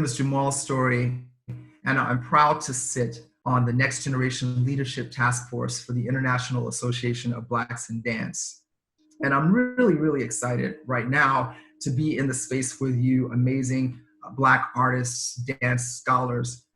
name is Jamal Story, and I'm proud to sit on the Next Generation Leadership Task Force for the International Association of Blacks in Dance. And I'm really, really excited right now to be in the space with you, amazing Black artists, dance scholars,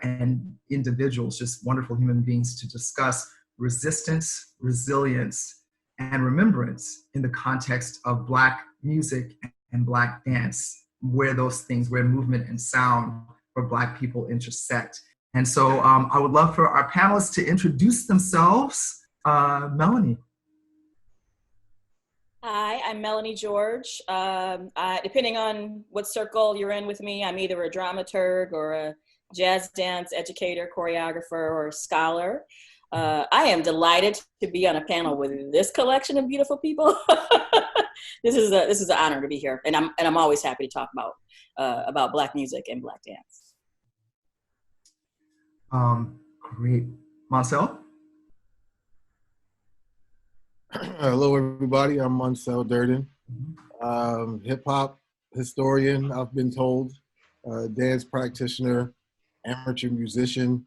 and individuals, just wonderful human beings, to discuss resistance, resilience, and remembrance in the context of Black music and Black dance, where movement and sound for Black people intersect. And so I would love for our panelists to introduce themselves. Melanie. Hi, I'm Melanie George. Depending on what circle you're in with me, I'm either a dramaturg or a jazz dance educator, choreographer, or scholar. I am delighted to be on a panel with this collection of beautiful people. This is an honor to be here, and I'm always happy to talk about Black music and Black dance. Great, Marcel. Hello, everybody. I'm Marcel Durden, hip hop historian, I've been told, dance practitioner, amateur musician,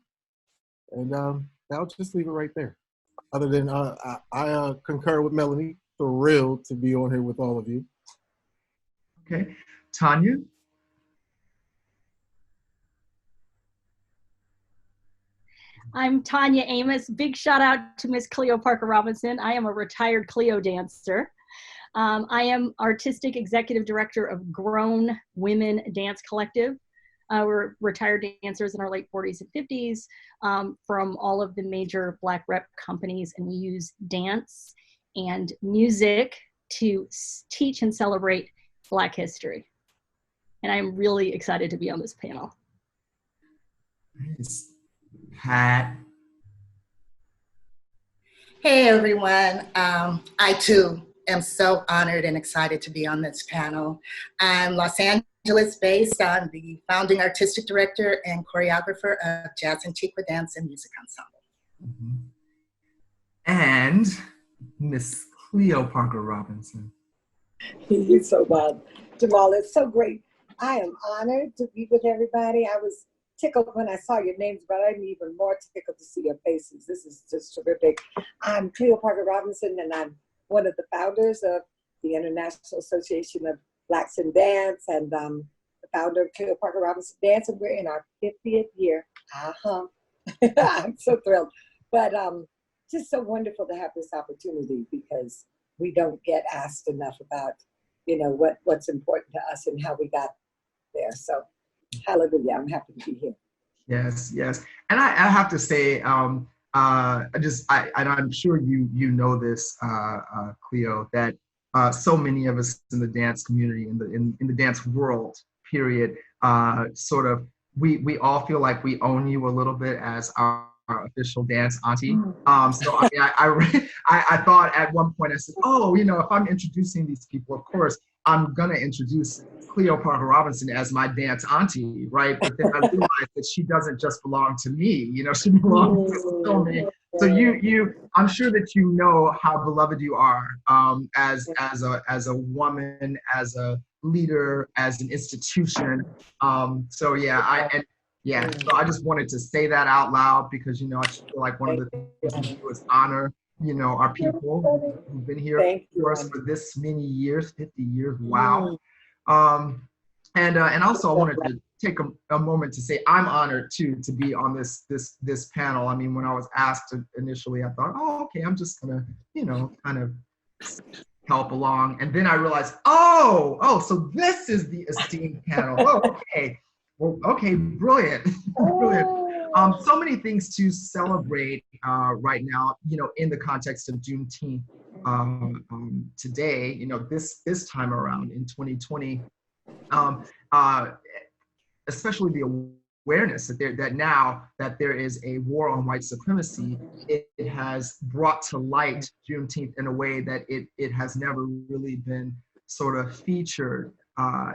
and I'll just leave it right there. Other than I concur with Melanie, thrilled to be on here with all of you. Okay, Tanya. I'm Tanya Amos. Big shout out to Miss Cleo Parker Robinson. I am a retired Cleo dancer. I am artistic executive director of Grown Women Dance Collective. We're retired dancers in our late 40s and 50s from all of the major Black rep companies, and we use dance and music to teach and celebrate Black history. And I'm really excited to be on this panel. Nice. Pat. Hey everyone, I too am so honored and excited to be on this panel. I'm Los Angeles based. I'm the founding artistic director and choreographer of Jazz Antigua Dance and Music Ensemble. And Miss Cleo Parker Robinson. You're so wild. Jamal, it's so great. I am honored to be with everybody. I was tickled when I saw your names, but I'm even more tickled to see your faces. This is just terrific. I'm Cleo Parker Robinson, and I'm one of the founders of the International Association of Blacks in Dance, and the founder of Cleo Parker Robinson Dance, and we're in our 50th year. I'm so thrilled. But just so wonderful to have this opportunity, because we don't get asked enough about, what's important to us and how we got there. So hallelujah, I'm happy to be here. Yes, yes. And I have to say, and I'm sure you know this, Cleo, that so many of us in the dance community, in the dance world, period, we all feel like we own you a little bit as our official dance auntie. So I thought at one point, I said, if I'm introducing these people, of course, I'm gonna introduce Cleo Parker Robinson as my dance auntie, right? But then I realized that she doesn't just belong to me, she belongs to so many. So I'm sure that you know how beloved you are as a woman, as a leader, as an institution. So I just wanted to say that out loud, because I just feel like one of the things we do is honor our people who've been here for us for this many years, 50 years. Wow. And also I wanted to take a moment to say I'm honored too to be on this panel. I mean, when I was asked initially, I thought, okay, I'm just gonna kind of help along, and then I realized, so this is the esteemed panel. Okay. Well, okay, brilliant, brilliant. So many things to celebrate right now, in the context of Juneteenth today, this time around in 2020, especially the awareness that now that there is a war on white supremacy, it has brought to light Juneteenth in a way that it has never really been sort of featured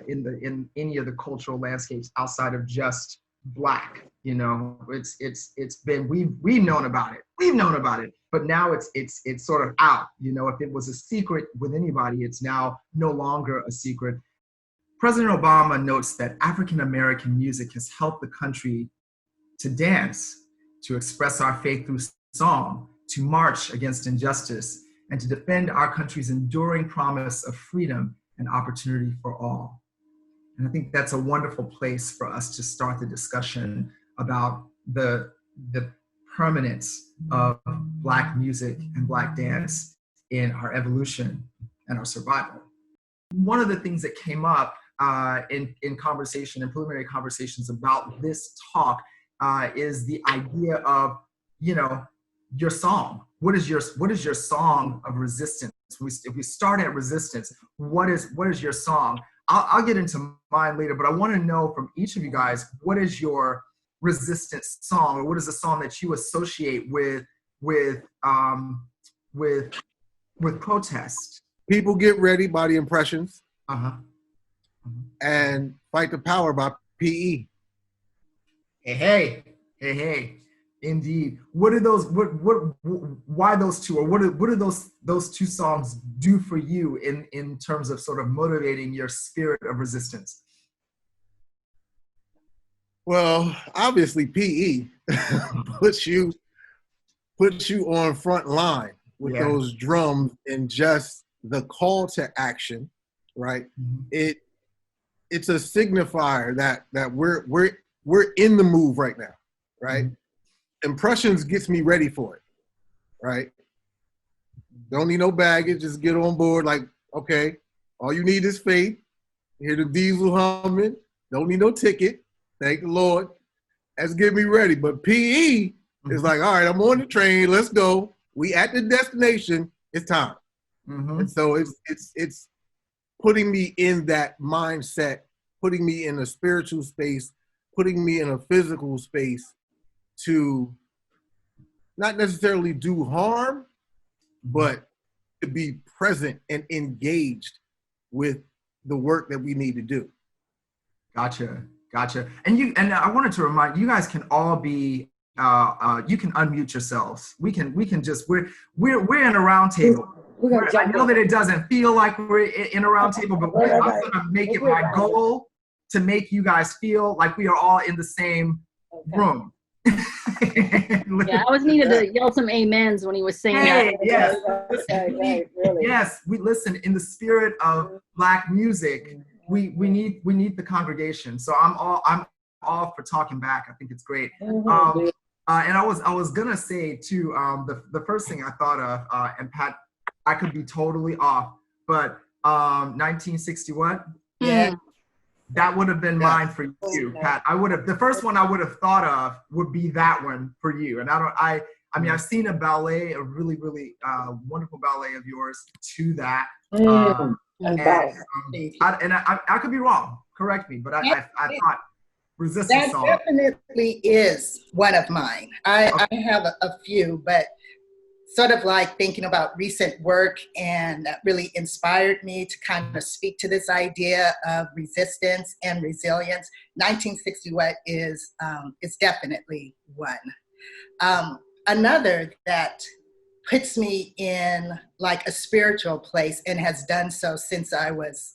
in any of the cultural landscapes outside of just Black. It's been, we've known about it, but now it's sort of out. If it was a secret with anybody, it's now no longer a secret. President Obama notes that African American music has helped the country to dance, to express our faith through song, to march against injustice, and to defend our country's enduring promise of freedom and opportunity for all. And I think that's a wonderful place for us to start the discussion about the permanence of Black music and Black dance in our evolution and our survival. One of the things that came up in conversation and preliminary conversations about this talk is the idea of, your song. What is your song of resistance? If we start at resistance, what is your song? I'll get into mine later, but I want to know from each of you guys, what is your resistance song, or what is the song that you associate with protest? People Get Ready by the Impressions. Uh-huh. And Fight the Power by PE. Hey. Indeed. What are those? Why those two? Or what do those two songs do for you in terms of sort of motivating your spirit of resistance? Well, obviously PE puts you on front line with those drums and just the call to action, right? Mm-hmm. It's a signifier that we're in the move right now, right? Mm-hmm. Impressions gets me ready for it, right? Don't need no baggage, just get on board. Like, okay, all you need is faith. Hear the diesel humming. Don't need no ticket. Thank the Lord. That's get me ready. But PE is like, all right, I'm on the train. Let's go. We at the destination. It's time. Mm-hmm. And so it's putting me in that mindset, putting me in a spiritual space, putting me in a physical space to not necessarily do harm, but to be present and engaged with the work that we need to do. Gotcha. And I wanted to remind you guys can all be you can unmute yourselves. We can just we're in a round table. I know that it doesn't feel like we're in a round table, but I'm gonna make it my goal to make you guys feel like we are all in the same room. I was needed to yell some amens when he was saying that. Yes, yes. We listen in the spirit of Black music. We need the congregation. So I'm all for talking back. I think it's great. And I was gonna say too. The first thing I thought of, and Pat, I could be totally off, but 1960 what? Yeah. That would have been mine for you, Pat. The first one I would have thought of would be that one for you. And I mean, I've seen a ballet, a really, really wonderful ballet of yours to that. I could be wrong. Correct me, but I thought resistance song. That definitely is one of mine. I have a few, but sort of like thinking about recent work, and that really inspired me to kind of speak to this idea of resistance and resilience. 1960 What is definitely one. Another that puts me in like a spiritual place and has done so since I was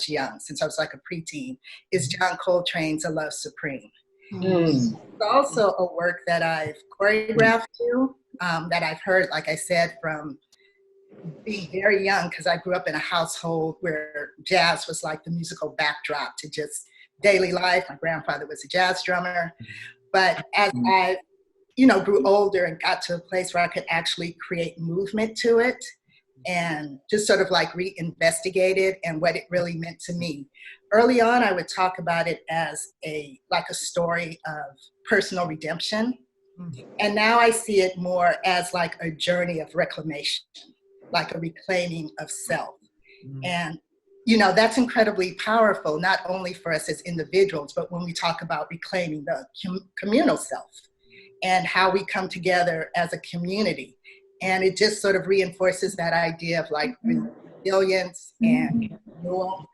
young, since I was like a preteen, is John Coltrane's A Love Supreme. It's also a work that I've choreographed to, that I've heard, like I said, from being very young, because I grew up in a household where jazz was like the musical backdrop to just daily life. My grandfather was a jazz drummer. But as I grew older and got to a place where I could actually create movement to it and just sort of like reinvestigate it and what it really meant to me. Early on, I would talk about it as a story of personal redemption. And now I see it more as like a journey of reclamation, like a reclaiming of self. And, that's incredibly powerful, not only for us as individuals, but when we talk about reclaiming the communal self and how we come together as a community. And it just sort of reinforces that idea of like resilience and renewal,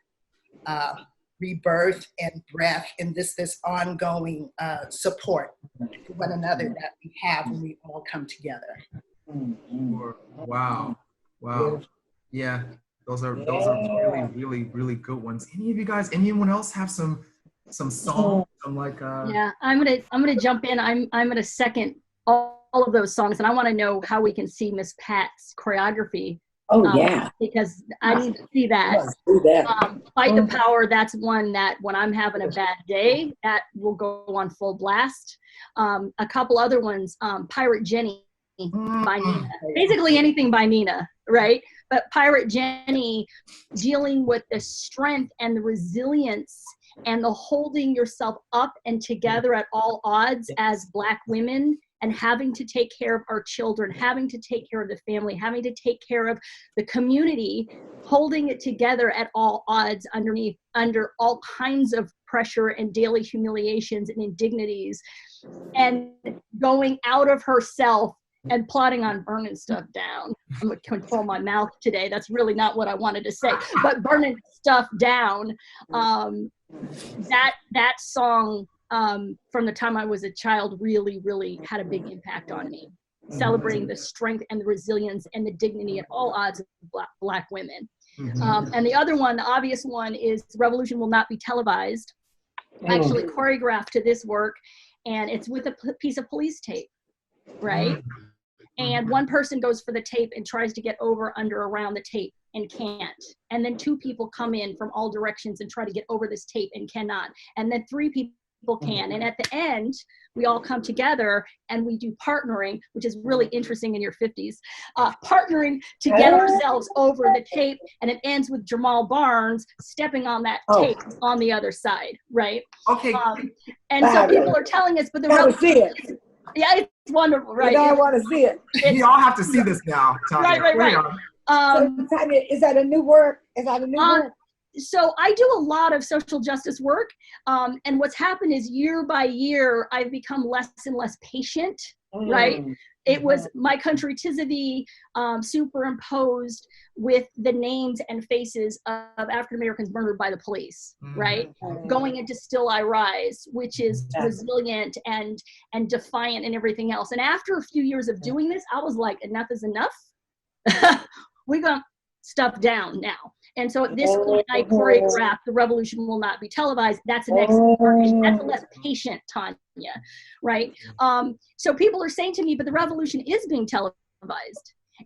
rebirth and breath, and this ongoing support for one another that we have when we all come together. Wow. Yeah, Those are really, really, really good ones. Anyone else have some songs? I'm like yeah, I'm gonna jump in. I'm gonna second all of those songs, and I want to know how we can see Miss Pat's choreography. Oh yeah, because I need to see that. let's do that. Fight the Power, that's one that when I'm having a bad day, that will go on full blast. A couple other ones, Pirate Jenny by Nina. Basically anything by Nina, right? But Pirate Jenny dealing with the strength and the resilience and the holding yourself up and together at all odds as Black women, and having to take care of our children, having to take care of the family, having to take care of the community, holding it together at all odds under all kinds of pressure and daily humiliations and indignities, and going out of herself and plotting on burning stuff down. I'm gonna control my mouth today. That's really not what I wanted to say, but burning stuff down. That song, from the time I was a child, really, really had a big impact on me. Celebrating the strength and the resilience and the dignity at all odds of Black women. And the other one, the obvious one, is Revolution Will Not Be Televised. I actually choreographed to this work, and it's with a piece of police tape, right? And one person goes for the tape and tries to get over, under, around the tape and can't. And then two people come in from all directions and try to get over this tape and cannot. And then three people can. And at the end, we all come together and we do partnering, which is really interesting in your 50s, partnering to get ourselves over the tape. And it ends with Jamal Barnes stepping on that tape on the other side, right? Okay. And so people are telling us, but the revolution is, yeah, it's wonderful, right? I want to see it. We all have to see this now, Tanya. Right. So, Tanya, is that a new work? Is that a new work? So I do a lot of social justice work. And what's happened is year by year, I've become less and less patient, right? It was My Country 'Tis of Thee superimposed with the names and faces of African-Americans murdered by the police, right? Going into Still I Rise, which is resilient and defiant and everything else. And after a few years of doing this, I was like, enough is enough. We're going to stuff down now. And so at this point, I choreographed The Revolution Will Not Be Televised. That's an exploration. That's a less patient Tanya, right? So people are saying to me, but the revolution is being televised.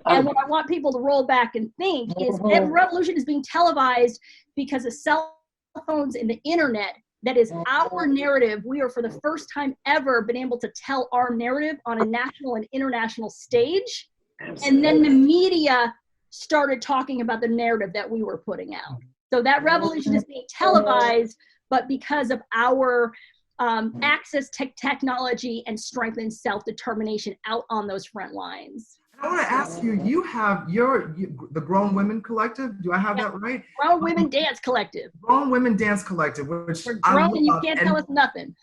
And what I want people to roll back and think is that revolution is being televised because of cell phones and the internet. That is our narrative. We are, for the first time ever, been able to tell our narrative on a national and international stage. And then the media started talking about the narrative that we were putting out. So that revolution is being televised, but because of our access to technology and strength and self-determination out on those front lines. I want to ask you, you have the Grown Women Collective. Do I have that right? Grown Women Dance Collective. Grown Women Dance Collective, which we're grown and you can't tell us nothing.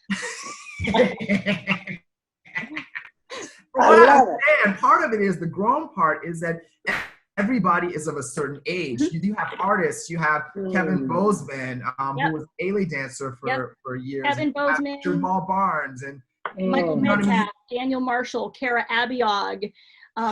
Part of it is, the grown part is that everybody is of a certain age. You do have artists. You have Kevin Bozeman, who was a Ailey dancer for years. Kevin Bozeman, Jamal Barnes, and Michael Metcalf, Daniel Marshall, Kara Abiog,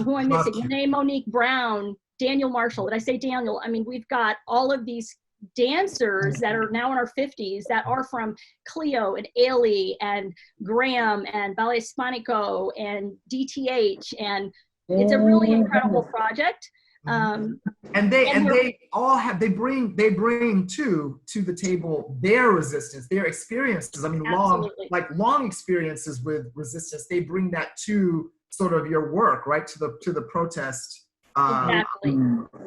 who I'm missing, Renee Monique Brown, Daniel Marshall. Did I say Daniel? I mean, we've got all of these dancers that are now in our 50s that are from Cleo and Ailey and Graham and Ballet Hispanico and DTH, and it's a really incredible project. And they bring to the table their resistance, their experiences. I mean, long experiences with resistance. They bring that to sort of your work, right? To the protest.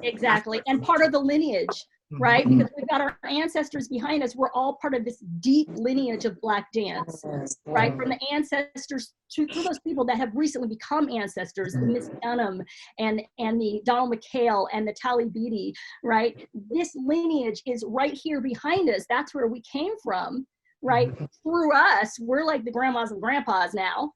Exactly. And part of the lineage, right? Because we've got our ancestors behind us. We're all part of this deep lineage of Black dance, right? From the ancestors to those people that have recently become ancestors, the Miss Dunham and the Donald McHale and the Tally Beatty, right? This lineage is right here behind us. That's where we came from, right? Through us, we're like the grandmas and grandpas now,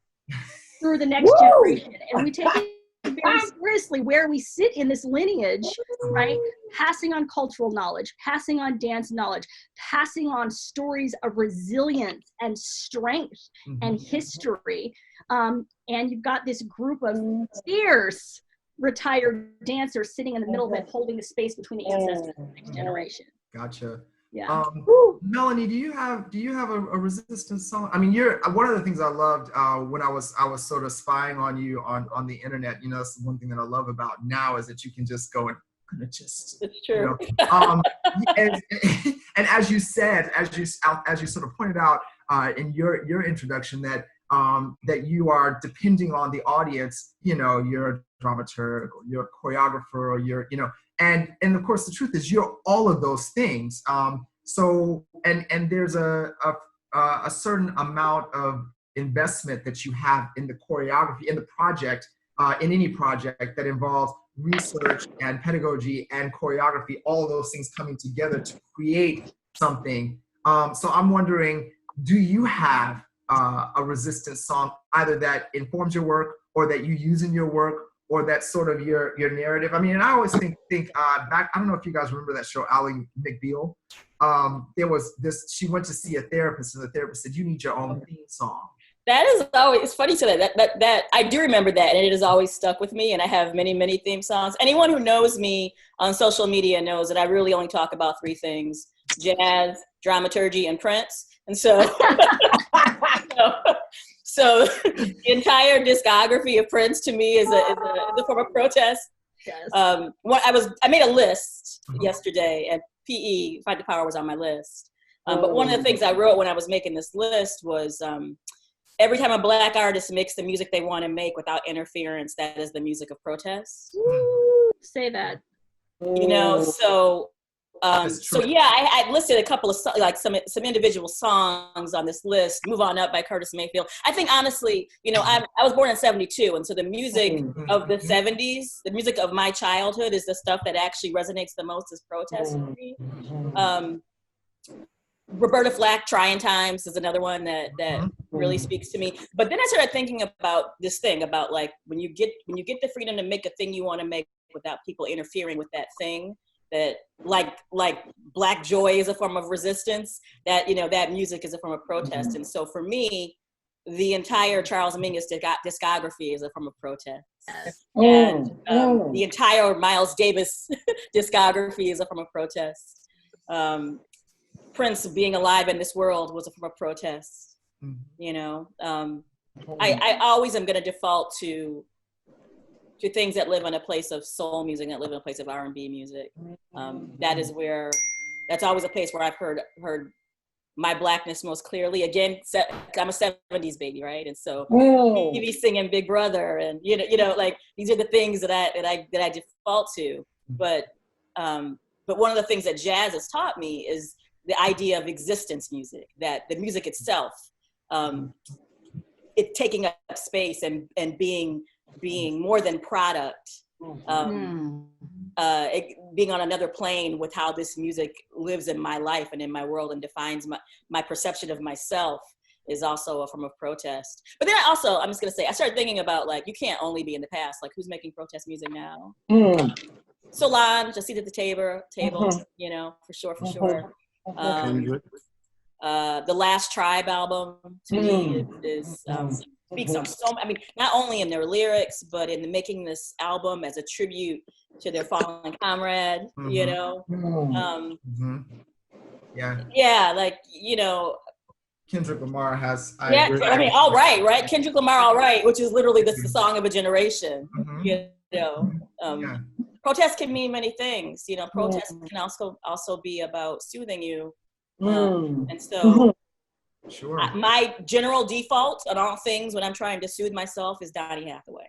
through the next generation. And we take it very seriously where we sit in this lineage, right? Passing on cultural knowledge, passing on dance knowledge, passing on stories of resilience and strength and history. And you've got this group of fierce retired dancer sitting in the middle of it, holding the space between the ancestors and the next generation. Gotcha. Yeah. Melanie, do you have a resistance song? I mean, you're one of the things I loved when I was sort of spying on you on the internet. You know, that's one thing that I love about now is that you can just go and just. It's true. You know, and as you said, as you sort of pointed out in your introduction, that that you are depending on the audience. You know, you're a dramaturg, or you're a choreographer, or you're, you know. And of course, the truth is you're all of those things. So there's a certain amount of investment that you have in the choreography, in the project, in any project that involves research and pedagogy and choreography, all of those things coming together to create something. So I'm wondering, do you have a resistance song, either that informs your work or that you use in your work, or that's sort of your narrative? I mean, and I always think back, I don't know if you guys remember that show, Ally McBeal. There was this, she went to see a therapist, and the therapist said, you need your own theme song. That is always, it's funny to that I do remember that, and it has always stuck with me, and I have many, many theme songs. Anyone who knows me on social media knows that I really only talk about three things: jazz, dramaturgy, and Prince. And so, so the entire discography of Prince to me is a form of protest. Yes. I made a list yesterday, and PE, Fight the Power, was on my list. But one of the things I wrote when I was making this list was, every time a Black artist makes the music they want to make without interference, that is the music of protest. Woo, say that. You know, so yeah, I listed a couple of like some individual songs on this list. Move On Up by Curtis Mayfield. I think honestly, you know, I was born in '72, and so the music of the '70s, the music of my childhood, is the stuff that actually resonates the most as protest for me. Roberta Flack, Trying Times, is another one that really speaks to me. But then I started thinking about this thing about, like, when you get the freedom to make a thing you want to make without people interfering with that thing, that like Black joy is a form of resistance, that, you know, that music is a form of protest. And so for me, the entire Charles Mingus discography is a form of protest. And the entire Miles Davis discography is a form of protest. Prince being alive in this world was a form of protest. You know, I always am going to default to things that live in a place of soul music, that live in a place of R&B music. That is where, that's always a place where I've heard my Blackness most clearly. Again, I'm a '70s baby, right? And so TV singing Big Brother, and you know, like, these are the things that I default to. But one of the things that jazz has taught me is the idea of existence music, that the music itself, it taking up space and being more than product, being on another plane with how this music lives in my life and in my world and defines my perception of myself, is also a form of protest. But then I'm just gonna say, I started thinking about, like, you can't only be in the past. Like, who's making protest music now? Solange, A Seat at the Table, you know, for sure. The Last Tribe album, to me, is speaks on so, I mean, not only in their lyrics, but in making this album as a tribute to their fallen comrade, you know? Yeah, like, you know. Kendrick Lamar has, I mean, All Right? Kendrick Lamar, All Right, which is literally the song of a generation, you know? Protest can mean many things, you know. Protest can also be about soothing you. And so my general default on all things when I'm trying to soothe myself is Donny Hathaway.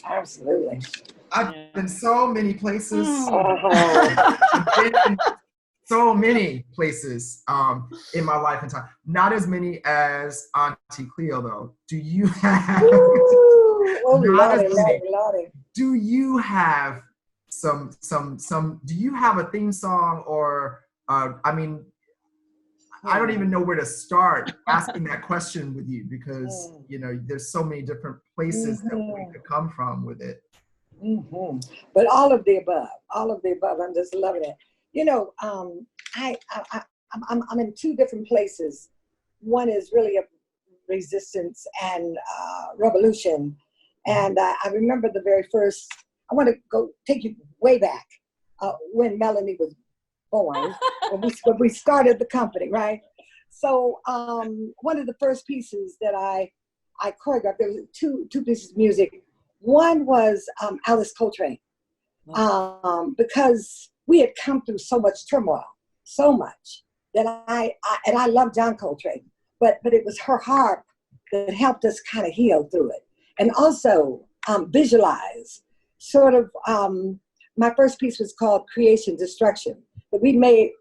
Absolutely. I've been so many places. I've been in so many places in my life and time. Not as many as Auntie Cleo, though. Do you have? Do you have some? Do you have a theme song, or I mean, I don't even know where to start asking that question with you, because you know, there's so many different places that we could come from with it. But all of the above. I'm just loving it. You know, I'm in two different places. One is really a resistance and revolution, And I remember the very first, I want to go take you way back when Melanie was born, when we started the company, right? So one of the first pieces that I choreographed, there was two pieces of music. One was Alice Coltrane, because we had come through so much turmoil, so much that I love John Coltrane, but it was her harp that helped us kind of heal through it. And also visualize, sort of, my first piece was called Creation Destruction. That we made,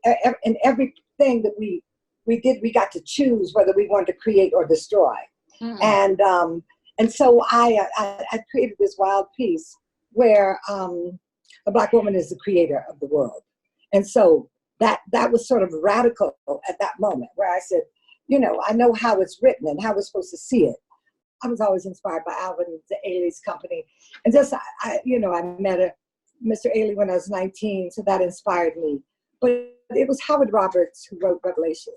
in everything that we did, we got to choose whether we wanted to create or destroy. Mm. And so I created this wild piece where a Black woman is the creator of the world. And so that was sort of radical at that moment, where I said, you know, I know how it's written and how we're supposed to see it. I was always inspired by Alvin Ailey's company. And just, I met Mr. Ailey when I was 19, so that inspired me. But it was Howard Roberts who wrote Revelations.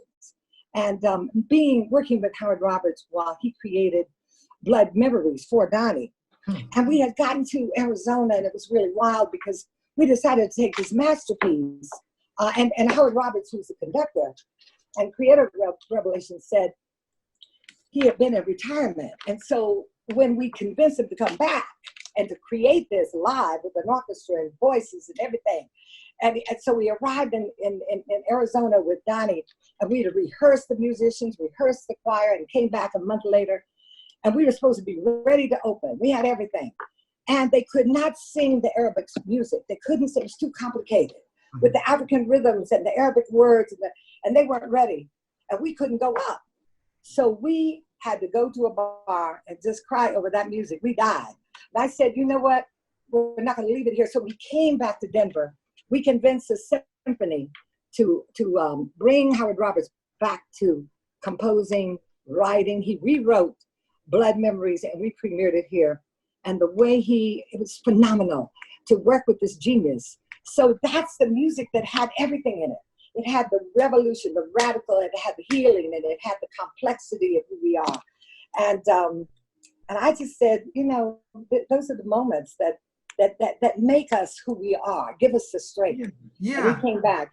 And working with Howard Roberts while he created Blood Memories for Donnie. And we had gotten to Arizona, and it was really wild because we decided to take this masterpiece. And Howard Roberts, who's the conductor and creator of Revelations, said he had been in retirement. And so when we convinced him to come back and to create this live with an orchestra and voices and everything, and so we arrived in Arizona with Donnie, and we had rehearsed the musicians, rehearsed the choir, and came back a month later. And we were supposed to be ready to open. We had everything. And they could not sing the Arabic music. They couldn't sing, it was too complicated with the African rhythms and the Arabic words, and they weren't ready. And we couldn't go up. So we had to go to a bar and just cry over that music. We died. And I said, you know what? We're not gonna leave it here. So we came back to Denver. We convinced the symphony to bring Howard Roberts back to composing, writing. He rewrote Blood Memories, and we premiered it here. And the way it was phenomenal to work with this genius. So that's the music that had everything in it. It had the revolution, the radical, it had the healing, and it had the complexity of who we are. And I just said, you know, those are the moments that make us who we are, give us the strength. Yeah. And we came back.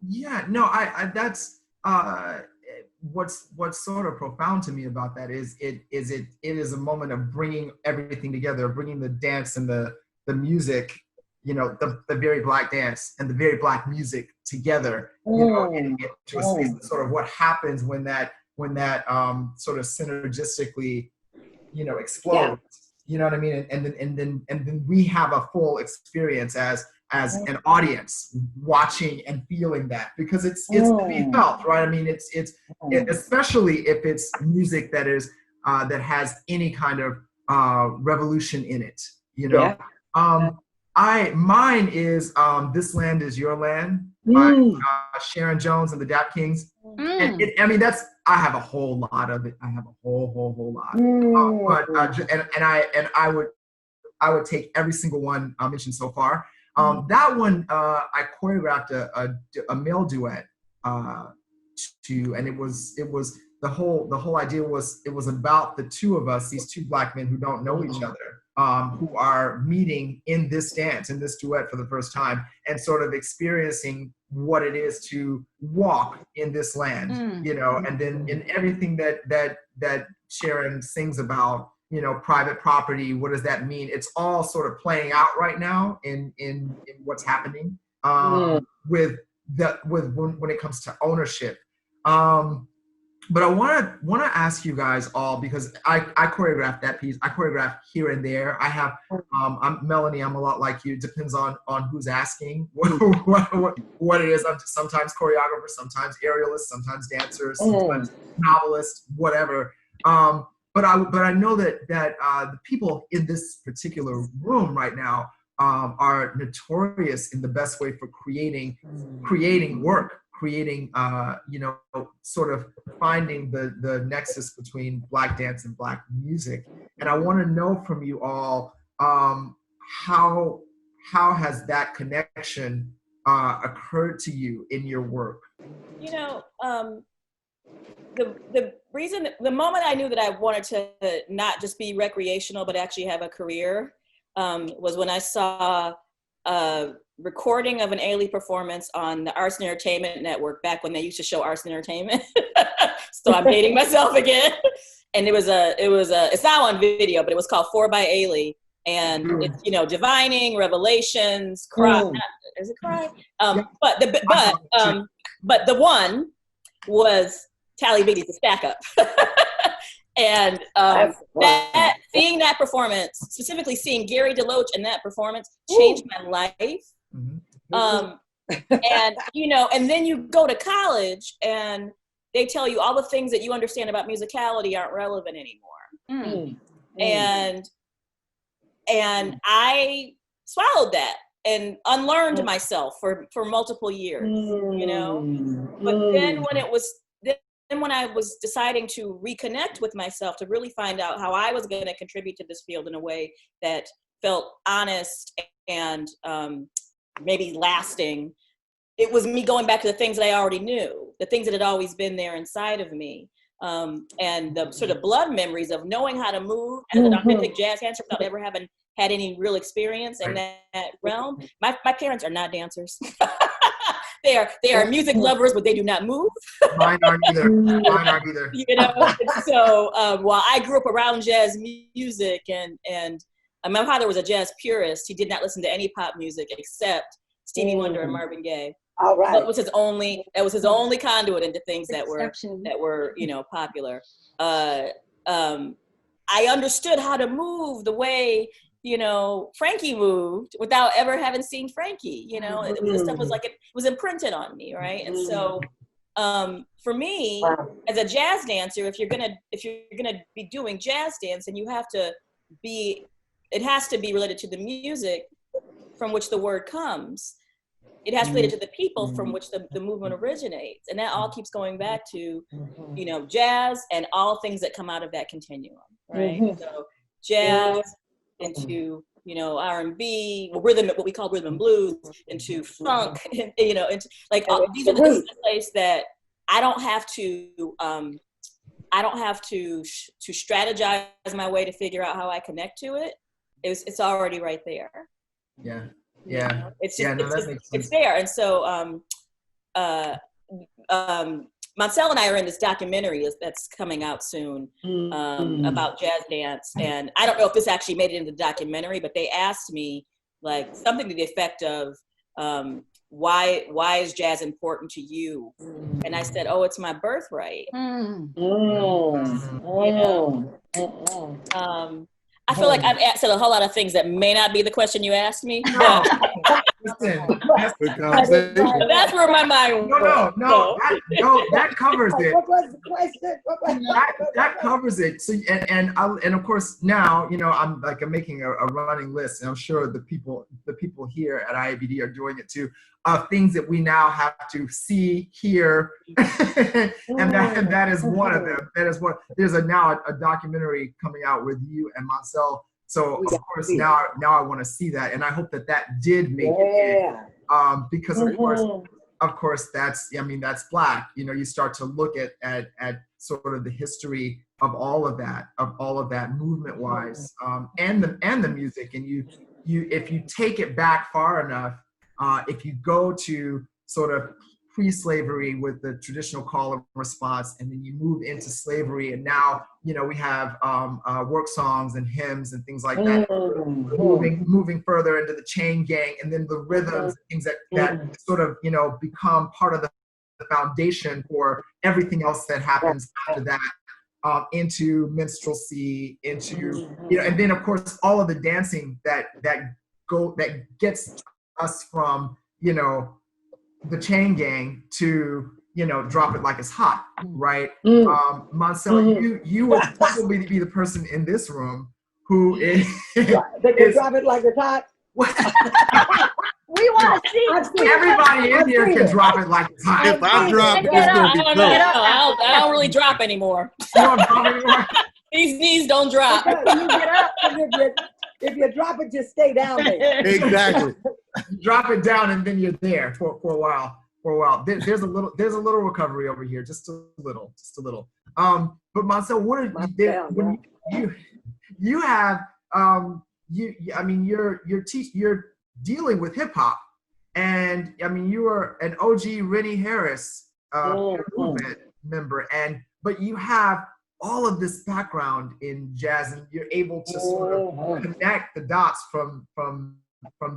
Yeah. No, I that's what's sort of profound to me about that is it is a moment of bringing everything together, bringing the dance and the music, you know, the very Black dance and the very Black music together, you know, into a space. Sort of what happens when that sort of synergistically, you know, explodes. Yeah. You know what I mean? And then we have a full experience as an audience watching and feeling that, because it's to be felt, right? I mean, it's especially if it's music that is that has any kind of revolution in it, you know. Yeah. Mine is This Land Is Your Land by Sharon Jones and the Dap Kings. And I mean, I have a whole lot of it. I have a whole lot. But I would take every single one mentioned so far. That one I choreographed a male duet to, and it was the whole idea was it was about the two of us, these two Black men who don't know each other, who are meeting in this dance, in this duet for the first time, and sort of experiencing what it is to walk in this land, you know, and then in everything that Sharon sings about, you know, private property, what does that mean? It's all sort of playing out right now in what's happening with when it comes to ownership. But I want to ask you guys all, because I choreographed that piece. I choreographed here and there. I have, I'm Melanie. I'm a lot like you. It depends on who's asking what it is. I'm sometimes choreographer, sometimes aerialist, sometimes dancer, sometimes novelist, whatever. But I know that the people in this particular room right now are notorious in the best way for creating work. Creating, you know, sort of finding the nexus between Black dance and Black music. And I want to know from you all, how has that connection occurred to you in your work? You know, the reason, the moment I knew that I wanted to not just be recreational, but actually have a career, was when I saw a recording of an Ailey performance on the Arts and Entertainment Network back when they used to show Arts and Entertainment. So I'm dating myself again. And it's not on video, but it was called 4 by Ailey. And it's, you know, divining, revelations, cry. Is it cry? But the one was Tally Biggy's The Stack Up. And seeing that performance, specifically seeing Gary DeLoach in that performance, changed my life. And, you know, and then you go to college and they tell you all the things that you understand about musicality aren't relevant anymore. And I swallowed that and unlearned myself for multiple years, you know. But then when I was deciding to reconnect with myself, to really find out how I was going to contribute to this field in a way that felt honest and maybe lasting, it was me going back to the things that I already knew, the things that had always been there inside of me. And the sort of blood memories of knowing how to move as an authentic jazz dancer without ever having had any real experience in that realm. My parents are not dancers. They are music lovers, but they do not move. Mine aren't either. You know, so while I grew up around jazz music, and my father was a jazz purist, he did not listen to any pop music except Stevie Wonder and Marvin Gaye. All right. That was his only conduit into things that were you know, popular. I understood how to move the way, you know, Frankie moved without ever having seen Frankie. You know, this stuff was like, it was imprinted on me, right? And so for me, as a jazz dancer, if you're gonna be doing jazz dance, and it has to be related to the music from which the word comes. It has related to the people from which the movement originates. And that all keeps going back to, you know, jazz and all things that come out of that continuum, right? So jazz into, you know, R&B, rhythm, what we call rhythm and blues, into funk, you know, into like these are the places that I don't have to strategize my way to figure out how I connect to it. It's already right there. Yeah. You know? It's just, that makes sense. it's there. And so Marcel and I are in this documentary that's coming out soon about jazz dance. And I don't know if this actually made it into the documentary, but they asked me like something to the effect of, why is jazz important to you? And I said, oh, it's my birthright. You know? I feel like I've said a whole lot of things that may not be the question you asked me. No. Listen, that's where my mind went. No, that covers it. What was the question? That covers it. So and of course now, you know, I'm making a running list, and I'm sure the people here at IABD are doing it too, of things that we now have to see, hear, and that is one of them. That is one. There's now a documentary coming out with you and Marcel. So of course now I want to see that, and I hope that did make it in, because of course that's Black. You know, you start to look at sort of the history of all of that movement wise, and the music, and you if you take it back far enough, if you go to sort of pre-slavery with the traditional call and response, and then you move into slavery, and now, you know, we have work songs and hymns and things like that, moving further into the chain gang, and then the rhythms, things that sort of, you know, become part of the foundation for everything else that happens after that, into minstrelsy, into, you know, and then of course all of the dancing that gets us from, you know, the chain gang to, you know, drop it like it's hot, right? Marcel, you would probably be the person in this room who is they can drop it like it's hot. We want to see. Everybody in here can drop it like it's hot. If I drop, it's gonna be cool. I don't really drop anymore. You don't drop anymore? These knees don't drop. You get up, if you drop it, just stay down there. Exactly. Drop it down, and then you're there for a while. for a while. There's a little recovery over here, just a little. But Marcel, what are when you have I mean you're dealing with hip hop, and I mean you are an OG Rennie Harris movement member, but you have all of this background in jazz, and you're able to sort of connect the dots from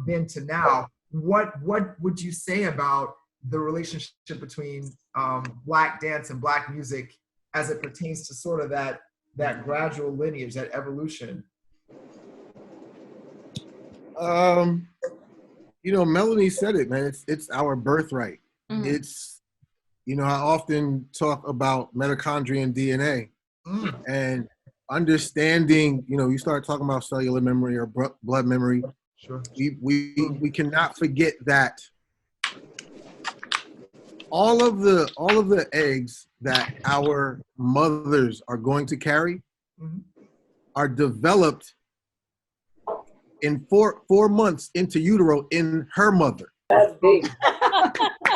then to now. What would you say about the relationship between Black dance and Black music as it pertains to sort of that gradual lineage, that evolution? You know, Melanie said it, man. It's our birthright. Mm. It's, you know, I often talk about mitochondrial DNA and understanding. You know, you start talking about cellular memory or blood memory. Sure. We cannot forget that all of the eggs that our mothers are going to carry are developed in four months into utero in her mother. That's deep.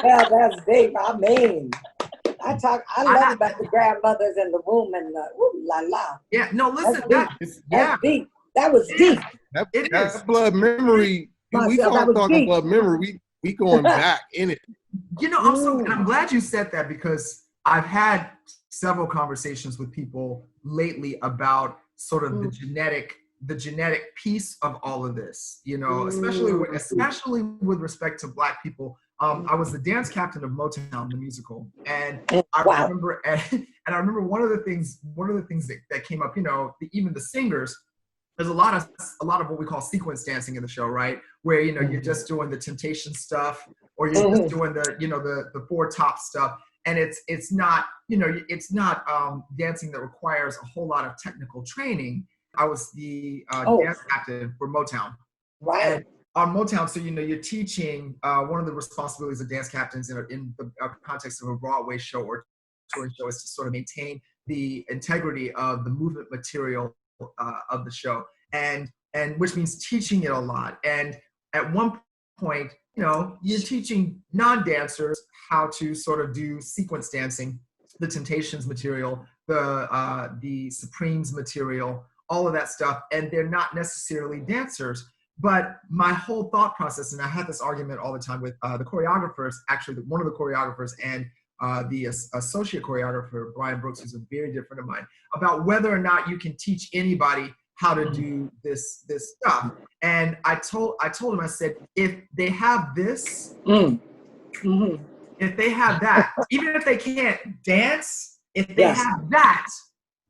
Yeah, that's deep. I mean, I love about the grandmothers and the womb and the ooh la la. Yeah, no, listen, That's deep. That was deep. That's blood memory. We talking blood memory. We going back in it. You know, I'm glad you said that, because I've had several conversations with people lately about sort of the genetic piece of all of this, you know, especially with respect to Black people. I was the dance captain of Motown, the musical, and I remember one of the things that came up, you know, even the singers. There's a lot of what we call sequence dancing in the show, right? Where, you know, you're just doing the Temptation stuff, or you're just doing the four top stuff, and it's not, you know, it's not dancing that requires a whole lot of technical training. I was the dance captain for Motown. Right. And on Motown, so, you know, you're teaching, one of the responsibilities of dance captains in the context of a Broadway show or touring show is to sort of maintain the integrity of the movement material of the show, and which means teaching it a lot. And at one point, you know, you're teaching non-dancers how to sort of do sequence dancing, the Temptations material, the Supremes material, all of that stuff, and they're not necessarily dancers. But my whole thought process, and I had this argument all the time with the choreographers, actually one of the choreographers and the associate choreographer, Brian Brooks, who's a very dear friend of mine, about whether or not you can teach anybody how to do this stuff. And I told him, I said, if they have this, if they have that, even if they can't dance, if they have that,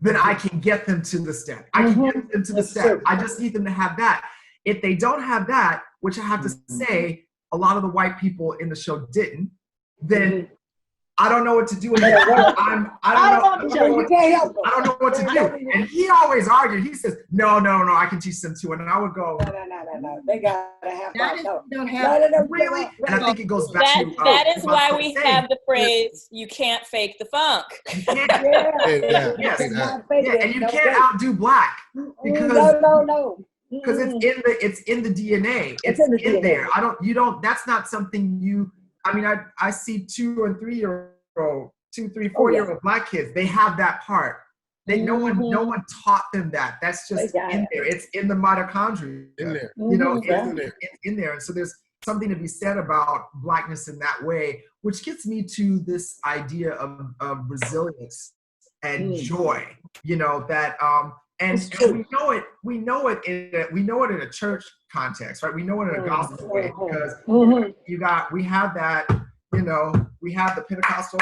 then I can get them to the step. I can get them to the step. I just need them to have that. If they don't have that, which I have to say, a lot of the white people in the show didn't, then I don't know what to do with it. I don't know what to do. And he always argued. He says, no, I can teach them too. And I would go, no. They gotta have that. No, really? And I think it goes back to that is why we have the phrase, you can't fake the funk. Yes. And you can't outdo Black, because because it's in the DNA. It's in there. That's not something you. I mean, I see 2 and 3 year old, 2, 3, 4 year old Black kids. They have that part. No one taught them that. That's just in there. It's in the mitochondria. In there. You know, it's in there. And so there's something to be said about Blackness in that way, which gets me to this idea of resilience and joy. You know, that and we know it in a church context, right? We know it in a gospel way, because we have that, you know, we have the Pentecostal,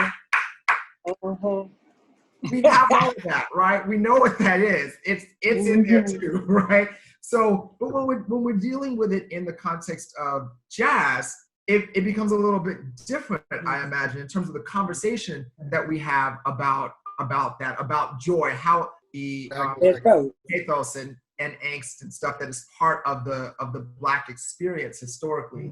we have all of that, right? We know what that is. It's in there too, right? So, but when we're dealing with it in the context of jazz, it becomes a little bit different, I imagine, in terms of the conversation that we have about that, about joy, how the pathos and angst and stuff that is part of the Black experience historically.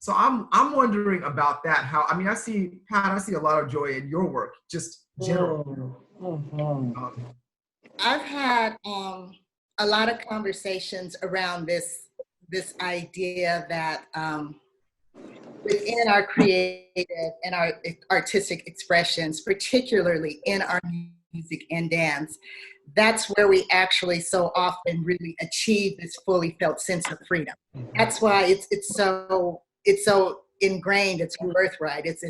So I'm wondering about that. How, I mean, I see a lot of joy in your work, just generally. I've had a lot of conversations around this idea that within our creative and our artistic expressions, particularly in our music and dance, that's where we actually so often really achieve this fully felt sense of freedom. That's why it's so ingrained. It's a birthright. It's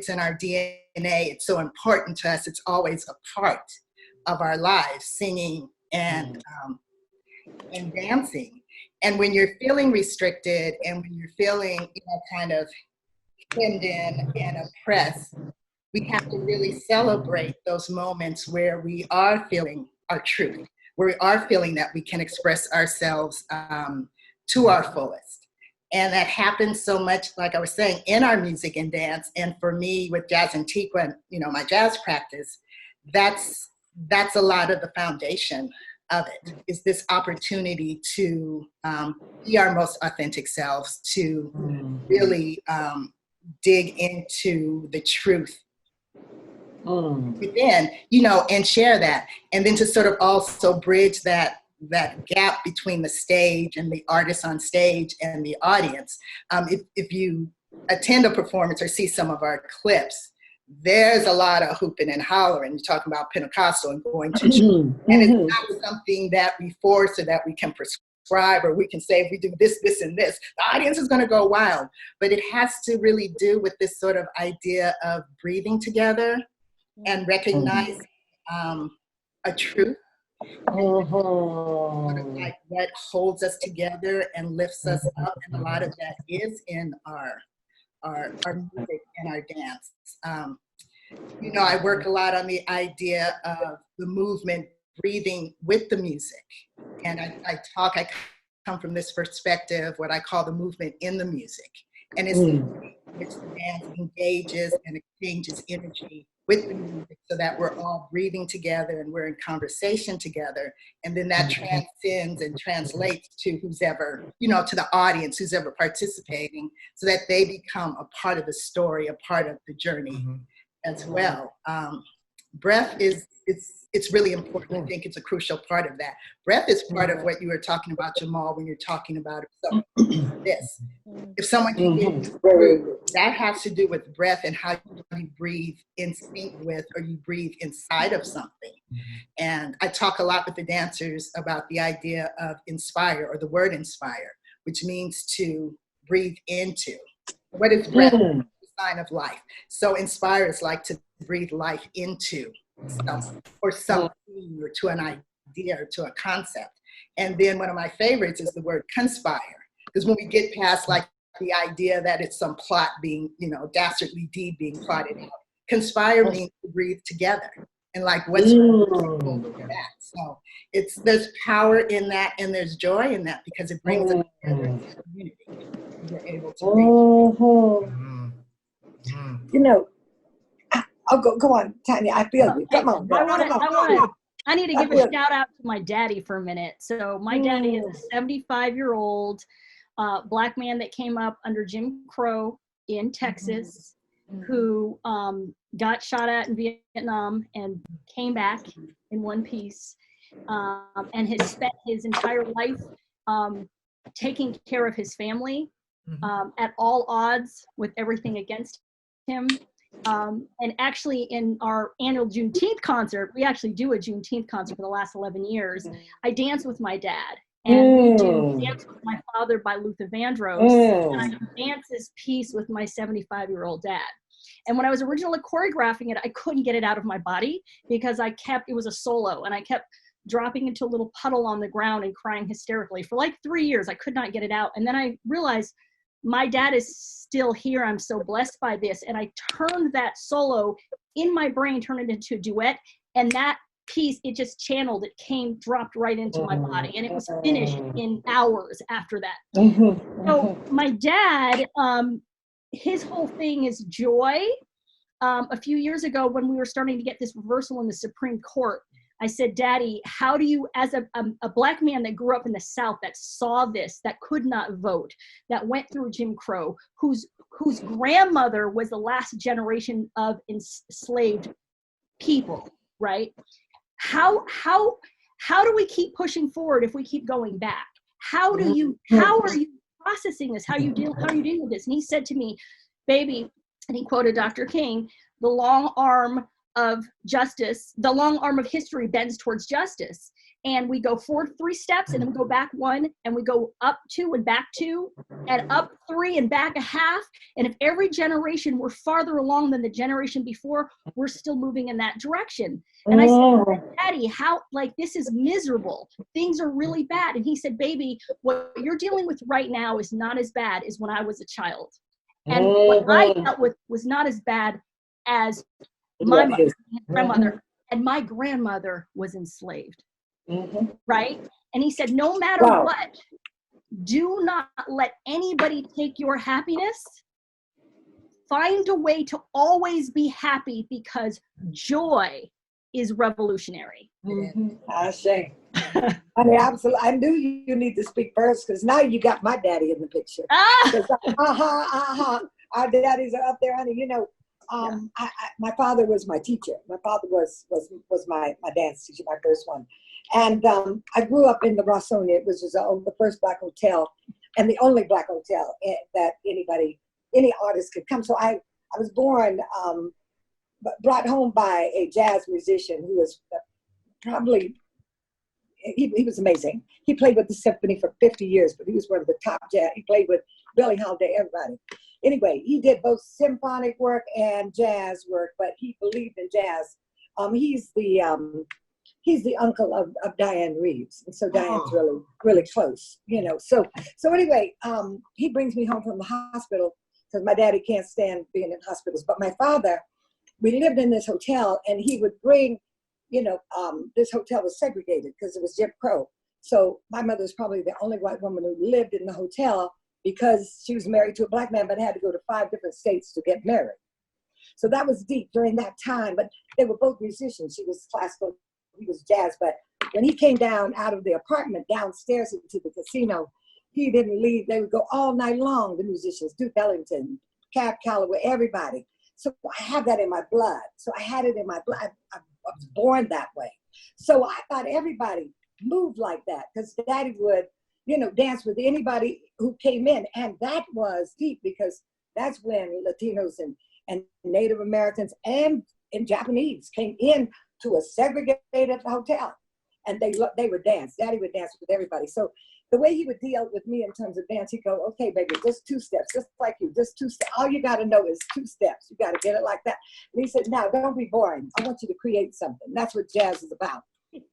in our DNA. It's so important to us. It's always a part of our lives, singing and dancing. And when you're feeling restricted and when you're feeling, kind of hemmed in and oppressed, we have to really celebrate those moments where we are feeling our truth, where we are feeling that we can express ourselves to our fullest. And that happens so much, like I was saying, in our music and dance. And for me, with Jazz Antigua, my jazz practice, that's a lot of the foundation of it, is this opportunity to be our most authentic selves, to really dig into the truth within, and share that. And then to sort of also bridge that gap between the stage and the artist on stage and the audience. If you attend a performance or see some of our clips, there's a lot of hooping and hollering. You're talking about Pentecostal and going to church. And it's not something that we force or that we can prescribe, or we can say, if we do this, this, and this, the audience is going to go wild. But it has to really do with this sort of idea of breathing together and recognizing a truth. Sort of like what holds us together and lifts us up. And a lot of that is in our music and our dance. I work a lot on the idea of the movement breathing with the music. And I come from this perspective, what I call the movement in the music. And it's the way in which the dance engages and exchanges energy with the music, so that we're all breathing together and we're in conversation together. And then that transcends and translates to who's ever, to the audience, who's ever participating, so that they become a part of the story, a part of the journey as well. Breath it's really important. I think it's a crucial part of that. Breath is part of what you were talking about, Jamal, when you're talking about this. If someone can get through, that has to do with breath and how you breathe in sync with, or you breathe inside of something. And I talk a lot with the dancers about the idea of inspire, or the word inspire, which means to breathe into. What is breath? The sign of life. So inspire is like to breathe life into something, or something, or to an idea, or to a concept. And then one of my favorites is the word conspire, because when we get past like the idea that it's some plot being, dastardly deed being plotted out, conspire means to breathe together. And like, what's that? So there's power in that, and there's joy in that, because it brings us together as a community. We're able to go on, Tanya. I feel you. Come on. I need to give a shout out to my daddy for a minute. So my daddy is a 75-year-old Black man that came up under Jim Crow in Texas, who got shot at in Vietnam and came back in one piece, and has spent his entire life taking care of his family at all odds with everything against him. And actually, in our annual Juneteenth concert, we actually do a Juneteenth concert for the last 11 years. I dance with my dad, and we do Dance with My Father by Luther Vandross, and I dance this piece with my 75-year-old dad. And when I was originally choreographing it, I couldn't get it out of my body, because it was a solo, and I kept dropping into a little puddle on the ground and crying hysterically. For like 3 years, I could not get it out. And then I realized my dad is still here. I'm so blessed by this. And I turned that solo in my brain, turned it into a duet. And that piece, it just channeled, dropped right into my body. And it was finished in hours after that. So my dad, his whole thing is joy. A few years ago, when we were starting to get this reversal in the Supreme Court, I said, Daddy, how do you, as a Black man that grew up in the South, that saw this, that could not vote, that went through Jim Crow, whose grandmother was the last generation of enslaved people, right? How do we keep pushing forward if we keep going back? How are you processing this? How are you dealing with this? And he said to me, baby, and he quoted Dr. King, the long arm of justice, the long arm of history bends towards justice. And we go forward 3 steps, and then we go back 1, and we go up 2 and back 2, and up 3 and back a half. And if every generation were farther along than the generation before, we're still moving in that direction. And I said, Daddy, how, like, this is miserable. Things are really bad. And he said, baby, what you're dealing with right now is not as bad as when I was a child. And what I dealt with was not as bad as my grandmother, and my grandmother was enslaved. Right? And he said, no matter what, do not let anybody take your happiness. Find a way to always be happy, because joy is revolutionary. I say. I mean, absolutely. I knew you need to speak first, because now you got my daddy in the picture. Our daddies are up there, honey. You know, my father was my teacher. My father was my dance teacher, my first one. And I grew up in the Rawsonia. It was just the first Black hotel, and the only Black hotel that any artist could come. So I was born, brought home by a jazz musician who was probably, he was amazing. He played with the symphony for 50 years, but he was one of the top jazz. He played with Billie Holiday, everybody. Anyway, he did both symphonic work and jazz work, but he believed in jazz. He's the uncle of Diane Reeves. And so Diane's really close, you know. So anyway, he brings me home from the hospital, because my daddy can't stand being in hospitals. But my father, we lived in this hotel, and he would bring, you know, this hotel was segregated because it was Jim Crow. So my mother was probably the only white woman who lived in the hotel, because she was married to a Black man, but had to go to 5 different states to get married. So that was deep during that time. But they were both musicians. She was classical, he was jazz. But when he came down out of the apartment downstairs into the casino, he didn't leave. They would go all night long, the musicians, Duke Ellington, Cab Calloway, everybody. So I have that in my blood. So I had it in my blood. I was born that way. So I thought everybody moved like that, because Daddy would, you know, dance with anybody who came in. And that was deep, because that's when Latinos and Native Americans and Japanese came in to a segregated hotel, and they would dance. Daddy would dance with everybody. So the way he would deal with me in terms of dance, he'd go, okay, baby, just 2 steps, just like you, just 2 steps. All you got to know is 2 steps. You got to get it like that. And he said, now, don't be boring. I want you to create something. That's what jazz is about.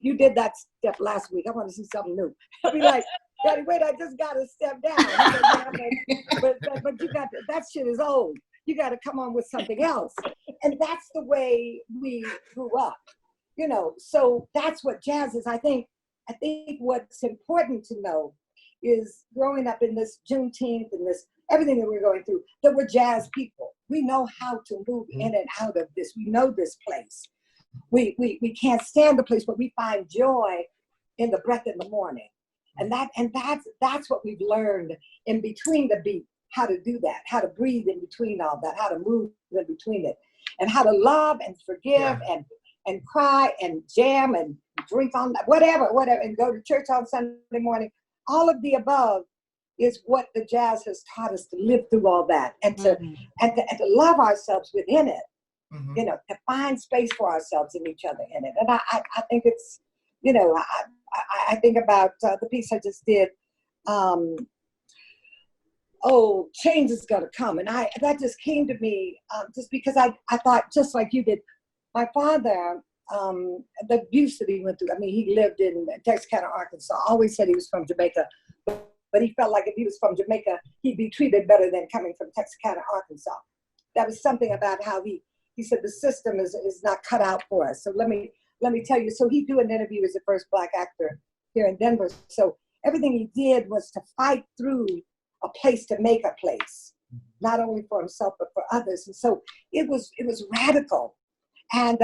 You did that step last week. I want to see something new. I'll be like, Daddy, wait, I just got to step down. Said, yeah, but you got that shit is old. You got to come on with something else. And that's the way we grew up, you know. So that's what jazz is. I think what's important to know is, growing up in this Juneteenth and this everything that we're going through, that we're jazz people. We know how to move in and out of this. We know this place. We can't stand the place, but we find joy in the breath in the morning. And that's what we've learned in between the beat, how to do that, how to breathe in between all that, how to move in between it, and how to love and forgive and cry and jam and drink on whatever, and go to church on Sunday morning. All of the above is what the jazz has taught us, to live through all that, and to love ourselves within it. You know, to find space for ourselves and each other in it. And I think it's, you know, I think about the piece I just did, change is gonna come. And that just came to me just because I thought, just like you did, my father, the abuse that he went through. I mean, he lived in Texarkana, Arkansas, always said he was from Jamaica, but he felt like if he was from Jamaica, he'd be treated better than coming from Texarkana, Arkansas. That was something about how he said the system is not cut out for us. So let me tell you, so he did an interview as the first Black actor here in Denver. So everything he did was to fight through a place to make a place, not only for himself, but for others. And so it was radical. And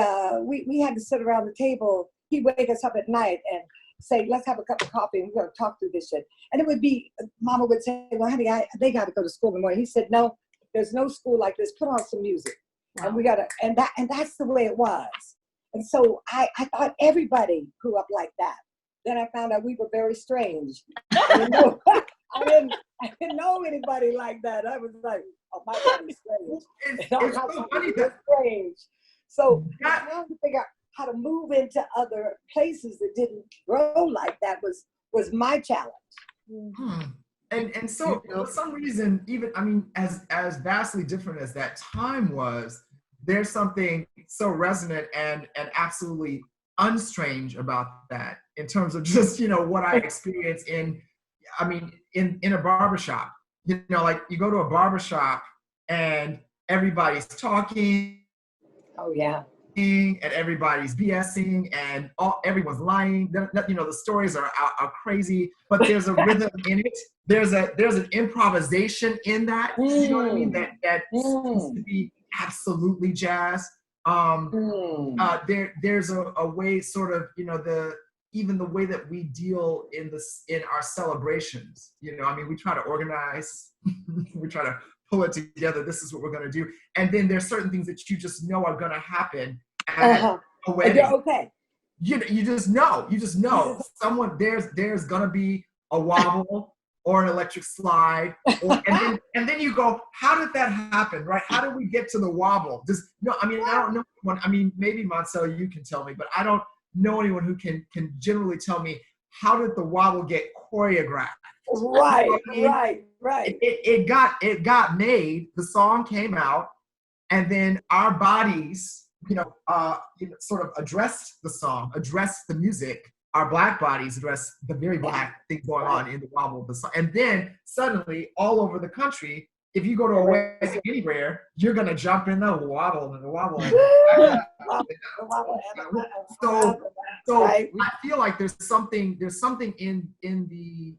we had to sit around the table. He'd wake us up at night and say, let's have a cup of coffee and we're gonna talk through this shit. And it would be, Mama would say, well, honey, they gotta go to school in the morning. He said, no, there's no school like this. Put on some music. Wow. And we gotta, and that's the way it was. And so I thought everybody grew up like that. Then I found out we were very strange. I didn't know anybody like that. I was like, oh my body's strange. It's And I'm so funny it's that strange. So that trying to figure out how to move into other places that didn't grow like that was my challenge. and so for some reason, even I mean, as vastly different as that time was, there's something so resonant and absolutely unstrange about that in terms of just, you know, what I experience in a barbershop. You know, like you go to a barbershop and everybody's talking. Oh yeah. And everybody's BSing and everyone's lying. You know, the stories are crazy, but there's a rhythm in it. There's an improvisation in that. You know what I mean? That seems to be absolutely jazz. There's a way, sort of, you know, even the way that we deal in our celebrations. You know, I mean, we try to organize, we try to pull it together. This is what we're going to do, and then there's certain things that you just know are going to happen at a wedding. Okay. You just know. Someone there's going to be a wobble or an electric slide, and then you go, how did that happen, right? How did we get to the wobble? I don't know anyone. I mean, maybe Marcel, you can tell me, but I don't know anyone who can generally tell me how did the wobble get choreographed. Right, you know I mean? right. It got made. The song came out, and then our bodies, sort of addressed the song, addressed the music. Our Black bodies addressed the very Black thing going on in the wobble of the song. And then suddenly, all over the country, if you go to a wedding anywhere, you're gonna jump in the wobble and the wobble. So I feel like there's something in the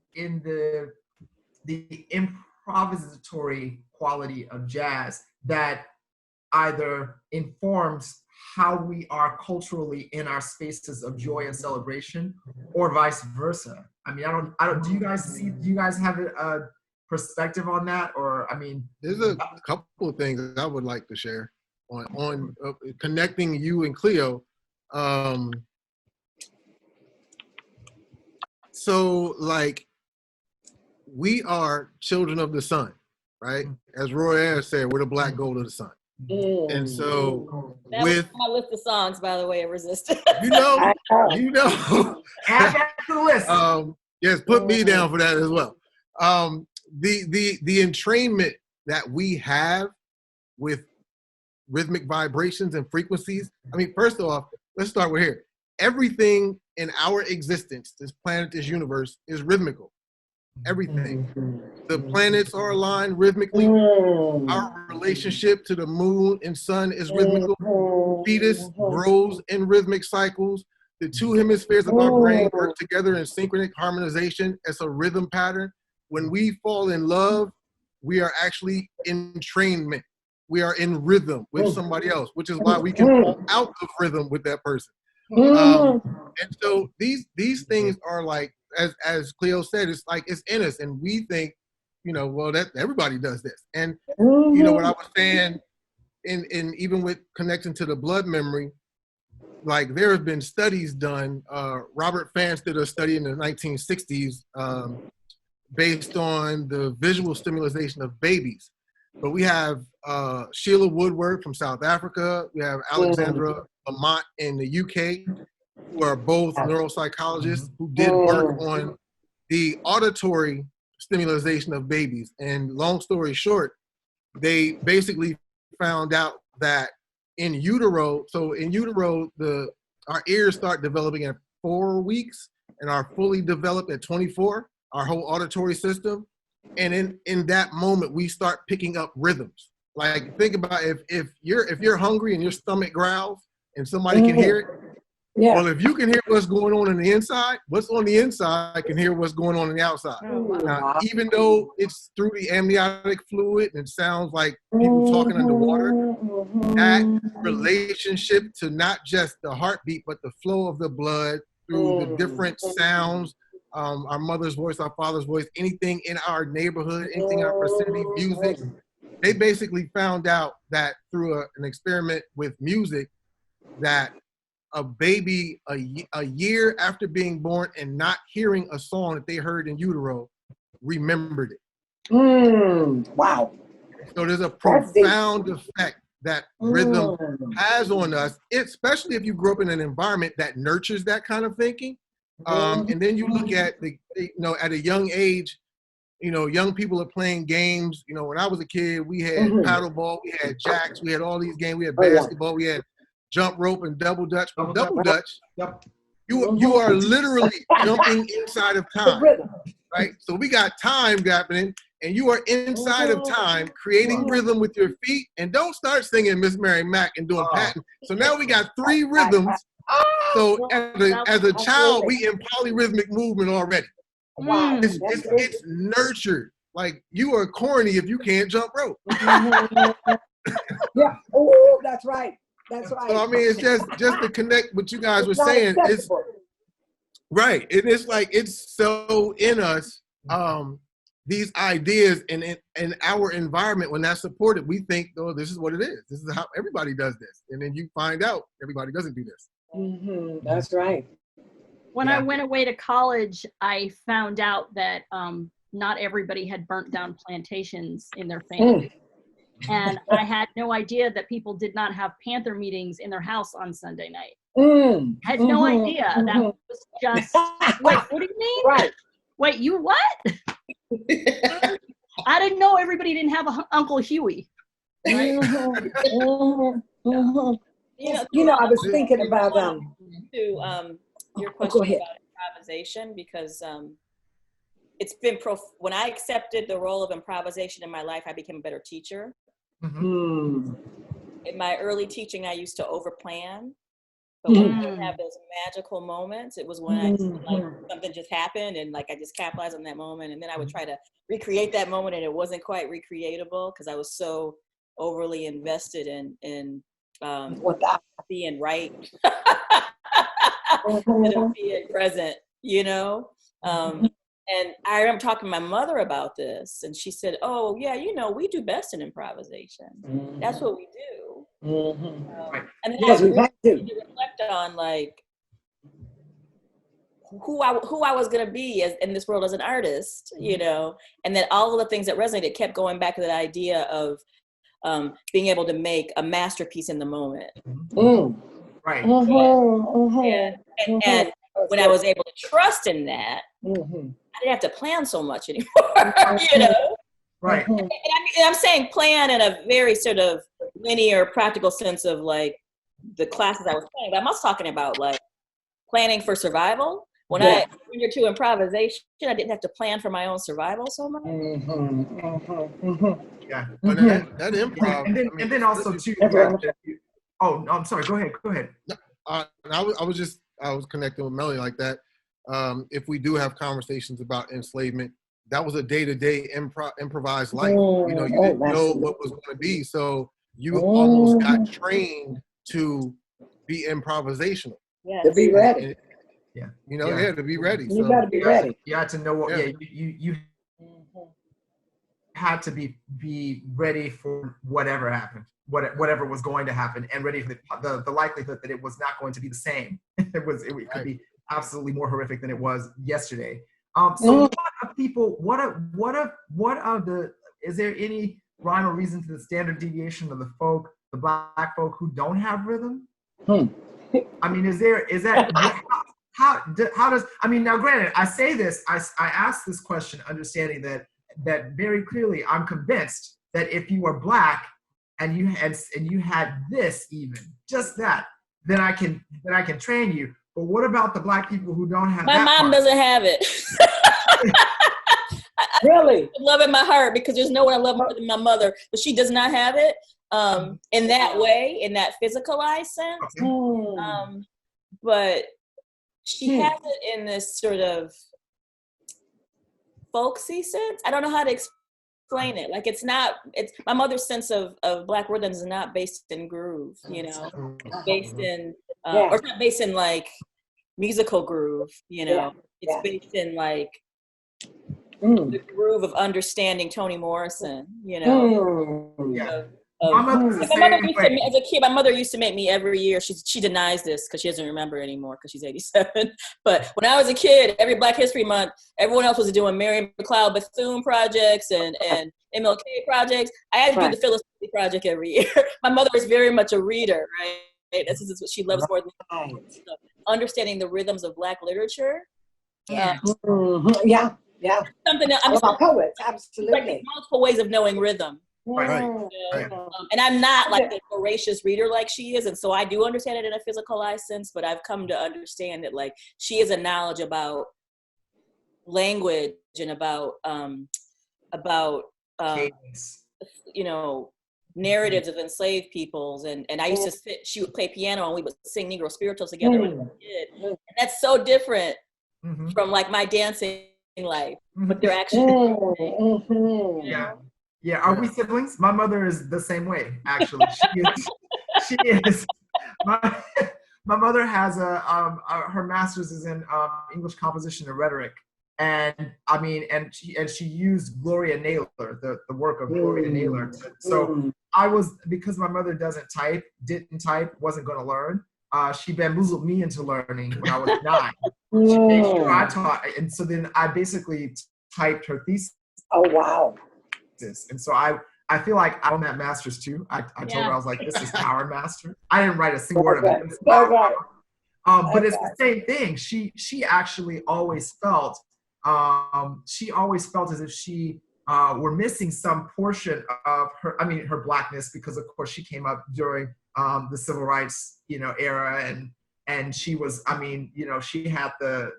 improvisatory quality of jazz that either informs how we are culturally in our spaces of joy and celebration, or vice versa. I mean, I don't. Do you guys have a perspective on that? Or, I mean, there's a couple of things I would like to share on connecting you and Cleo. So, like, we are children of the sun, right? As Roy Ayers said, we're the black gold of the sun. And so that was my list of songs, by the way, of Resistance. you know, add that to the list. Yes, put me down for that as well. The entrainment that we have with rhythmic vibrations and frequencies. I mean, first off, let's start with here. Everything in our existence, this planet, this universe, is rhythmical. Everything. The planets are aligned rhythmically. Our relationship to the moon and sun is rhythmical. Fetus grows in rhythmic cycles. The two hemispheres of our brain work together in synchronic harmonization. It's a rhythm pattern. When we fall in love, we are actually in entrainment. We are in rhythm with somebody else, which is why we can fall out of rhythm with that person. And so these things are like, as Cleo said, it's like it's in us, and we think, well, that everybody does this. And what I was saying, in even with connection to the blood memory, like there have been studies done. Robert Fance did a study in the 1960s based on the visual stimulation of babies. But we have Sheila Woodward from South Africa. We have Alexandra Lamont in the UK, who are both neuropsychologists who did work on the auditory stimulation of babies. And long story short, they basically found out that in utero, our ears start developing at 4 weeks and are fully developed at 24, our whole auditory system. And in that moment, we start picking up rhythms. Like, think about if you're hungry and your stomach growls and somebody can hear it. Yeah. Well, if you can hear what's going on the inside, what's on the inside can hear what's going on the outside. Now, even though it's through the amniotic fluid and it sounds like people talking underwater, that relationship to not just the heartbeat, but the flow of the blood through the different sounds, our mother's voice, our father's voice, anything in our neighborhood, anything in our vicinity, music. They basically found out that through an experiment with music, that a baby a year after being born and not hearing a song that they heard in utero remembered it. Wow. So there's a That's deep. profound effect that rhythm has on us, especially if you grew up in an environment that nurtures that kind of thinking. And then you look at at a young age, young people are playing games. When I was a kid, we had paddleball, we had jacks, we had all these games, we had basketball, we had jump rope and double dutch. Well, double dutch, you are literally jumping inside of time, right? So we got time happening, and you are inside of time, creating rhythm with your feet. And don't start singing Miss Mary Mack and doing Patton. So now we got 3 rhythms. So as a child, we in polyrhythmic movement already. Wow. It's nurtured. Like, you are corny if you can't jump rope. Yeah. Oh, that's right. That's right. So I mean, it's just to connect what you guys were saying. It's right. It is like, it's so in us. These ideas and in our environment, when that's supported, we think, oh, this is what it is. This is how everybody does this. And then you find out everybody doesn't do this. That's right. When I went away to college, I found out that not everybody had burnt down plantations in their family. And I had no idea that people did not have Panther meetings in their house on Sunday night. I had no idea. That was just, wait, what do you mean? Right. Wait, you what? I didn't know everybody didn't have a Uncle Huey. Right? I was thinking about your question about improvisation, because it's been when I accepted the role of improvisation in my life, I became a better teacher. In my early teaching, I used to overplan. But when I would have those magical moments, it was when something just happened and I just capitalized on that moment, and then I would try to recreate that moment, and it wasn't quite recreatable because I was so overly invested in being right instead of being present, And I remember talking to my mother about this, and she said, "Oh yeah, we do best in improvisation. That's what we do." And then I really need to reflect on who I was going to be in this world as an artist, and then all of the things that resonated kept going back to that idea of being able to make a masterpiece in the moment. Right. And when I was able to trust in that, I didn't have to plan so much anymore, Right. And I'm saying plan in a very sort of linear, practical sense of the classes I was playing. But I'm also talking about planning for survival. When you're to improvisation, I didn't have to plan for my own survival so much. Yeah. But that improv. And then also too. Oh, no, I'm sorry. Go ahead. I was connecting with Melanie like that. If we do have conversations about enslavement, that was a day-to-day improvised life. You didn't know what was going to be, so you almost got trained to be improvisational. To be ready. To be ready. You got to be ready. You had to know what. Yeah, you had to be ready for whatever happened, whatever was going to happen, and ready for the likelihood that it was not going to be the same. It could be absolutely more horrific than it was yesterday. So is there any rhyme or reason to the standard deviation of the black folk who don't have rhythm? I mean, how does, now granted, I say this, I ask this question understanding that very clearly I'm convinced that if you are black and you had this, even just that, then I can train you. But what about the black people who don't have my that? My mom doesn't have it. Really? I love in my heart because there's no one I love more than my mother, but she does not have it in that way, in that physicalized sense. But she has it in this sort of folksy sense. I don't know how to explain it. It's my mother's sense of black rhythms is not based in groove, It's based in or it's not based in musical groove, It's based in the groove of understanding Toni Morrison, My mother's the My mother same used way. to, as a kid, my mother used to make me every year. She denies this because she doesn't remember anymore because she's 87. But when I was a kid, every Black History Month, everyone else was doing Mary McLeod Bethune projects and MLK projects. I had to do the Phyllis Diller project every year. My mother is very much a reader, right? This is what she loves more than understanding the rhythms of Black literature. Yeah. Something that I'm about poets, absolutely. like multiple ways of knowing rhythm. Right. And I'm not like a voracious reader like she is, and so I do understand it in a physicalized sense, but I've come to understand that like she has a knowledge about language and about you know, narratives of enslaved peoples, and I used to sit, she would play piano and we would sing Negro spirituals together when I was a kid. And that's so different from like my dancing life, but they're actually Yeah, are we siblings? My mother is the same way, actually. She is. My mother has her master's is in English composition and rhetoric. And I mean, and she used Gloria Naylor, the work of Gloria Naylor. So I was, because my mother didn't type, wasn't going to learn. She bamboozled me into learning when I was 9. She made sure I taught, and so then I basically typed her thesis. Oh wow! And so I feel like I own that master's too. I told her, I was like, this is our master. I didn't write a single word of it. But it's the same thing. She actually always felt as if she were missing some portion of her Blackness, because of course she came up during the civil rights, era, and she was, she had the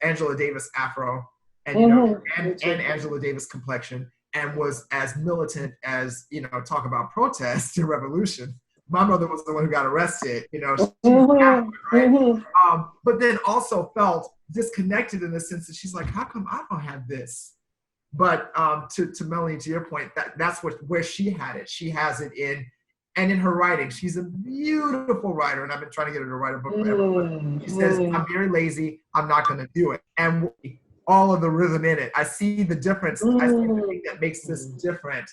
Angela Davis afro, and and Angela Davis complexion, and was as militant as, talk about protest and revolution. My mother was the one who got arrested, she was Catholic, right? But then also felt disconnected in the sense that she's like, how come I don't have this? But to Melanie, to your point, that's where she had it. She has it in her writing. She's a beautiful writer, and I've been trying to get her to write a book forever. But she says, I'm very lazy, I'm not going to do it. And all of the rhythm in it, I see the difference. I see the thing that makes this different,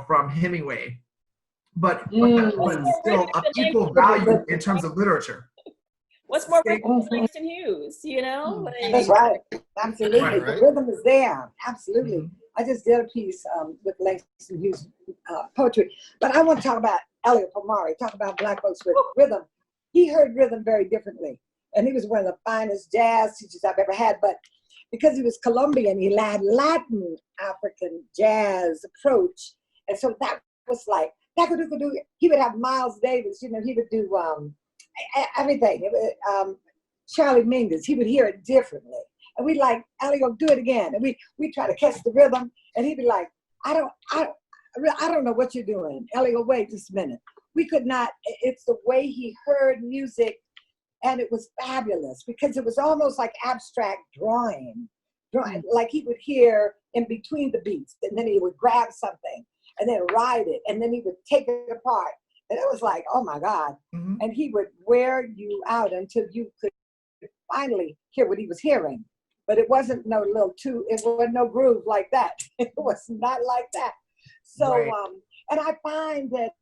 from Hemingway. But still of equal value in terms of literature. What's more rhythm than Langston Hughes, Like, that's right. Absolutely. Right. The rhythm is there. Absolutely. I just did a piece with Langston Hughes poetry. But I want to talk about Elio Pomare, talk about Black folks with rhythm. He heard rhythm very differently. And he was one of the finest jazz teachers I've ever had. But because he was Colombian, he had Latin African jazz approach. And so that was like, he would have Miles Davis, he would do everything. Charlie Mingus, he would hear it differently. And we'd like, Elio, do it again. And we try to catch the rhythm. And he'd be like, I don't know what you're doing. Elio, wait just a minute. We could not, it's the way he heard music. And it was fabulous because it was almost like abstract drawing. Like he would hear in between the beats, and then he would grab something and then write it, and then he would take it apart. And it was like, oh my God. And he would wear you out until you could finally hear what he was hearing. But it wasn't it wasn't no groove like that. It was not like that. So, and I find that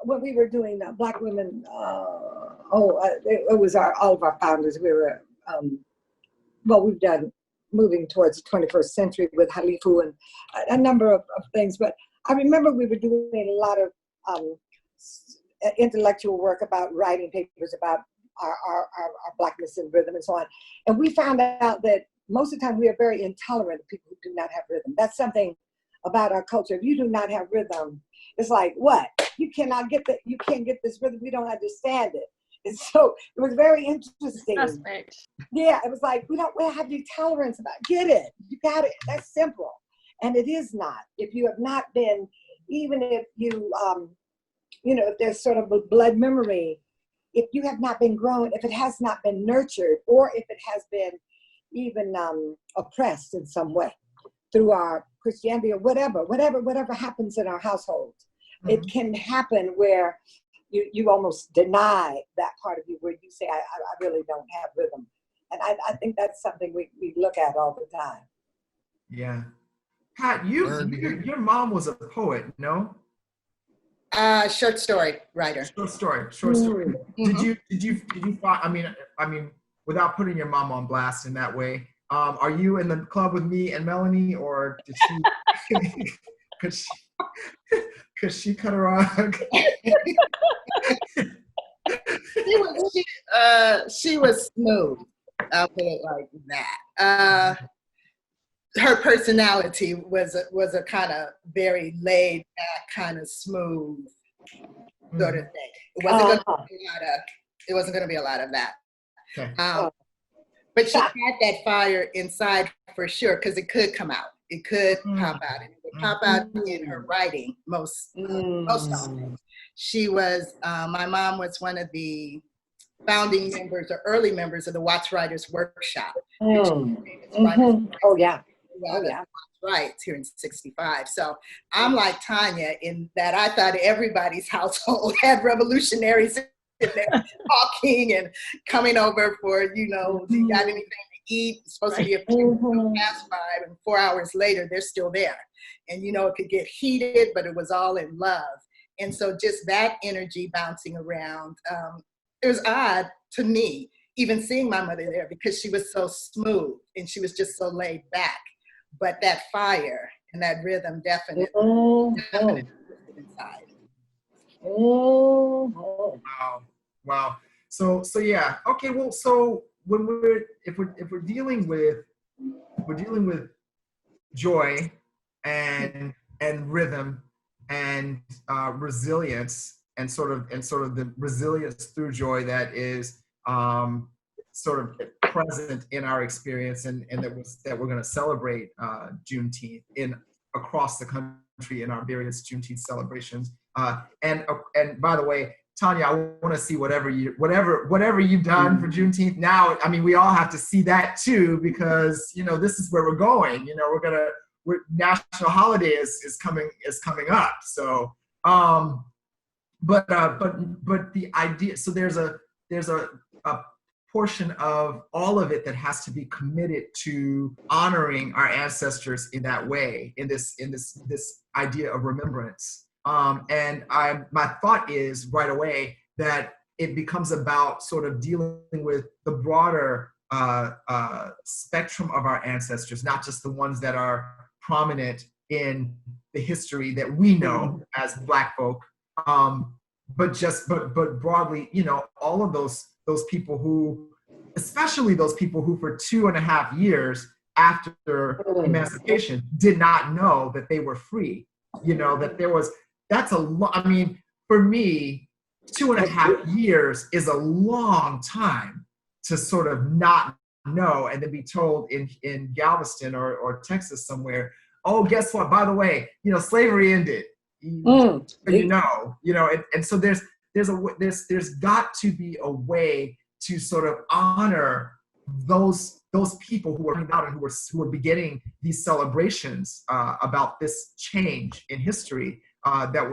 when we were doing Black Women, it was all of our founders. We were, we've done moving towards the 21st century with Halifu and a number of things. But I remember we were doing a lot of intellectual work about writing papers about our Blackness and rhythm and so on. And we found out that most of the time we are very intolerant of people who do not have rhythm. That's something about our culture. If you do not have rhythm, it's like, what? You can't get this rhythm, we don't understand it. And so it was very interesting. Suspect. Yeah, it was like, we have the tolerance about it. Get it, you got it, that's simple. And it is not. If you have not been, even if you, if there's sort of a blood memory, if you have not been grown, if it has not been nurtured, or if it has been even oppressed in some way through our Christianity or whatever happens in our household, it can happen where you almost deny that part of you, where you say, I really don't have rhythm. And I think that's something we look at all the time. Yeah. Pat, your mom was a poet, no? Short story writer. Short story. Mm-hmm. Did you find, I mean, without putting your mom on blast in that way, are you in the club with me and Melanie, or did she, could she cut her rug? She was smooth. I'll put it like that. Her personality was a kind of very laid back, kind of smooth sort of thing. It wasn't going to be a lot of that. Okay. But she had that fire inside for sure, because it could come out. It could pop out, and it would pop out in her writing most often. She was, my mom was one of the founding members or early members of the Watts Writers Workshop. Oh, yeah. Right, here in 65. So I'm like Tanya in that I thought everybody's household had revolutionaries in there talking and coming over for, do you got anything to eat? It's supposed to be a few past 5, and 4 hours later, they're still there. And, it could get heated, but it was all in love. And so just that energy bouncing around, it was odd to me, even seeing my mother there, because she was so smooth and she was just so laid back. But that fire and that rhythm definitely inside. Wow. So yeah. Okay. Well, so when if we're dealing with joy and rhythm and resilience and sort of the resilience through joy that is sort of present in our experience, and that we're going to celebrate Juneteenth across the country in our various Juneteenth celebrations. And by the way, Tanya, I want to see whatever you've done for Juneteenth. Now, we all have to see that too, because this is where we're going. National holiday is coming up. So, but the idea. So there's a portion of all of it that has to be committed to honoring our ancestors in that way, in this idea of remembrance. And my thought is right away that it becomes about sort of dealing with the broader spectrum of our ancestors, not just the ones that are prominent in the history that we know as Black folk, but broadly, all of those people who, especially those people who for 2.5 years after emancipation did not know that they were free, that's a lot. For me, 2.5 years is a long time to sort of not know and then be told in Galveston or Texas somewhere, oh, guess what? By the way, slavery ended. And so there's got to be a way to sort of honor those people who were out and who were beginning these celebrations about this change in history that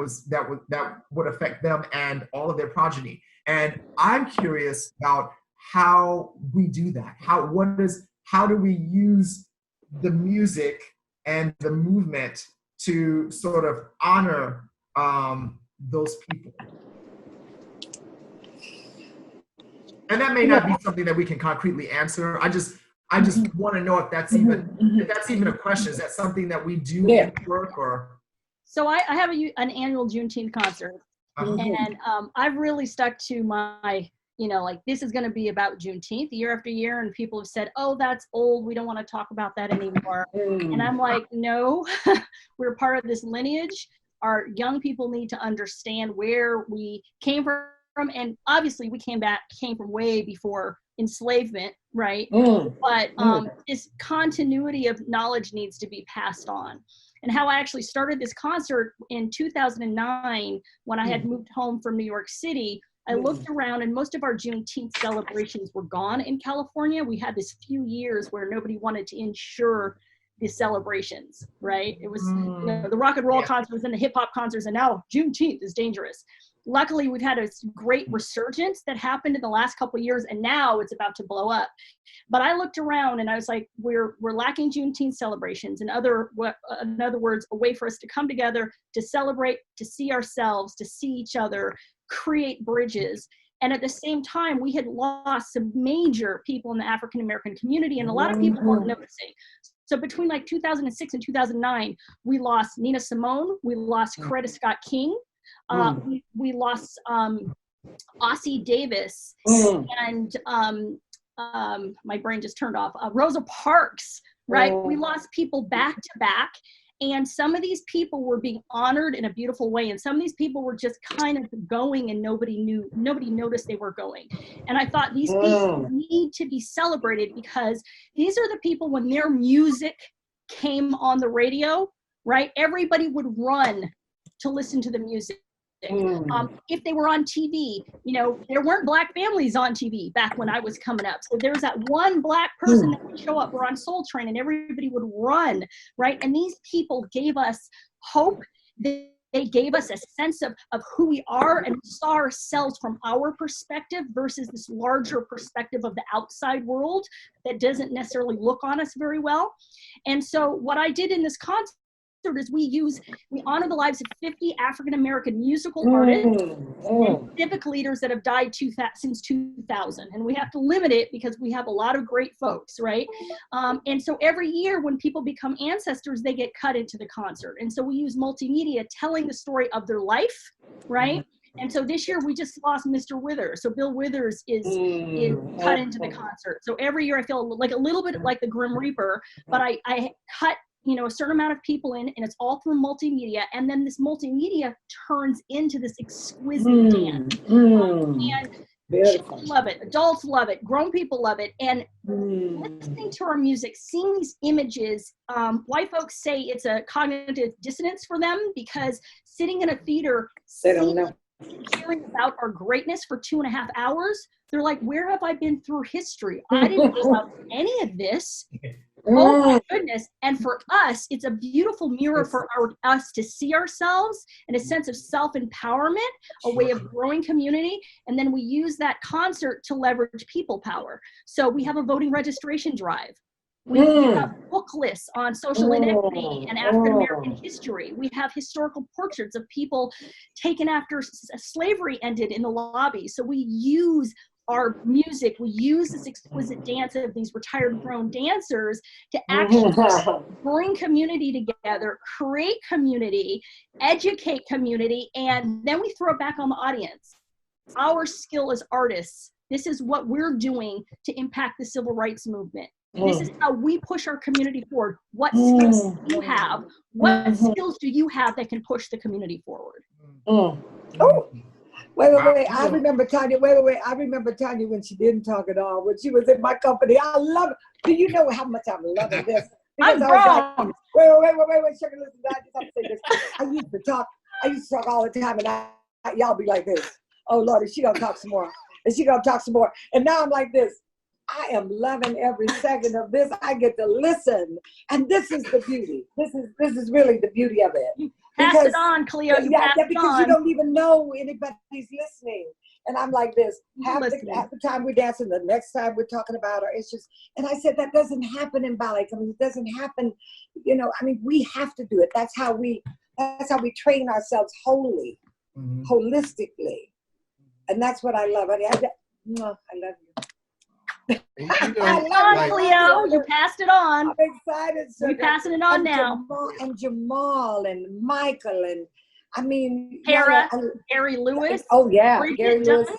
would affect them and all of their progeny. And I'm curious about how we do that. How do we use the music and the movement to sort of honor those people? And that may not be something that we can concretely answer. I just want to know if that's even a question. Is that something that we do in work or? So I have an annual Juneteenth concert, and I've really stuck to my, this is going to be about Juneteenth year after year, and people have said, oh, that's old. We don't want to talk about that anymore. And I'm like, no, we're part of this lineage. Our young people need to understand where we came from. And obviously we came from way before enslavement, right? But this continuity of knowledge needs to be passed on. And how I actually started this concert in 2009, when I had moved home from New York City, I looked around and most of our Juneteenth celebrations were gone in California. We had this few years where nobody wanted to insure the celebrations, right? It was the rock and roll concerts and the hip hop concerts, and now Juneteenth is dangerous. luckily we've had a great resurgence that happened in the last couple of years, and now it's about to blow up. But I looked around and I was like, we're lacking Juneteenth celebrations. In other words, a way for us to come together, to celebrate, to see ourselves, to see each other, create bridges. And at the same time, we had lost some major people in the African American community, and a lot of people weren't noticing. So between like 2006 and 2009, we lost Nina Simone, we lost Coretta Scott King, we lost Ossie Davis, and my brain just turned off, Rosa Parks, right? We lost people back to back. And some of these people were being honored in a beautiful way. And some of these people were just kind of going and nobody noticed they were going. And I thought these people need to be celebrated, because these are the people, when their music came on the radio, right? Everybody would run to listen to the music. If they were on TV, you know, there weren't Black families on TV back when I was coming up. So there was that one Black person that would show up. We're on Soul Train and everybody would run, right? And these people gave us hope. They gave us a sense of who we are, and we saw ourselves from our perspective versus this larger perspective of the outside world that doesn't necessarily look on us very well. And so what I did in this concert is we honor the lives of 50 African-American musical artists and civic leaders that have died since 2000. And we have to limit it because we have a lot of great folks, right? And so every year when people become ancestors, they get cut into the concert. And so we use multimedia telling the story of their life, right? And so this year we just lost Mr. Withers. So Bill Withers is cut into the concert. So every year I feel like a little bit like the Grim Reaper, but I cut, you know, a certain amount of people in, and it's all through multimedia. And then this multimedia turns into this exquisite dance. And children love it, adults love it, grown people love it. And listening to our music, seeing these images, white folks say it's a cognitive dissonance for them, because sitting in a theater, hearing about our greatness for 2.5 hours, they're like, where have I been through history? I didn't know about any of this. Oh my goodness. And for us, it's a beautiful mirror for us to see ourselves, and a sense of self-empowerment, a way of growing community. And then we use that concert to leverage people power. So we have a voting registration drive. We have book lists on social inequity and African-American history. We have historical portraits of people taken after slavery ended in the lobby. So we use our music, we use this exquisite dance of these retired grown dancers to actually bring community together, create community, educate community, and then we throw it back on the audience. Our skill as artists, this is what we're doing to impact the civil rights movement. This is how we push our community forward. What skills do you have? What skills do you have that can push the community forward? Wait. I remember Tanya. I remember Tanya when she didn't talk at all. When she was in my company, I love it. Do you know how much I'm loving this? Because I was like, wait, sugar, listen. I just have to say this. I used to talk all the time, and y'all be like this. Oh Lord, is she gonna talk some more? Is she gonna talk some more? And now I'm like this. I am loving every second of this. I get to listen, and this is the beauty. This is really the beauty of it. Pass it on, Cleo. Because you don't even know anybody's listening. And I'm like this. Half the time we're dancing, the next time we're talking about our issues. And I said that doesn't happen in ballet. I mean, it doesn't happen. You know, I mean, we have to do it. That's how we train ourselves wholly, holistically, and that's what I love. I love you. Cleo, you passed it on. I'm excited. You're passing it on now. Jamal and Michael and I mean Gary Lewis. Oh yeah, Gary Lewis.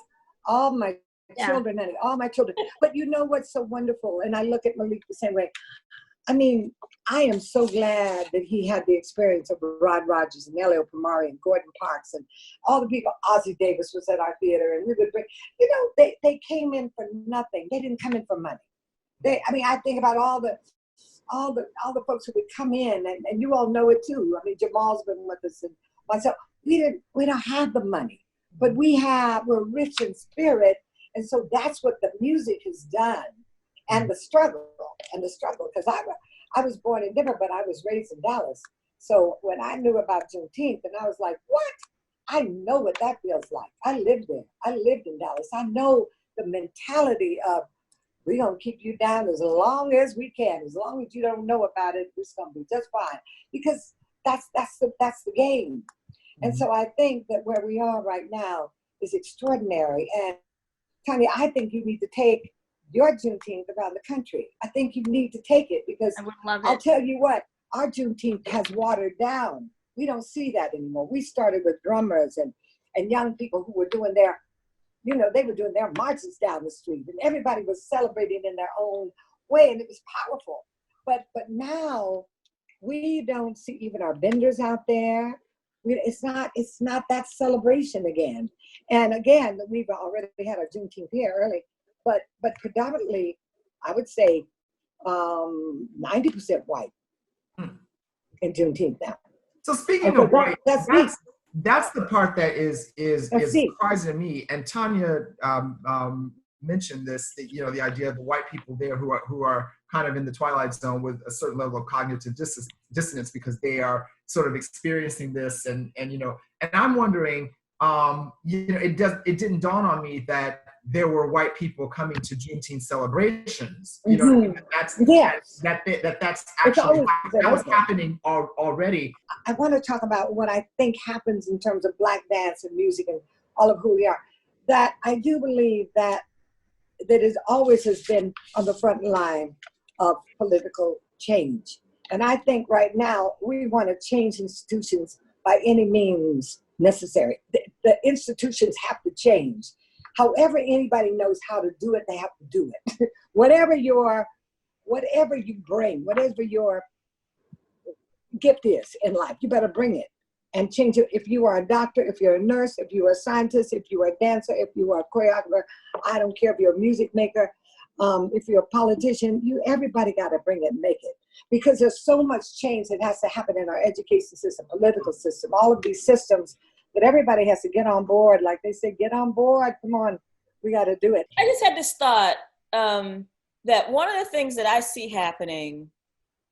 All my children and all my children. But you know what's so wonderful? And I look at Malik the same way. I mean, I am so glad that he had the experience of Rod Rogers and Elio Primari and Gordon Parks and all the people. Ossie Davis was at our theater, and we would bring, you know, they came in for nothing. They didn't come in for money. I think about all the folks who would come in, and you all know it too. I mean, Jamal's been with us and myself. We don't have the money, but we're rich in spirit, and so that's what the music has done. And the struggle, because I was born in Denver, but I was raised in Dallas. So when I knew about Juneteenth, and I was like, what? I know what that feels like. I lived there. I lived in Dallas. I know the mentality of, we're going to keep you down as long as we can. As long as you don't know about it, it's going to be just fine. Because that's the game. And so I think that where we are right now is extraordinary. And Tanya, I think you need to take your Juneteenth around the country. I think you need to take it, because I would love it. I'll tell you what, our Juneteenth has watered down. We don't see that anymore. We started with drummers and young people who were doing their, they were doing their marches down the street, and everybody was celebrating in their own way, and it was powerful. But now we don't see even our vendors out there. It's not that celebration again. And again, we've already had our Juneteenth here early, but predominantly, I would say 90% white in Juneteenth now. So speaking of white, that's the part that is surprising to me. And Tanya mentioned this, the idea of the white people there who are kind of in the twilight zone with a certain level of cognitive dissonance because they are sort of experiencing this, and I'm wondering, it didn't dawn on me that there were white people coming to Juneteenth celebrations. That's actually that was happening already. I want to talk about what I think happens in terms of Black dance and music and all of who we are. That I do believe that it always has been on the front line of political change. And I think right now we want to change institutions by any means necessary. The institutions have to change. However anybody knows how to do it, they have to do it. whatever you bring, whatever your gift is in life, you better bring it and change it. If you are a doctor, if you're a nurse, if you are a scientist, if you are a dancer, if you are a choreographer, I don't care if you're a music maker, if you're a politician, everybody got to bring it and make it. Because there's so much change that has to happen in our education system, political system, all of these systems, that everybody has to get on board. Like they say, get on board, come on, we got to do it. I just had this thought that one of the things that I see happening,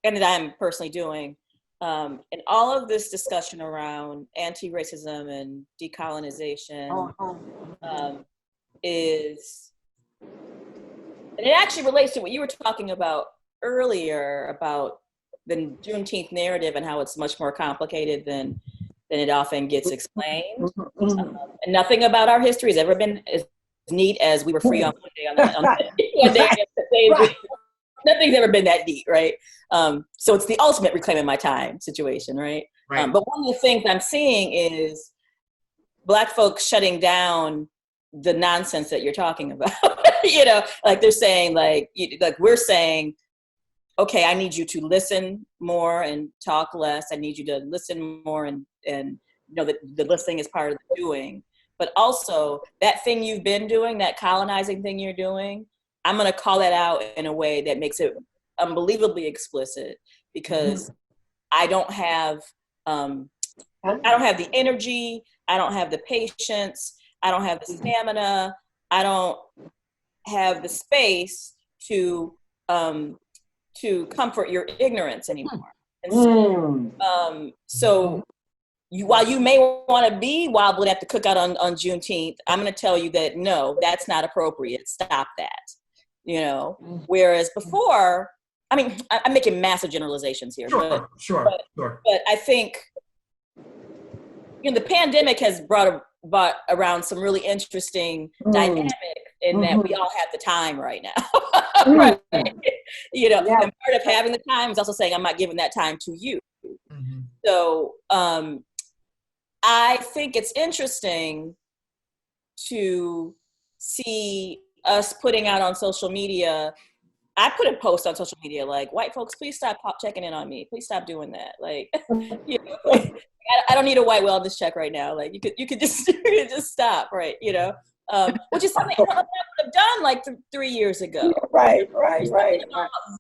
and that I'm personally doing, in all of this discussion around anti-racism and decolonization is, and it actually relates to what you were talking about earlier about the Juneteenth narrative and how it's much more complicated than it often gets explained. And nothing about our history has ever been as neat as we were free on one day. Nothing's ever been that neat, right? So it's the ultimate reclaiming my time situation, right? But one of the things I'm seeing is Black folks shutting down the nonsense that you're talking about. Like they're saying, like we're saying, okay, I need you to listen more and talk less. I need you to listen more and that the listening is part of the doing. But also that thing you've been doing, that colonizing thing you're doing, I'm going to call that out in a way that makes it unbelievably explicit, because I don't have the energy, I don't have the patience, I don't have the stamina, I don't have the space to comfort your ignorance anymore. And so while you may want to be wobbling at the cookout on Juneteenth, I'm going to tell you that no, that's not appropriate. Stop that. Whereas before, I mean, I'm making massive generalizations here. Sure. But I think the pandemic has brought around some really interesting dynamics in that we all have the time right now. Right? And part of having the time is also saying I'm not giving that time to you. So I think it's interesting to see us putting out on social media. I put a post on social media like, white folks, please stop checking in on me. Please stop doing that. Like, I don't need a white wellness check right now. Like you could just stop, right? Which is something I would have done like 3 years ago. Right.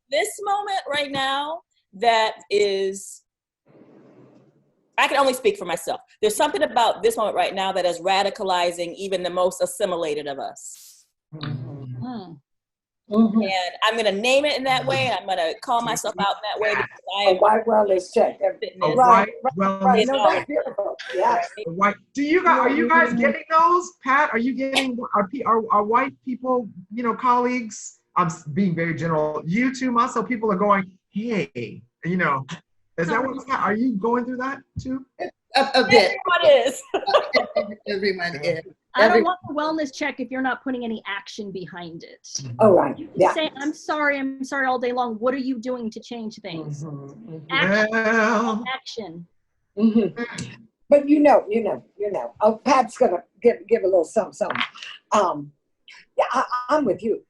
This moment right now that is, I can only speak for myself. There's something about this moment right now that is radicalizing even the most assimilated of us. And I'm going to name it in that way, and I'm going to call myself out in that way, because I am a white wellness check. Right. No, that's beautiful. Yeah. The white. Do you guys are you guys getting those? Pat, are you getting are white people, you know, colleagues? I'm being very general. You too, Muscle. People are going, hey, you know, is that what's are you going through that too? A bit. Everyone is. Everyone is. I don't want a wellness check if you're not putting any action behind it. Oh, right. You can Yeah. say, I'm sorry all day long. What are you doing to change things? Action. Well, Action. But you know. Oh, Pat's gonna give a little something. Yeah, I'm with you.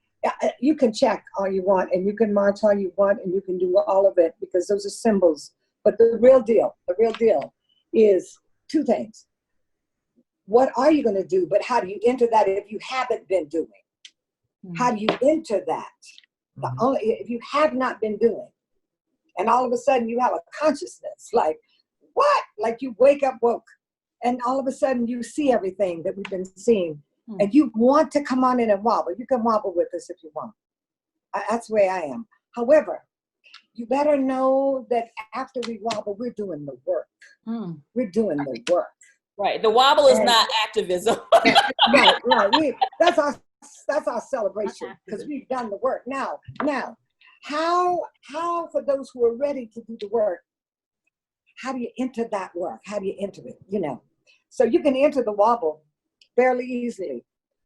You can check all you want, and you can march all you want, and you can do all of it because those are symbols. But the real deal is two things. What are you going to do? But how do you enter that if you haven't been doing? How do you enter that? If you have not been doing, and all of a sudden you have a consciousness, like what? Like you wake up woke, and all of a sudden you see everything that we've been seeing, and you want to come on in and wobble. You can wobble with us if you want. That's the way I am. However, you better know that after we wobble, we're doing the work. We're doing the work. Right. The wobble is not activism. Right. That's our celebration because we've done the work. Now, how for those who are ready to do the work, how do you enter that work? How do you enter it? You know, so you can enter the wobble fairly easily,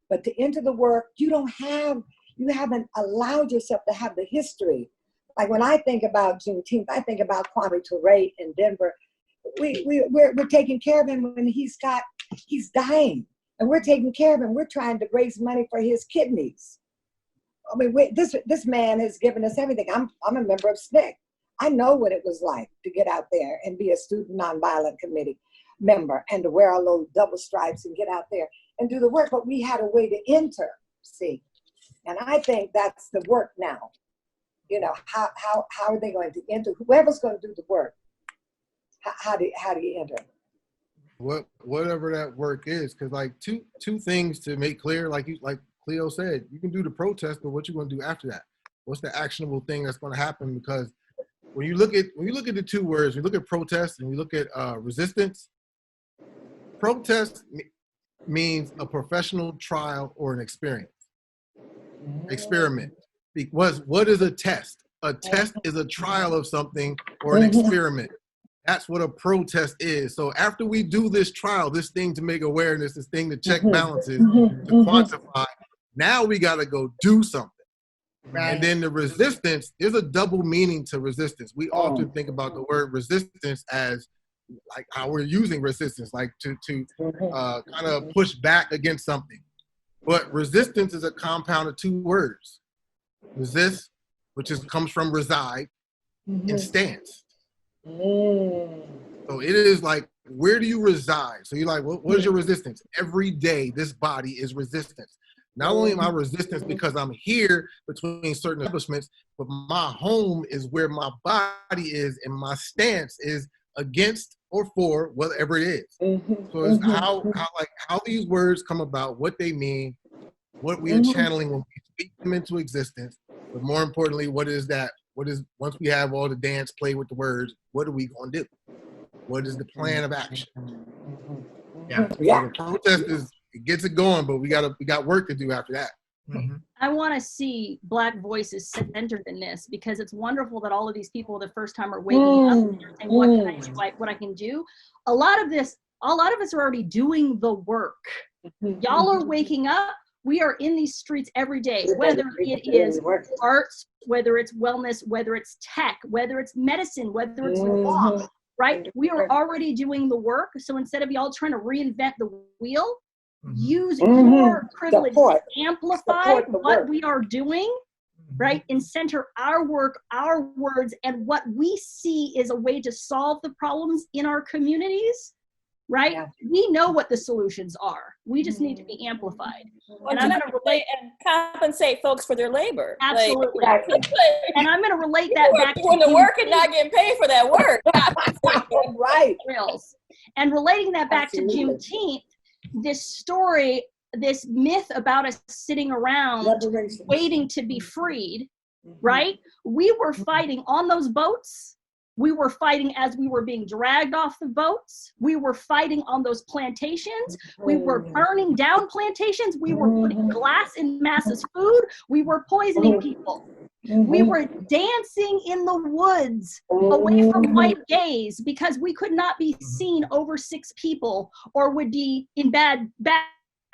but to enter the work, you haven't allowed yourself to have the history. Like when I think about Juneteenth, I think about Kwame Ture in Denver. We're taking care of him when he's dying, and we're taking care of him. We're trying to raise money for his kidneys. I mean, this man has given us everything. I'm a member of SNCC. I know what it was like to get out there and be a student nonviolent committee member and to wear our little double stripes and get out there and do the work. But we had a way to enter, see, and I think that's the work now. You know, how are they going to enter? Whoever's going to do the work. How do you enter? Whatever that work is, because like two things to make clear, like Cleo said, you can do the protest, but what you going to do after that? What's the actionable thing that's going to happen? Because when you look at the two words, we look at protest and we look at resistance. Protest means a professional trial or an experiment. Because what is a test? A test is a trial of something or an experiment. That's what a protest is. So after we do this trial, this thing to make awareness, this thing to check balances, to quantify, now we got to go do something. Right. And then the resistance, there's a double meaning to resistance. We often think about the word resistance as like how we're using resistance, like to kind of push back against something. But resistance is a compound of two words. Resist, which comes from reside, and stance. So it is like, where do you reside? So you're like, what is your resistance? Every day, this body is resistance. Not only am I resistance because I'm here between certain establishments, but my home is where my body is, and my stance is against or for whatever it is. So it's how these words come about, what they mean, what we are channeling when we speak them into existence, but more importantly, once we have all the dance, play with the words, what are we going to do? What is the plan of action? So the protest it gets it going, but we got work to do after that. I want to see Black voices centered in this because it's wonderful that all of these people the first time are waking up and saying, what can I do, what I can do. A lot of us are already doing the work. Y'all are waking up. We are in these streets every day, whether it is arts, whether it's wellness, whether it's tech, whether it's medicine, whether it's law, right? We are already doing the work. So instead of y'all trying to reinvent the wheel, use your privilege to amplify what we are doing, right? And center our work, our words, and what we see is a way to solve the problems in our communities, right? We know what the solutions are. We just need to be amplified. And I'm going to relate and compensate folks for their labor. Absolutely. And I'm going to relate that back to doing the work and not getting paid for that work. Right. And relating that back to Juneteenth, this story, this myth about us sitting around waiting to be freed, right? We were fighting on those boats. We were fighting as we were being dragged off the boats. We were fighting on those plantations. We were burning down plantations. We were putting glass in masses' food. We were poisoning people. We were dancing in the woods away from white gaze because we could not be seen over 6 people or would be in bad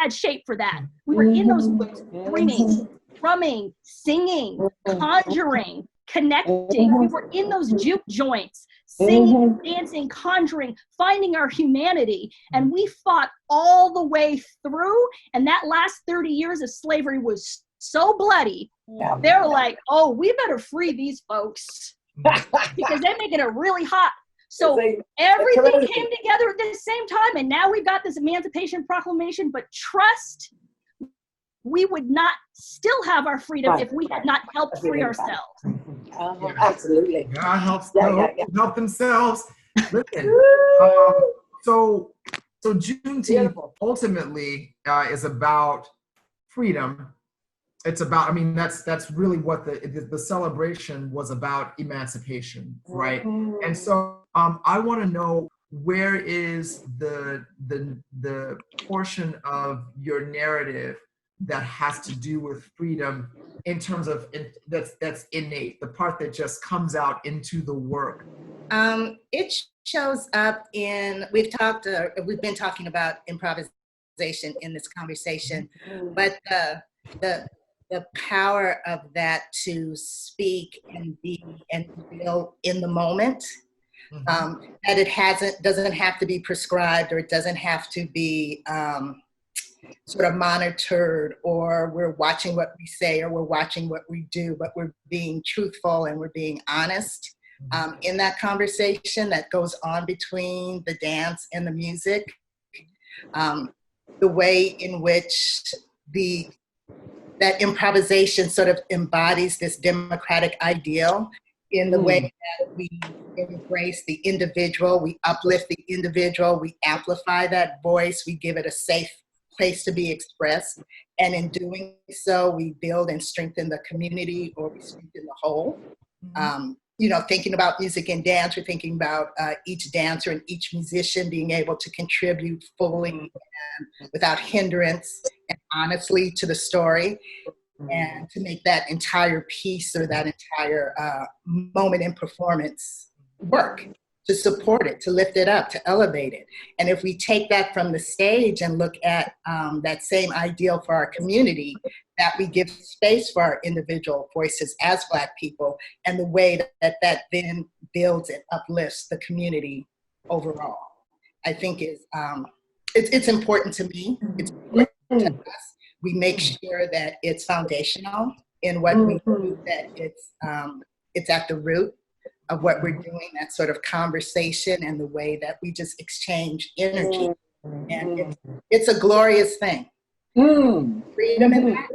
shape for that. We were in those woods, screaming, drumming, singing, conjuring, connecting. We were in those juke joints, singing, dancing, conjuring, finding our humanity. And we fought all the way through. And that last 30 years of slavery was so bloody. They're like, oh, we better free these folks because they're making it really hot. So everything came together at the same time. And now we've got this Emancipation Proclamation, but trust, we would not still have our freedom if we had not helped free ourselves. Absolutely. God helps help themselves. Listen, so Juneteenth ultimately is about freedom. It's about, I mean, that's really what the celebration was about, emancipation, right? And so I want to know, where is the portion of your narrative that has to do with freedom in terms of that's innate, the part that just comes out into the work? It shows up in, we've been talking about improvisation in this conversation, but the power of that to speak and be and feel in the moment, that it doesn't have to be prescribed, or it doesn't have to be sort of monitored, or we're watching what we say, or we're watching what we do, but we're being truthful and we're being honest in that conversation that goes on between the dance and the music. The way in which that improvisation sort of embodies this democratic ideal in the way that we embrace the individual, we uplift the individual, we amplify that voice, we give it a safe place to be expressed. And in doing so, we build and strengthen the community, or we strengthen the whole. Thinking about music and dance, we're thinking about each dancer and each musician being able to contribute fully and without hindrance and honestly to the story, and to make that entire piece or that entire moment in performance work, to support it, to lift it up, to elevate it. And if we take that from the stage and look at that same ideal for our community, that we give space for our individual voices as Black people, and the way that then builds and uplifts the community overall, I think it's important to me. It's important to us. We make sure that it's foundational in what we do, that it's at the root of what we're doing, that sort of conversation and the way that we just exchange energy. And it's a glorious thing. Freedom in that.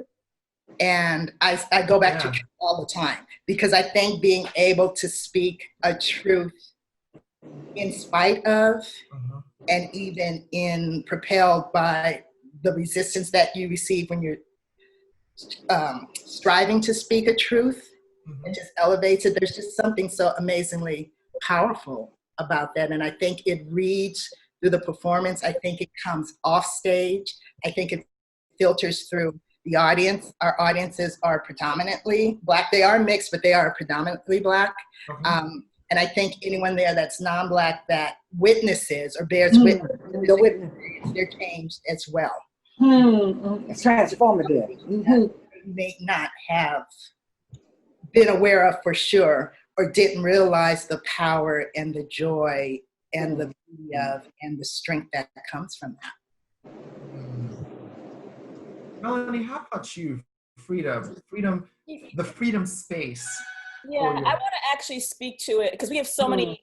And I go back to truth all the time, because I think being able to speak a truth in spite of, and even in propelled by the resistance that you receive when you're striving to speak a truth, it just elevates it. There's just something so amazingly powerful about that. And I think it reads through the performance. I think it comes off stage. I think it filters through the audience. Our audiences are predominantly Black. They are mixed, but they are predominantly Black. And I think anyone there that's non-Black that witnesses or bears witness to this, they're changed as well. It's transformative. May not have been aware of for sure, or didn't realize the power and the joy and the beauty of and the strength that comes from that. Melanie, how about you? Freedom, the freedom space. Yeah, I want to actually speak to it because we have so many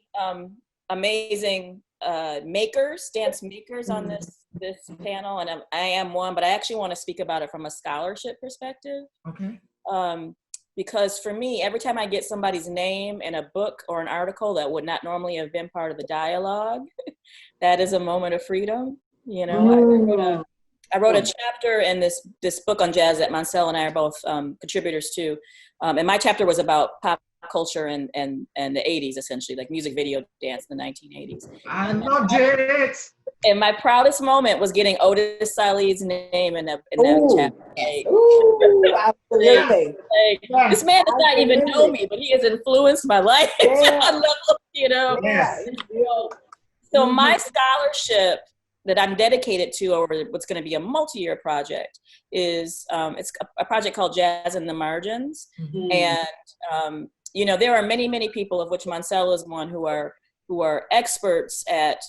amazing dance makers on this panel, and I am one, but I actually want to speak about it from a scholarship perspective. Okay. Because for me, every time I get somebody's name in a book or an article that would not normally have been part of the dialogue, that is a moment of freedom. You know, I wrote I wrote a chapter in this book on jazz that Mansell and I are both contributors to. And my chapter was about pop culture and the 80s, essentially, like music video dance in the 1980s. I loved it. And my proudest moment was getting Otis Saleed's name in that chapter. Like, Absolutely. like, this man does not even know me, but he has influenced my life. I love, you know. Yes. So my scholarship that I'm dedicated to over what's going to be a multi-year project is it's a project called Jazz in the Margins. And, you know, there are many, many people, of which Mansell is one, who are experts at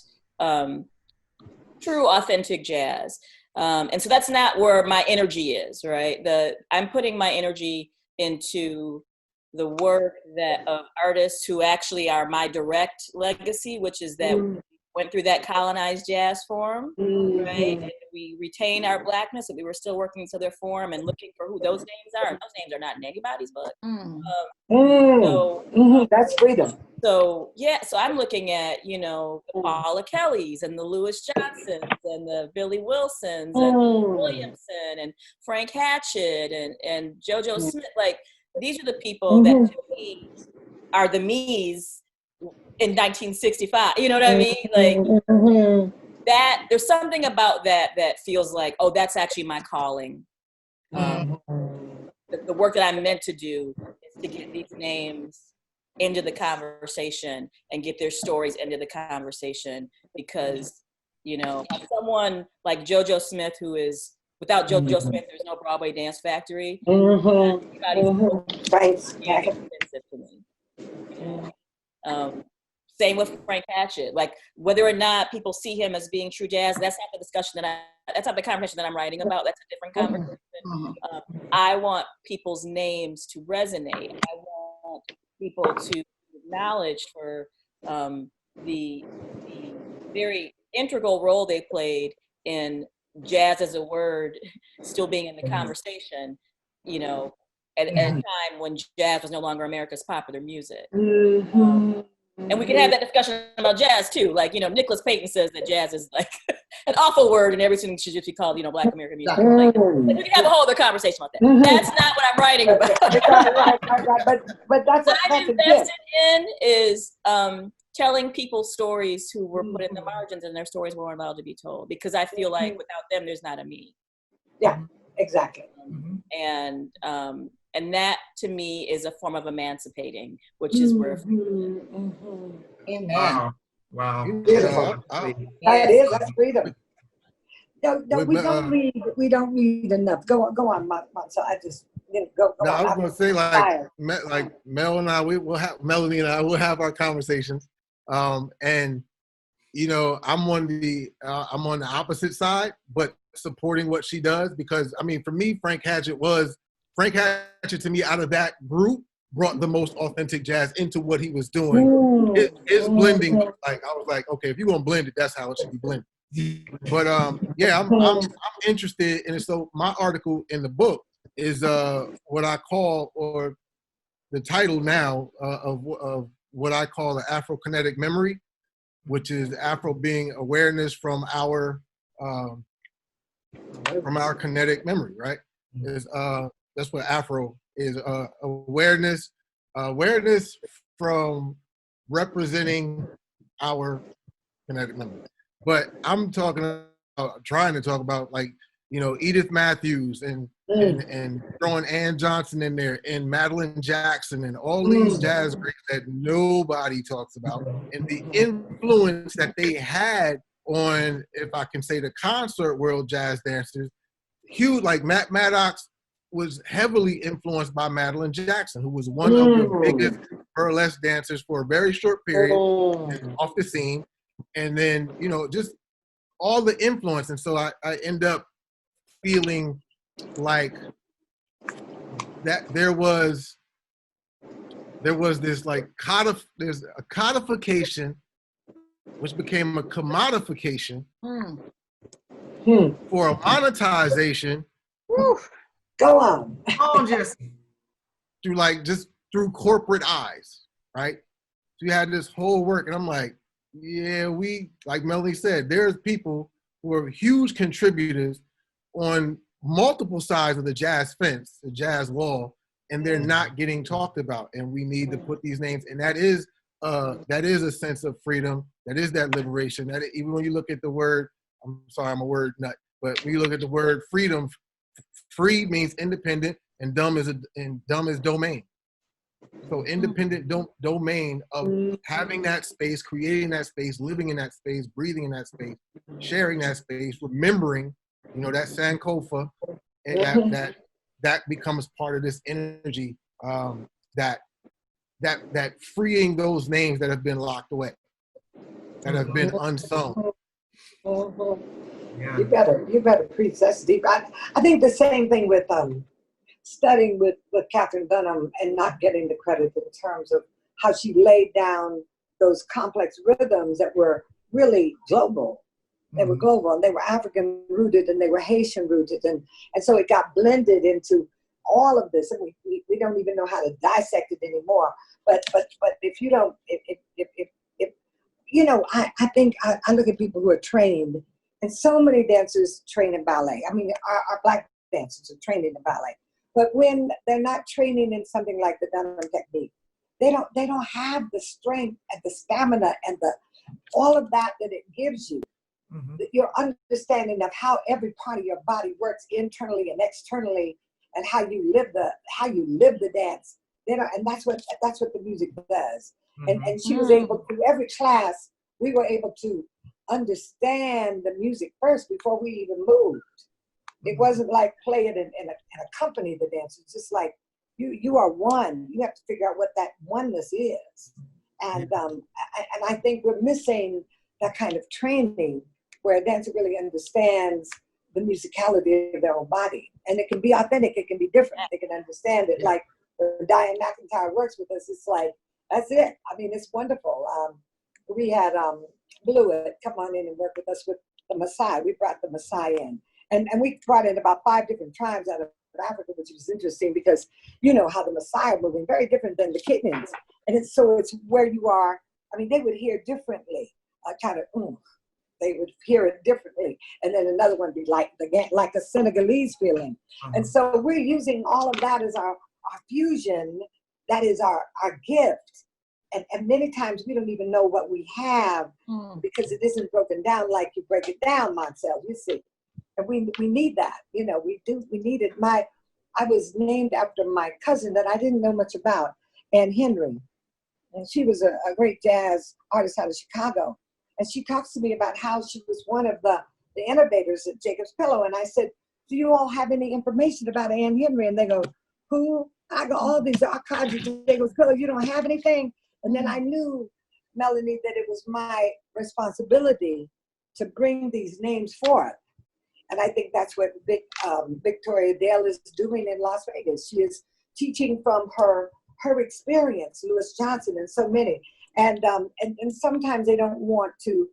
true authentic jazz. And so that's not where my energy is, right? I'm putting my energy into the work that of artists who actually are my direct legacy, which is that we went through that colonized jazz form, right? And we retain our blackness, and we were still working to their form and looking for who those names are. And those names are not in anybody's book. That's freedom. So yeah, so I'm looking at, you know, the Paula Kellys and the Louis Johnsons and the Billy Wilsons and Williamson and Frank Hatchett and JoJo Smith. Like, these are the people that to me are the me's in 1965. You know what I mean? Like that. There's something about that feels like, oh, that's actually my calling. The work that I'm meant to do is to get these names into the conversation and get their stories into the conversation, because, you know, someone like JoJo Smith, who is, without JoJo Smith, there's no Broadway Dance Factory. Right. Expensive to me. Same with Frank Hatchett. Like, whether or not people see him as being true jazz, that's not the discussion that's not the conversation that I'm writing about. That's a different conversation. I want people's names to resonate. I want people to be acknowledged for the very integral role they played in jazz as a word still being in the conversation, you know, at a time when jazz was no longer America's popular music. And we can have that discussion about jazz too. Like, you know, Nicholas Payton says that jazz is like an awful word and everything should just be called, you know, Black American music. Like, we can have a whole other conversation about that. That's not what I'm writing about. But that's what I'm invested in is telling people stories who were put in the margins and their stories weren't allowed to be told, because I feel like without them, there's not a me. Yeah, exactly. And that to me is a form of emancipating, which is where Wow. Beautiful. That is, that's freedom. No, we don't need enough. Go on, so I just go no, on. I was gonna say, like Mel and I, Melanie and I will have our conversations. And you know, I'm on the opposite side, but supporting what she does, because I mean, for me, Frank Hatchett to me, out of that group, brought the most authentic jazz into what he was doing. His blending, like, I was like, okay, if you're gonna blend it, that's how it should be blended. But yeah, I'm interested in it. So my article in the book is what I call, or the title now of what I call the Afro-kinetic memory, which is Afro being awareness from our kinetic memory, right? That's what Afro is, awareness from representing our kinetic memory. But I'm trying to talk about, like, you know, Edith Matthews and throwing Ann Johnson in there and Madeline Jackson and all these jazz greats that nobody talks about, and the influence that they had on, if I can say, the concert world jazz dancers. Huge, like Matt Maddox was heavily influenced by Madeline Jackson, who was one of the biggest burlesque dancers for a very short period off the scene. And then, you know, just all the influence. And so I end up feeling like that there was this, like, there's a codification, which became a commodification for a monetization. Go on. Jesse. Through corporate eyes, right? So you had this whole work, and I'm like, yeah, like Melanie said, there's people who are huge contributors on multiple sides of the jazz fence, the jazz wall, and they're not getting talked about. And we need to put these names, and that is a sense of freedom. That is that liberation. That even when you look at the word, I'm sorry, I'm a word nut, but when you look at the word freedom, free means independent, and dumb is domain. So independent domain of having that space, creating that space, living in that space, breathing in that space, sharing that space, remembering, that Sankofa, and that becomes part of this energy, that freeing those names that have been locked away, that have been unsung. Yeah. You better preach. That's deep. I think the same thing with studying with Catherine Dunham and not getting the credit in terms of how she laid down those complex rhythms that were really global. They were global, and they were African rooted, and they were Haitian rooted, and so it got blended into all of this, and we don't even know how to dissect it anymore. But if you don't, if I think I look at people who are trained, and so many dancers train in ballet. I mean, our Black dancers are trained in the ballet, but when they're not training in something like the Dunham technique, they don't have the strength and the stamina and all of that it gives you. Your understanding of how every part of your body works internally and externally, and how you live the dance. And that's what the music does. And she was able to, every class, we were able to understand the music first before we even moved. It wasn't like play it and accompany the dance. It's just like you are one. You have to figure out what that oneness is. And I think we're missing that kind of training where a dancer really understands the musicality of their own body. And it can be authentic, it can be different. They can understand it. Like when Diane McIntyre works with us, it's like, that's it. I mean, it's wonderful. We had Blewett come on in and work with us with the Maasai. We brought the Maasai in. And we brought in about 5 different tribes out of Africa, which was interesting because you know how the Maasai are moving, very different than the Kenyans. And it's where you are. I mean, they would hear differently, they would hear it differently. And then another one would be like a Senegalese feeling. And so we're using all of that as our fusion. That is our gift. And many times we don't even know what we have because it isn't broken down like you break it down, Moncel, you see. And we need that, we need it. I was named after my cousin that I didn't know much about, Ann Henry. And she was a great jazz artist out of Chicago. And she talks to me about how she was one of the innovators at Jacob's Pillow. And I said, do you all have any information about Ann Henry? And they go, who? I got all these archives of Jacob's Pillow. You don't have anything? And then I knew, Melanie, that it was my responsibility to bring these names forth. And I think that's what Victoria Dale is doing in Las Vegas. She is teaching from her experience, Lewis Johnson and so many. And sometimes they don't want to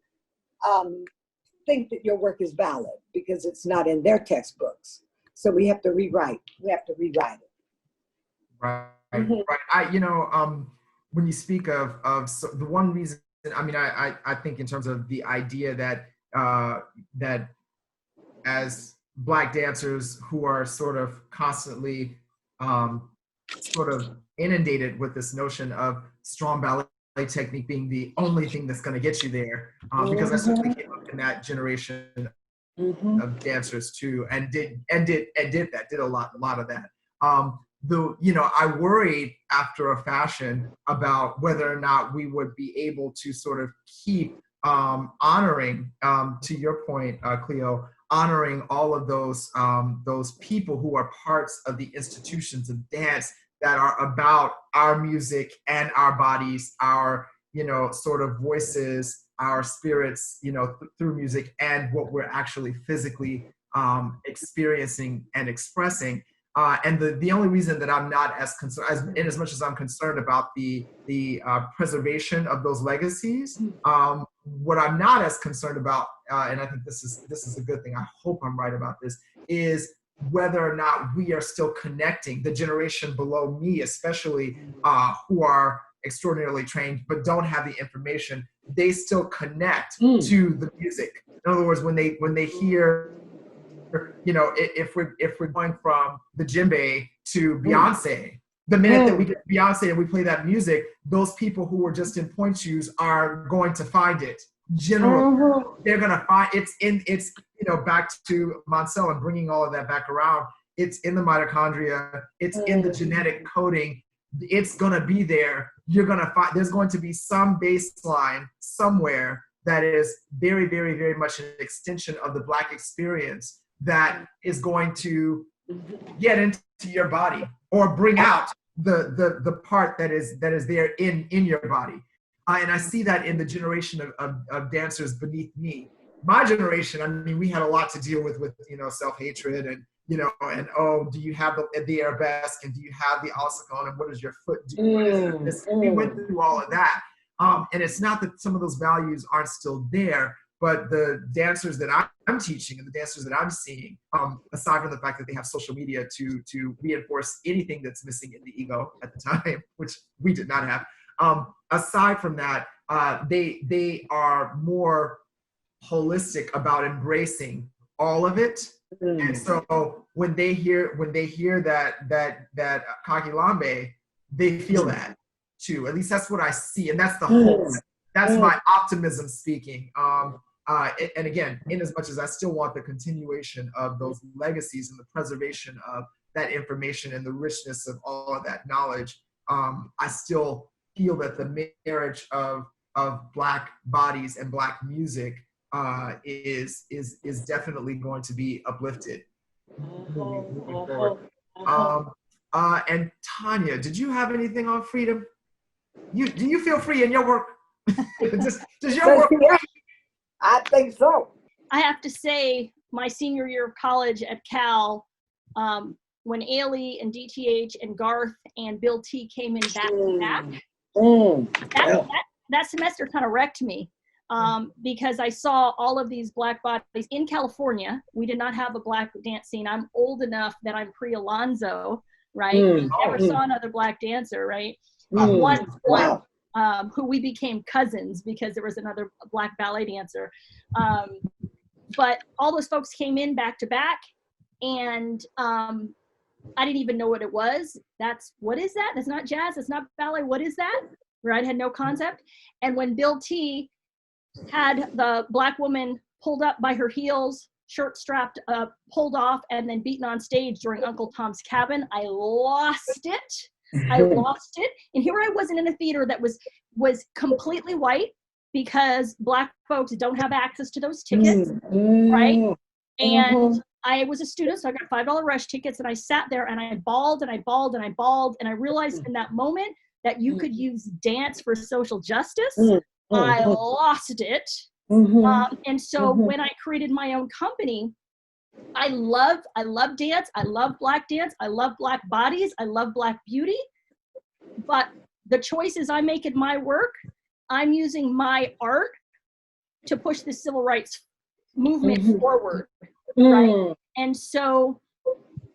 think that your work is valid because it's not in their textbooks. So we have to rewrite. We have to rewrite it. Right. Right. When you speak of so the one reason, I mean, I think in terms of the idea that that as Black dancers who are sort of constantly sort of inundated with this notion of strong ballet technique being the only thing that's going to get you there, because I certainly came up in that generation of dancers too, and did a lot of that. I worried after a fashion about whether or not we would be able to sort of keep honoring, to your point, Cleo, honoring all of those people who are parts of the institutions of dance that are about our music and our bodies, our sort of voices, our spirits, through music, and what we're actually physically experiencing and expressing. And the only reason that I'm not as concerned, in as much as I'm concerned about the preservation of those legacies, what I'm not as concerned about, and I think this is a good thing, I hope I'm right about this, is whether or not we are still connecting, the generation below me especially, who are extraordinarily trained but don't have the information, they still connect to the music. In other words, when they hear you know, if we're going from the djembe to Beyonce, the minute that we get Beyonce and we play that music, those people who were just in point shoes are going to find it. Generally, they're going to find it's, you know, back to Mansell and bringing all of that back around. It's in the mitochondria. It's in the genetic coding. It's going to be there. You're going to find there's going to be some baseline somewhere that is very, very, very much an extension of the Black experience that is going to get into your body or bring out the part that is there in your body. And I see that in the generation of dancers beneath me. My generation, I mean, we had a lot to deal with, you know, self-hatred and, you know, and, oh, do you have the arabesque and do you have the ossicon and what does your foot do? We went through all of that. And it's not that some of those values aren't still there, but the dancers that I'm teaching and the dancers that I'm seeing, aside from the fact that they have social media to reinforce anything that's missing in the ego at the time, which we did not have, aside from that, they are more holistic about embracing all of it. And so when they hear that Kakilambe, they feel that too. At least that's what I see, and that's the whole. That's my optimism speaking. And again, in as much as I still want the continuation of those legacies and the preservation of that information and the richness of all of that knowledge, I still feel that the marriage of Black bodies and Black music is definitely going to be uplifted moving forward. And Tanya, did you have anything on freedom? Do you feel free in your work? Does your work? I think so. I have to say, my senior year of college at Cal, when Ailey and DTH and Garth and Bill T came in back to back, that semester kind of wrecked me. Because I saw all of these Black bodies in California. We did not have a Black dance scene. I'm old enough that I'm pre-Alonzo, right? Never saw another Black dancer, right? One who we became cousins because there was another Black ballet dancer. But all those folks came in back to back, and I didn't even know what it was. What is that? That's not jazz. It's not ballet. What is that? Right? I had no concept. And when Bill T had the Black woman pulled up by her heels, shirt strapped up, pulled off, and then beaten on stage during Uncle Tom's Cabin, I lost it. And here I was in a theater that was completely white because Black folks don't have access to those tickets, right? And I was a student, so I got $5 rush tickets, and I sat there and I bawled and I bawled and I bawled, and I realized in that moment that you could use dance for social justice. I lost it. And so when I created my own company, I love dance. I love Black dance. I love Black bodies. I love Black beauty. But the choices I make in my work, I'm using my art to push the civil rights movement forward, right? And so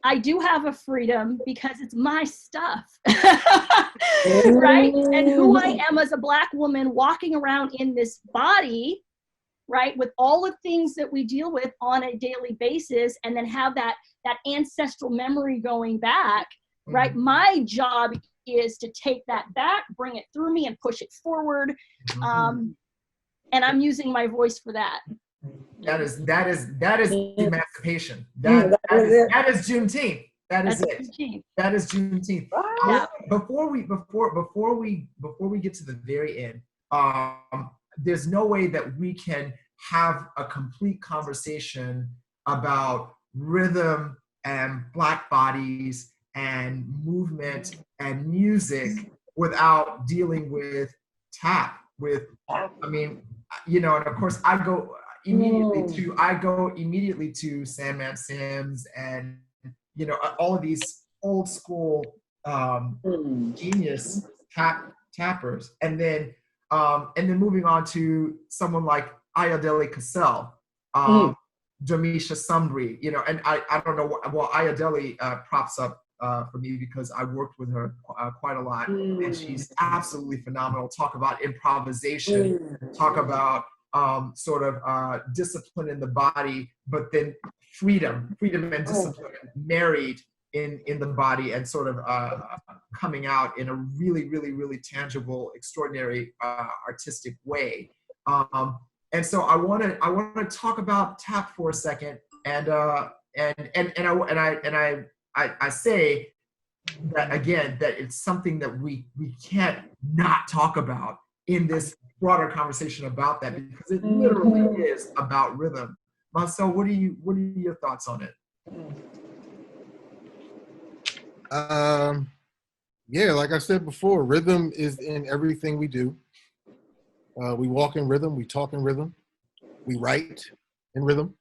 I do have a freedom because it's my stuff, right? And who I am as a Black woman walking around in this body, right, with all the things that we deal with on a daily basis, and then have that ancestral memory going back, right? My job is to take that back, bring it through me, and push it forward. And I'm using my voice for that. That is emancipation. That is Juneteenth. That's it. That is Juneteenth. Yeah. Before we get to the very end, there's no way that we can have a complete conversation about rhythm and Black bodies and movement and music without dealing with tap. I mean, you know, and of course I go immediately to Sandman Sims and, you know, all of these old school genius tappers, and then moving on to someone like Ayodele Cassell, Domisha Sumbri, you know, and I don't know, well, Ayodele props up for me because I worked with her quite a lot, and she's absolutely phenomenal. Talk about improvisation, talk about sort of discipline in the body, but then freedom and discipline married in the body and sort of coming out in a really, really, really tangible, extraordinary artistic way. And so I want to talk about tap for a second, and I say that again, that it's something that we can't not talk about in this broader conversation about that, because it literally is about rhythm. Marcel, what are your thoughts on it? Yeah, like I said before, rhythm is in everything we do. We walk in rhythm, we talk in rhythm, we write in rhythm.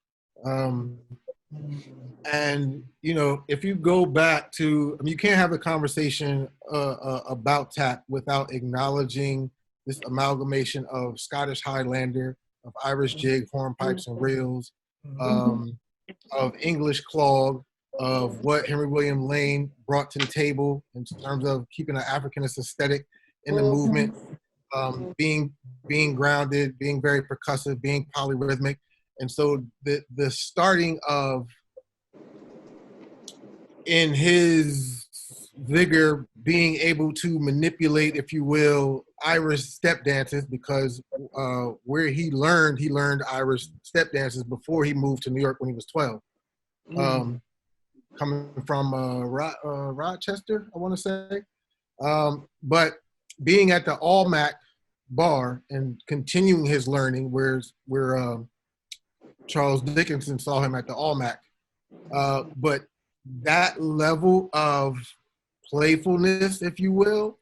And, you know, if you go back to, I mean, you can't have a conversation about tap without acknowledging this amalgamation of Scottish Highlander, of Irish jig, hornpipes and reels, of English clog, of what Henry William Lane brought to the table in terms of keeping an Africanist aesthetic in the movement, being grounded, being very percussive, being polyrhythmic. And so the starting of, in his vigor, being able to manipulate, if you will, Irish step dances, because where he learned Irish step dances before he moved to New York when he was 12. Coming from Rochester, I want to say. But being at the Almac bar and continuing his learning, where Charles Dickinson saw him at the Almac. But that level of playfulness, if you will,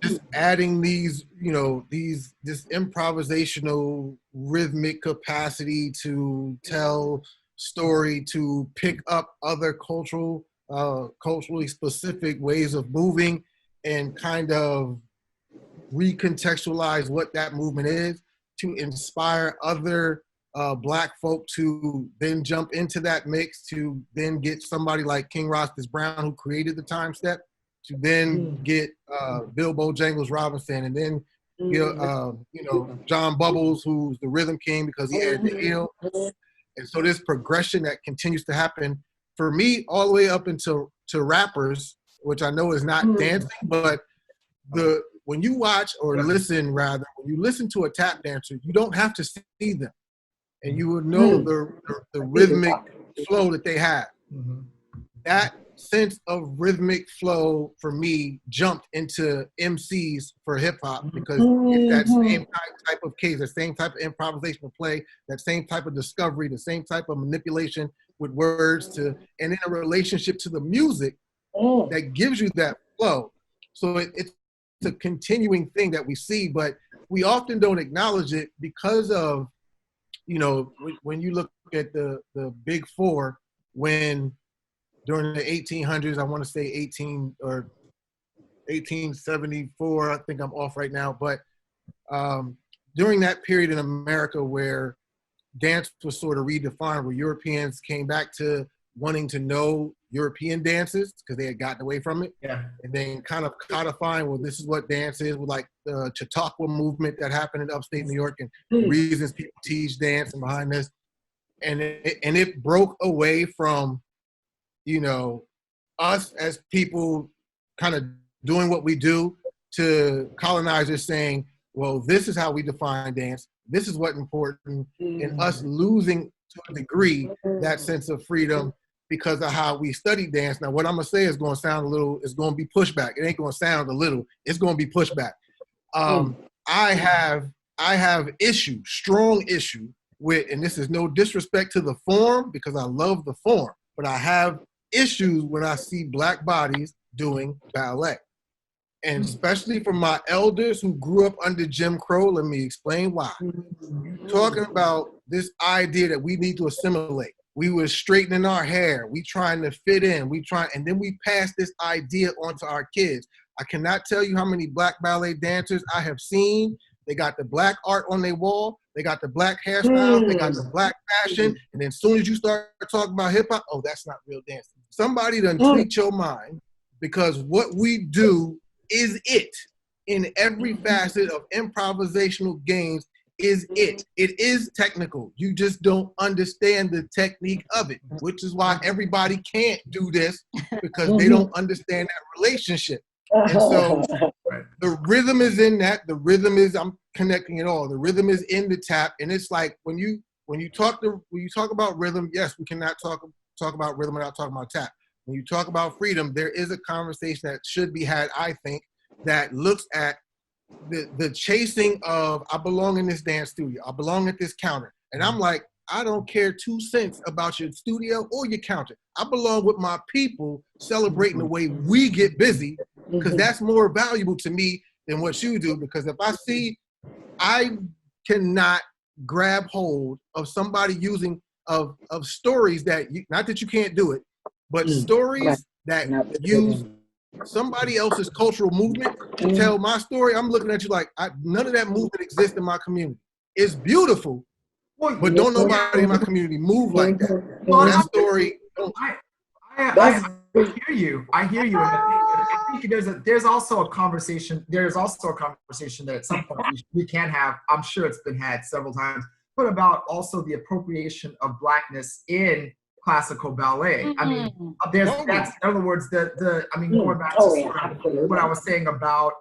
just adding these, you know, this improvisational rhythmic capacity to tell story, to pick up other culturally specific ways of moving and kind of recontextualize what that movement is, to inspire other Black folk to then jump into that mix, to then get somebody like King Rostas Brown, who created the time step, to then get Bill Bojangles Robinson, and then you know, John Bubbles, who's the rhythm king because he added the heel. And so this progression that continues to happen for me all the way up into rappers, which I know is not dancing, but when you watch or listen, rather, when you listen to a tap dancer, you don't have to see them, and you will know the rhythmic flow that they have. That sense of rhythmic flow for me jumped into MCs for hip hop, because it's that same type of case, the same type of improvisational play, that same type of discovery, the same type of manipulation with words, and in a relationship to the music that gives you that flow. So it's a continuing thing that we see, but we often don't acknowledge it because of, you know, when you look at the big four, when during the 1800s, I want to say 1874, I think I'm off right now, but during that period in America where dance was sort of redefined, where Europeans came back to wanting to know European dances because they had gotten away from it, and then kind of codifying, well, this is what dance is, with like the Chautauqua movement that happened in upstate New York, and reasons people teach dance and behind this, and it broke away from, you know, us as people kind of doing what we do, to colonizers saying, well, this is how we define dance, this is what's important, and us losing to a degree that sense of freedom because of how we study dance. Now, what I'm gonna say is gonna sound a little, it's gonna be pushback. It ain't gonna sound a little, it's gonna be pushback. I have strong issue with, and this is no disrespect to the form, because I love the form, but I have issues when I see Black bodies doing ballet. And especially from my elders who grew up under Jim Crow, let me explain why. Talking about this idea that we need to assimilate. We were straightening our hair. We trying to fit in. And then we pass this idea on to our kids. I cannot tell you how many Black ballet dancers I have seen. They got the Black art on their wall. They got the Black hairstyles. They got the Black fashion. And then as soon as you start talking about hip hop, oh, that's not real dancing. Somebody done tweaked your mind, because what we do is it in every facet of improvisational games is it. It is technical. You just don't understand the technique of it, which is why everybody can't do this, because they don't understand that relationship. And so the rhythm is in that. The rhythm is, I'm connecting it all. The rhythm is in the tap, and it's like when you talk about rhythm, yes, we cannot talk about rhythm without talking about tap. When you talk about freedom, there is a conversation that should be had, I think, that looks at the chasing of, I belong in this dance studio, I belong at this counter. And I'm like, I don't care 2 cents about your studio or your counter. I belong with my people celebrating the way we get busy, because that's more valuable to me than what you do. Because if I cannot grab hold of somebody using of stories that, not that you can't do it, but stories that use somebody else's cultural movement to tell my story. I'm looking at you like, none of that movement exists in my community. It's beautiful, but don't nobody in my community move like that. So that story. I hear you. I hear you. And I think there's also a conversation. There's also a conversation that at some point we can have. I'm sure it's been had several times, but about also the appropriation of Blackness in classical ballet. I mean, that's, in other words, I mean, going back to sort of what I was saying about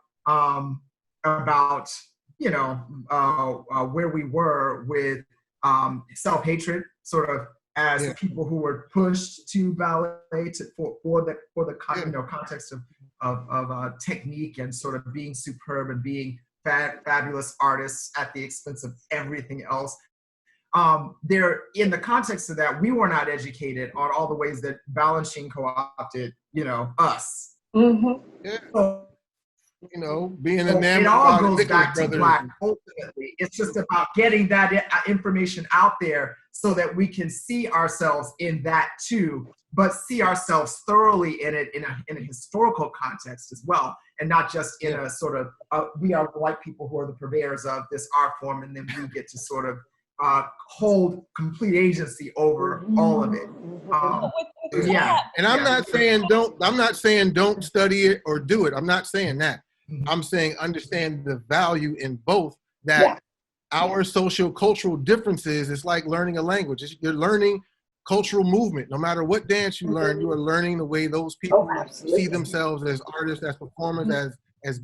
where we were with self-hatred, sort of as people who were pushed to ballet for the context of technique and sort of being superb and being fabulous artists at the expense of everything else. There, in the context of that, we were not educated on all the ways that Balanchine co-opted, us. So, being enamored. It all goes back to Black. Ultimately, it's just about getting that information out there so that we can see ourselves in that too, but see ourselves thoroughly in it in a historical context as well, and not just in a sort of we are white people who are the purveyors of this art form, and then we get to sort of hold complete agency over all of it. And I'm not saying don't study it or do it. I'm not saying that. I'm saying understand the value in both. That our social cultural differences is like learning a language. You're learning cultural movement. No matter what dance you learn, you are learning the way those people see themselves as artists, as performers, as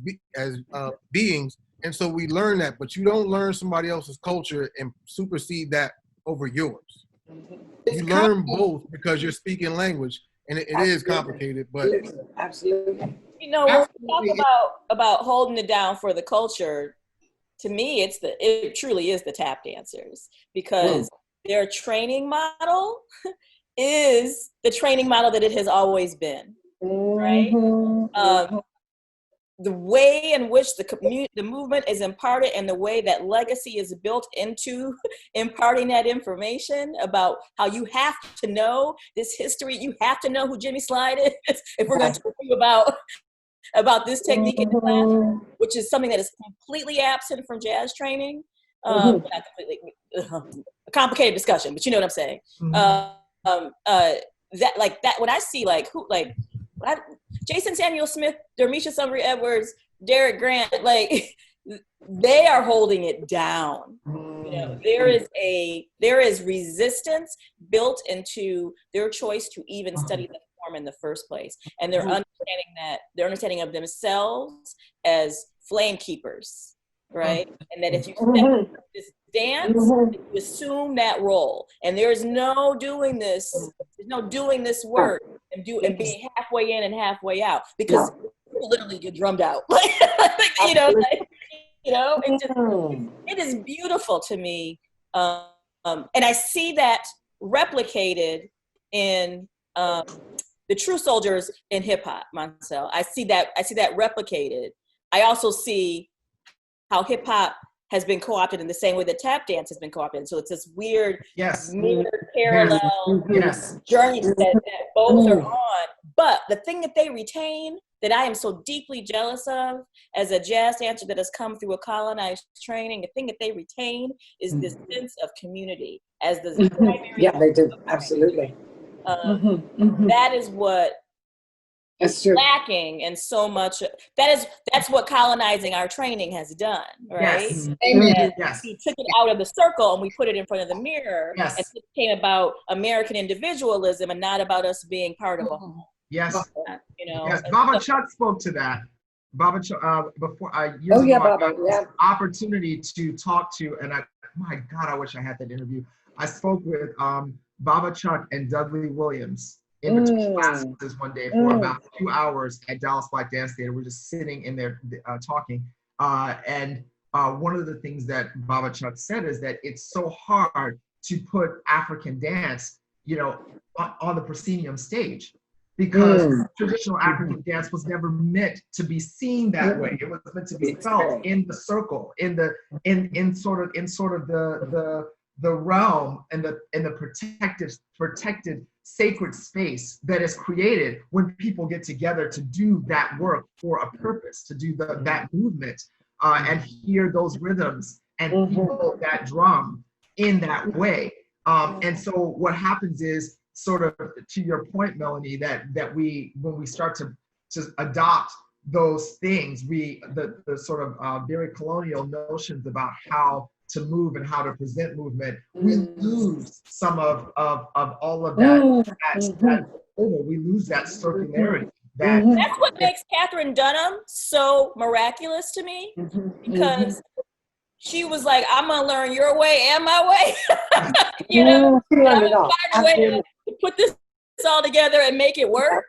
beings. And so we learn that, but you don't learn somebody else's culture and supersede that over yours. You learn both because you're speaking language, and it is complicated, but absolutely. When we talk about holding it down for the culture, to me, it truly is the tap dancers, because their training model is the training model that it has always been, right? The way in which the movement is imparted and the way that legacy is built into imparting that information about how you have to know this history, you have to know who Jimmy Slide is if we're going to talk to you about this technique in the classroom, which is something that is completely absent from jazz training. Not completely, a complicated discussion, but you know what I'm saying. When I see Jason Samuel Smith, Dermisha Summery Edwards, Derek Grant, they are holding it down. There is resistance built into their choice to even study the form in the first place, and their understanding of themselves as flame keepers, right? And that if you step this dance, you assume that role, and there's no doing this work and being halfway in and halfway out, because you literally get drummed out. It is beautiful to me, and I see that replicated in the true soldiers in hip hop, Moncel. I see that replicated. I also see how hip hop has been co-opted in the same way that tap dance has been co-opted. So it's this weird, mirrored parallel journey that both are on. But the thing that they retain, that I am so deeply jealous of as a jazz dancer that has come through a colonized training, the thing that they retain is this sense of community as the primary. Yeah, they do. Absolutely. That is what That's true. lacking in so much. That's what colonizing our training has done, right? Yes. Amen. That Yes. we took it out of the circle and we put it in front of the mirror, Yes. and it became about American individualism and not about us being part of a whole. Yes. You know, Yes. And Baba so- Chuck spoke to that. Baba Chuck, before years Oh, yeah, ago, I Baba, had this yeah. opportunity to talk to, and my God, I wish I had that interview. I spoke with Baba Chuck and Dudley Williams in between classes one day for about 2 hours at Dallas Black Dance Theater. We're just sitting in there talking. And one of the things that Baba Chuck said is that it's so hard to put African dance, on the proscenium stage, because traditional African dance was never meant to be seen that way. It was meant to be felt in the circle, in sort of the realm and the protected sacred space that is created when people get together to do that work for a purpose, to do that movement and hear those rhythms and feel that drum in that way. And so what happens is, sort of to your point, Melanie, that when we start to adopt those things, the sort of very colonial notions about how to move and how to present movement, we lose some of all of that we lose that circularity. That's what makes Catherine Dunham so miraculous to me, because she was like, I'm gonna learn your way and my way. She learned it all. Find a way to put this all together and make it work.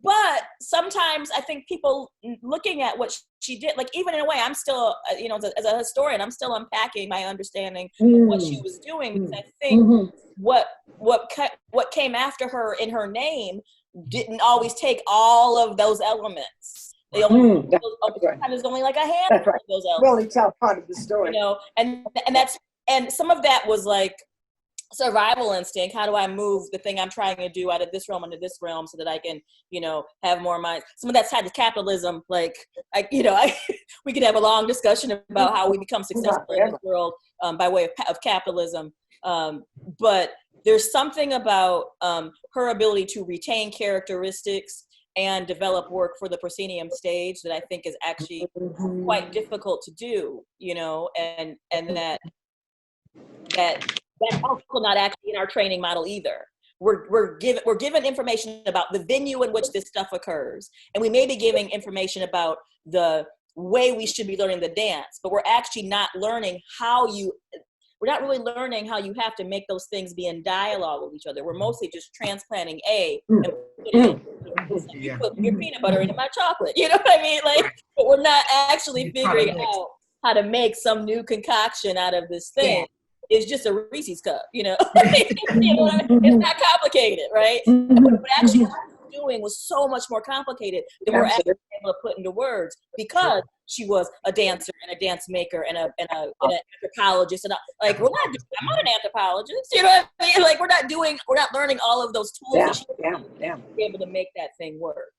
But sometimes I think people looking at what she did, like, even in a way, I'm still, as a historian, I'm still unpacking my understanding of what she was doing, because I think what came after her in her name didn't always take all of those elements. They only, there's only like a handful of those elements. Well, it's all part of the story. And some of that was like survival instinct. How do I move the thing I'm trying to do out of this realm into this realm so that I can, have more mind? Some of that's tied to capitalism. Like, we could have a long discussion about how we become successful in this world by way of capitalism. But there's something about her ability to retain characteristics and develop work for the proscenium stage that I think is actually quite difficult to do, and that's also not actually in our training model either. We're given information about the venue in which this stuff occurs, and we may be giving information about the way we should be learning the dance, but we're actually not learning we're not really learning how you have to make those things be in dialogue with each other. We're mostly just transplanting and you put your peanut butter into my chocolate. You know what I mean? Like, but we're not actually figuring out how to make some new concoction out of this thing. It's just a Reese's cup, It's not complicated, right? And what actually doing was so much more complicated than we're actually able to put into words, because she was a dancer and a dance maker and an anthropologist, and I'm not an anthropologist, you know what I mean? Like, we're not learning all of those tools that she to be able to make that thing work.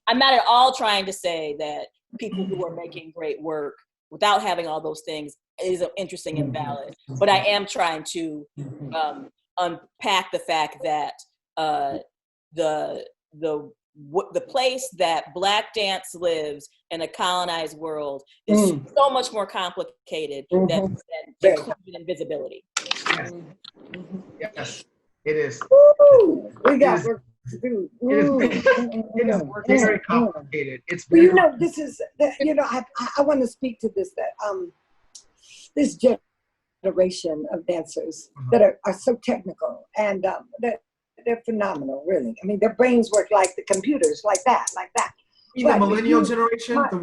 I'm not at all trying to say that people who are making great work without having all those things is interesting and valid, but I am trying to unpack the fact that the place that Black dance lives in a colonized world is so much more complicated than inclusion and visibility. Yes, it is. Woo! We got work to do. It is very complicated. It's very this is, I want to speak to this, that this generation of dancers that are so technical, and they're phenomenal, really. I mean, their brains work like the computers, like that. The millennial generation, the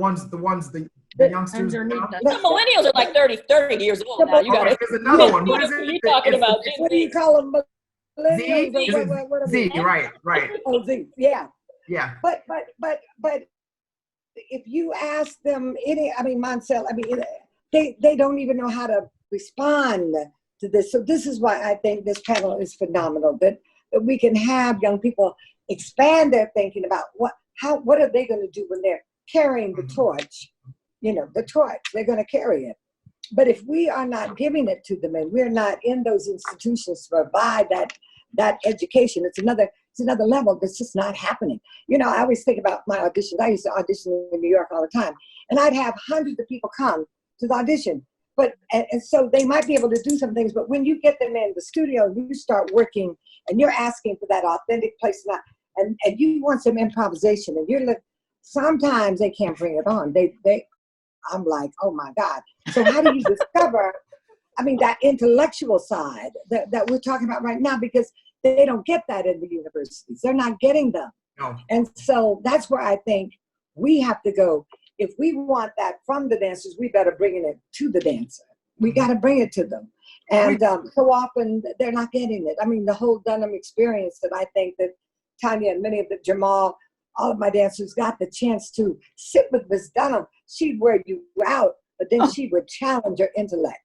youngsters. The millennials are like 30 years old now. There's another one. What is it? You talking about? What do you call them? Z, right. Oh, Z, yeah. Yeah. But if you ask them Moncel, they don't even know how to respond to this. So this is why I think this panel is phenomenal, that we can have young people expand their thinking about what are they going to do when they're carrying the torch, the torch, they're going to carry it. But if we are not giving it to them and we're not in those institutions to provide that education, it's another it's another level that's just not happening. You know, I always think about my auditions. I used to audition in New York all the time, and I'd have hundreds of people come to the audition. But and so they might be able to do some things, but when you get them in the studio, you start working, and you're asking for that authentic place, and you want some improvisation, and you're like, sometimes they can't bring it on. I'm like, oh my God. So how do you discover, I mean, that intellectual side that we're talking about right now, because they don't get that in the universities. They're not getting them. No. And so that's where I think we have to go. If we want that from the dancers, we better bring it to the dancer. We got to bring it to them. And so often they're not getting it. I mean, the whole Dunham experience that I think that Tanya and many of the Jamal, all of my dancers got the chance to sit with Miss Dunham. She'd wear you out, but then she would challenge your intellect.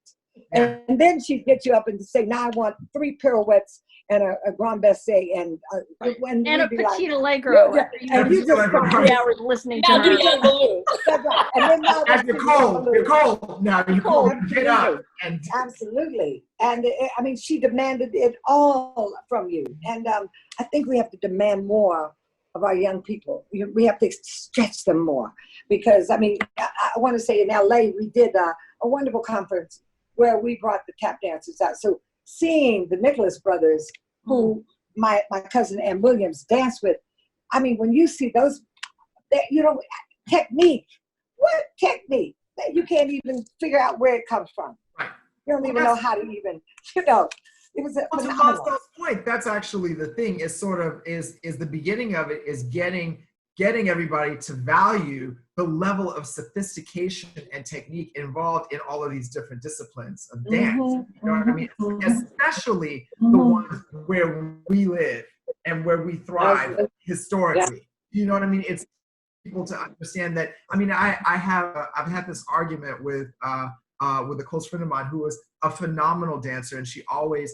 Yeah. And then she'd get you up and say, now I want 3 pirouettes and a grand basset and a petite allegro. Yeah, And you just spent 3 hours listening to Now her. do young balloon. That's right. And then now And you're cold. Now you're cold. Get up. And absolutely. And I mean, she demanded it all from you. And I think we have to demand more of our young people. We have to stretch them more, because I mean, I want to say in LA, we did a wonderful conference where we brought the tap dancers out. So seeing the Nicholas brothers, who my cousin Ann Williams danced with, I mean, when you see those, you know, technique, what technique? You can't even figure out where it comes from. Right. You don't even know how to even, you know. It was to phenomenal. Marcel's point, that's actually the thing, is sort of is the beginning of it, is getting everybody to value the level of sophistication and technique involved in all of these different disciplines of dance. You know what I mean? Especially the ones where we live and where we thrive historically. You know what I mean? It's people to understand that. I mean, I've had this argument with a close friend of mine who was a phenomenal dancer, and she always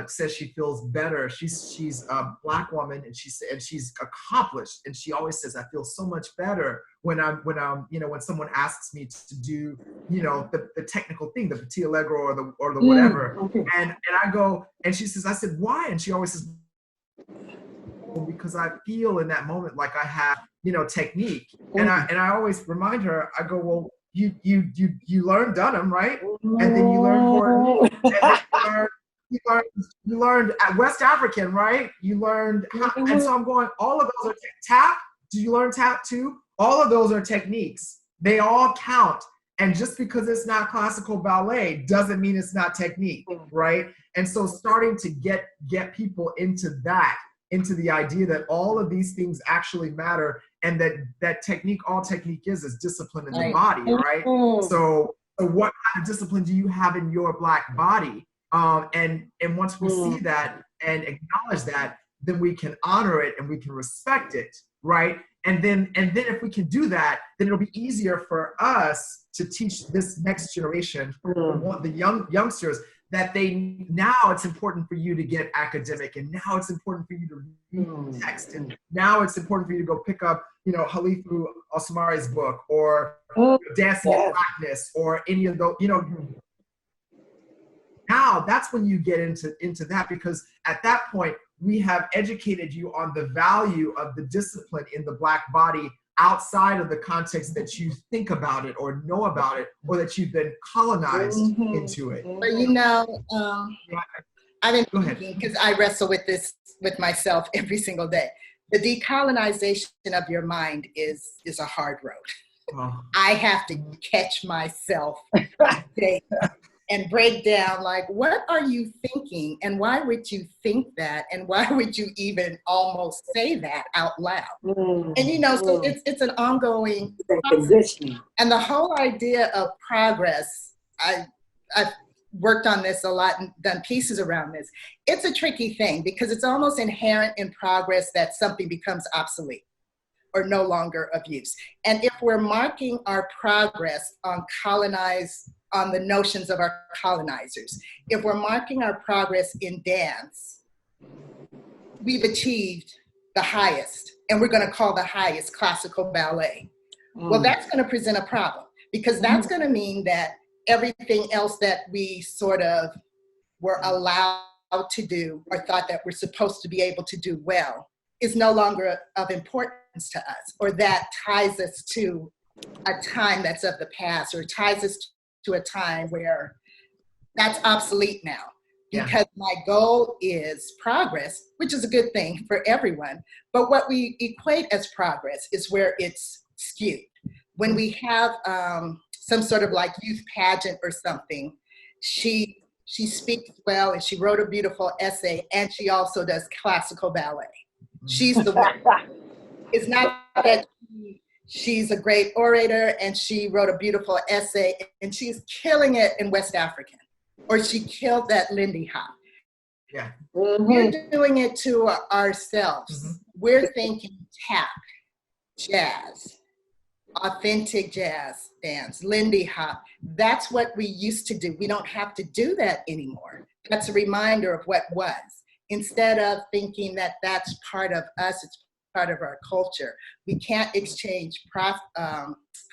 says she feels better. She's a Black woman, and she's accomplished, and she always says, I feel so much better when when someone asks me to do, you know, the technical thing, the petit allegro or the whatever. And I go, and she says, I said, why? And she always says, because I feel in that moment like I have, you know, technique. And I always remind her, I go, well, you learned Dunham, right? And then you learned Horton, and then you learned at West African, right? You learned, and so I'm going, all of those are tap. Do you learn tap too? All of those are techniques. They all count. And just because it's not classical ballet doesn't mean it's not technique, right? And so starting to get people into the idea that all of these things actually matter, and that technique, all technique is discipline in the body, right? So what kind of discipline do you have in your Black body? And once we see that and acknowledge that, then we can honor it and we can respect it, right? And then if we can do that, then it'll be easier for us to teach this next generation, the youngsters, that now it's important for you to get academic, and now it's important for you to read text, and now it's important for you to go pick up, you know, Halithu Osmari's book, or Dancing in Blackness, or any of those, you know. Now that's when you get into that, because at that point we have educated you on the value of the discipline in the Black body outside of the context that you think about it or know about it, or that you've been colonized into it. But you know, I've been thinking, because I wrestle with this with myself every single day. The decolonization of your mind is a hard road. I have to catch myself and break down, like, what are you thinking, and why would you think that, and why would you even almost say that out loud? And you know, so it's an ongoing positioning. And the whole idea of progress, I've worked on this a lot and done pieces around this. It's a tricky thing, because it's almost inherent in progress that something becomes obsolete or no longer of use. And if we're marking our progress on the notions of our colonizers, if we're marking our progress in dance, we've achieved the highest, and we're going to call the highest classical ballet. Well, that's going to present a problem, because that's going to mean that everything else that we sort of were allowed to do or thought that we're supposed to be able to do well is no longer of importance to us, or that ties us to a time that's of the past, or ties us to a time where that's obsolete now. Because my goal is progress, which is a good thing for everyone. But what we equate as progress is where it's skewed. When we have some sort of like youth pageant or something, she speaks well and she wrote a beautiful essay, and she also does classical ballet. She's the one. It's not that she's a great orator and she wrote a beautiful essay and she's killing it in West African, or she killed that Lindy Hop. Yeah. We're doing it to ourselves. We're thinking tap, jazz, authentic jazz dance, Lindy Hop. That's what we used to do. We don't have to do that anymore. That's a reminder of what was. Instead of thinking that that's part of us, it's part of our culture. We can't exchange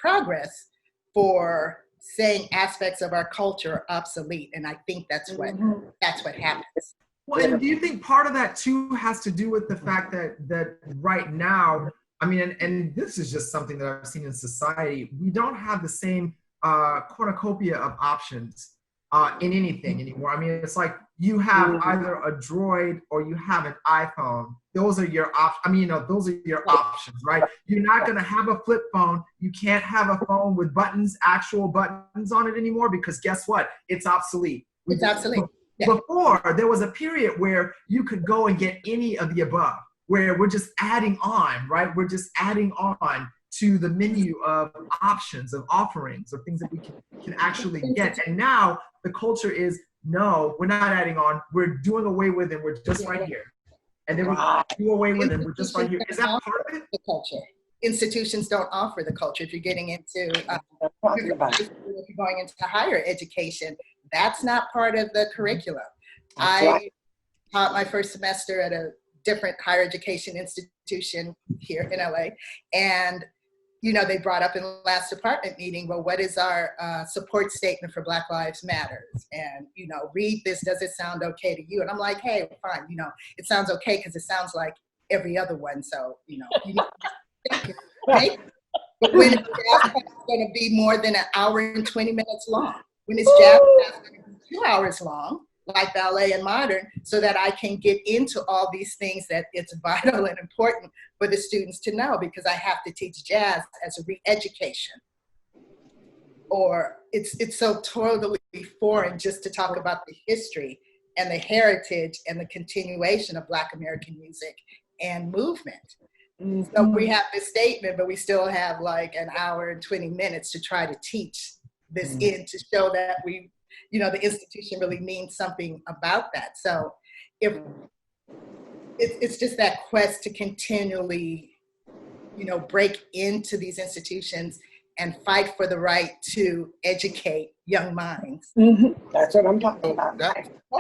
progress for saying aspects of our culture are obsolete. And I think that's what happens. Well, and do you think part of that too has to do with the fact that right now, I mean, and this is just something that I've seen in society, we don't have the same cornucopia of options in anything anymore. I mean, it's like you have either a Droid or you have an iPhone. Those are your options. I mean, you know, those are your options, right? You're not going to have a flip phone. You can't have a phone with buttons, actual buttons on it anymore, because guess what? It's obsolete. It's obsolete. Yeah. Before, there was a period where you could go and get any of the above, where we're just adding on, right? We're just adding on to the menu of options, of offerings, of things that we can actually get. And now the culture is, no, we're not adding on. We're doing away with it. We're just right here. And then we do away with it. We're just right here. Is that part of it? The culture. Institutions don't offer the culture. If you're getting into, if you're going into higher education, that's not part of the curriculum. I taught my first semester at a different higher education institution here in LA. And, you know, they brought up in the last department meeting, well, what is our support statement for Black Lives Matters? And, you know, read this, does it sound okay to you? And I'm like, hey, fine, you know, it sounds okay because it sounds like every other one. So, you know, you need to right? But when it's jazz class is going to be more than an hour and 20 minutes long, when it's jazz class is going to be 2 hours long, like ballet and modern, so that I can get into all these things that it's vital and important for the students to know, because I have to teach jazz as a re-education. Or it's so totally foreign just to talk about the history and the heritage and the continuation of Black American music and movement. So we have this statement, but we still have like an hour and 20 minutes to try to teach this in, to show that we, you know, the institution really means something about that. So if it's just that quest to continually, you know, break into these institutions and fight for the right to educate young minds. That's what I'm talking about.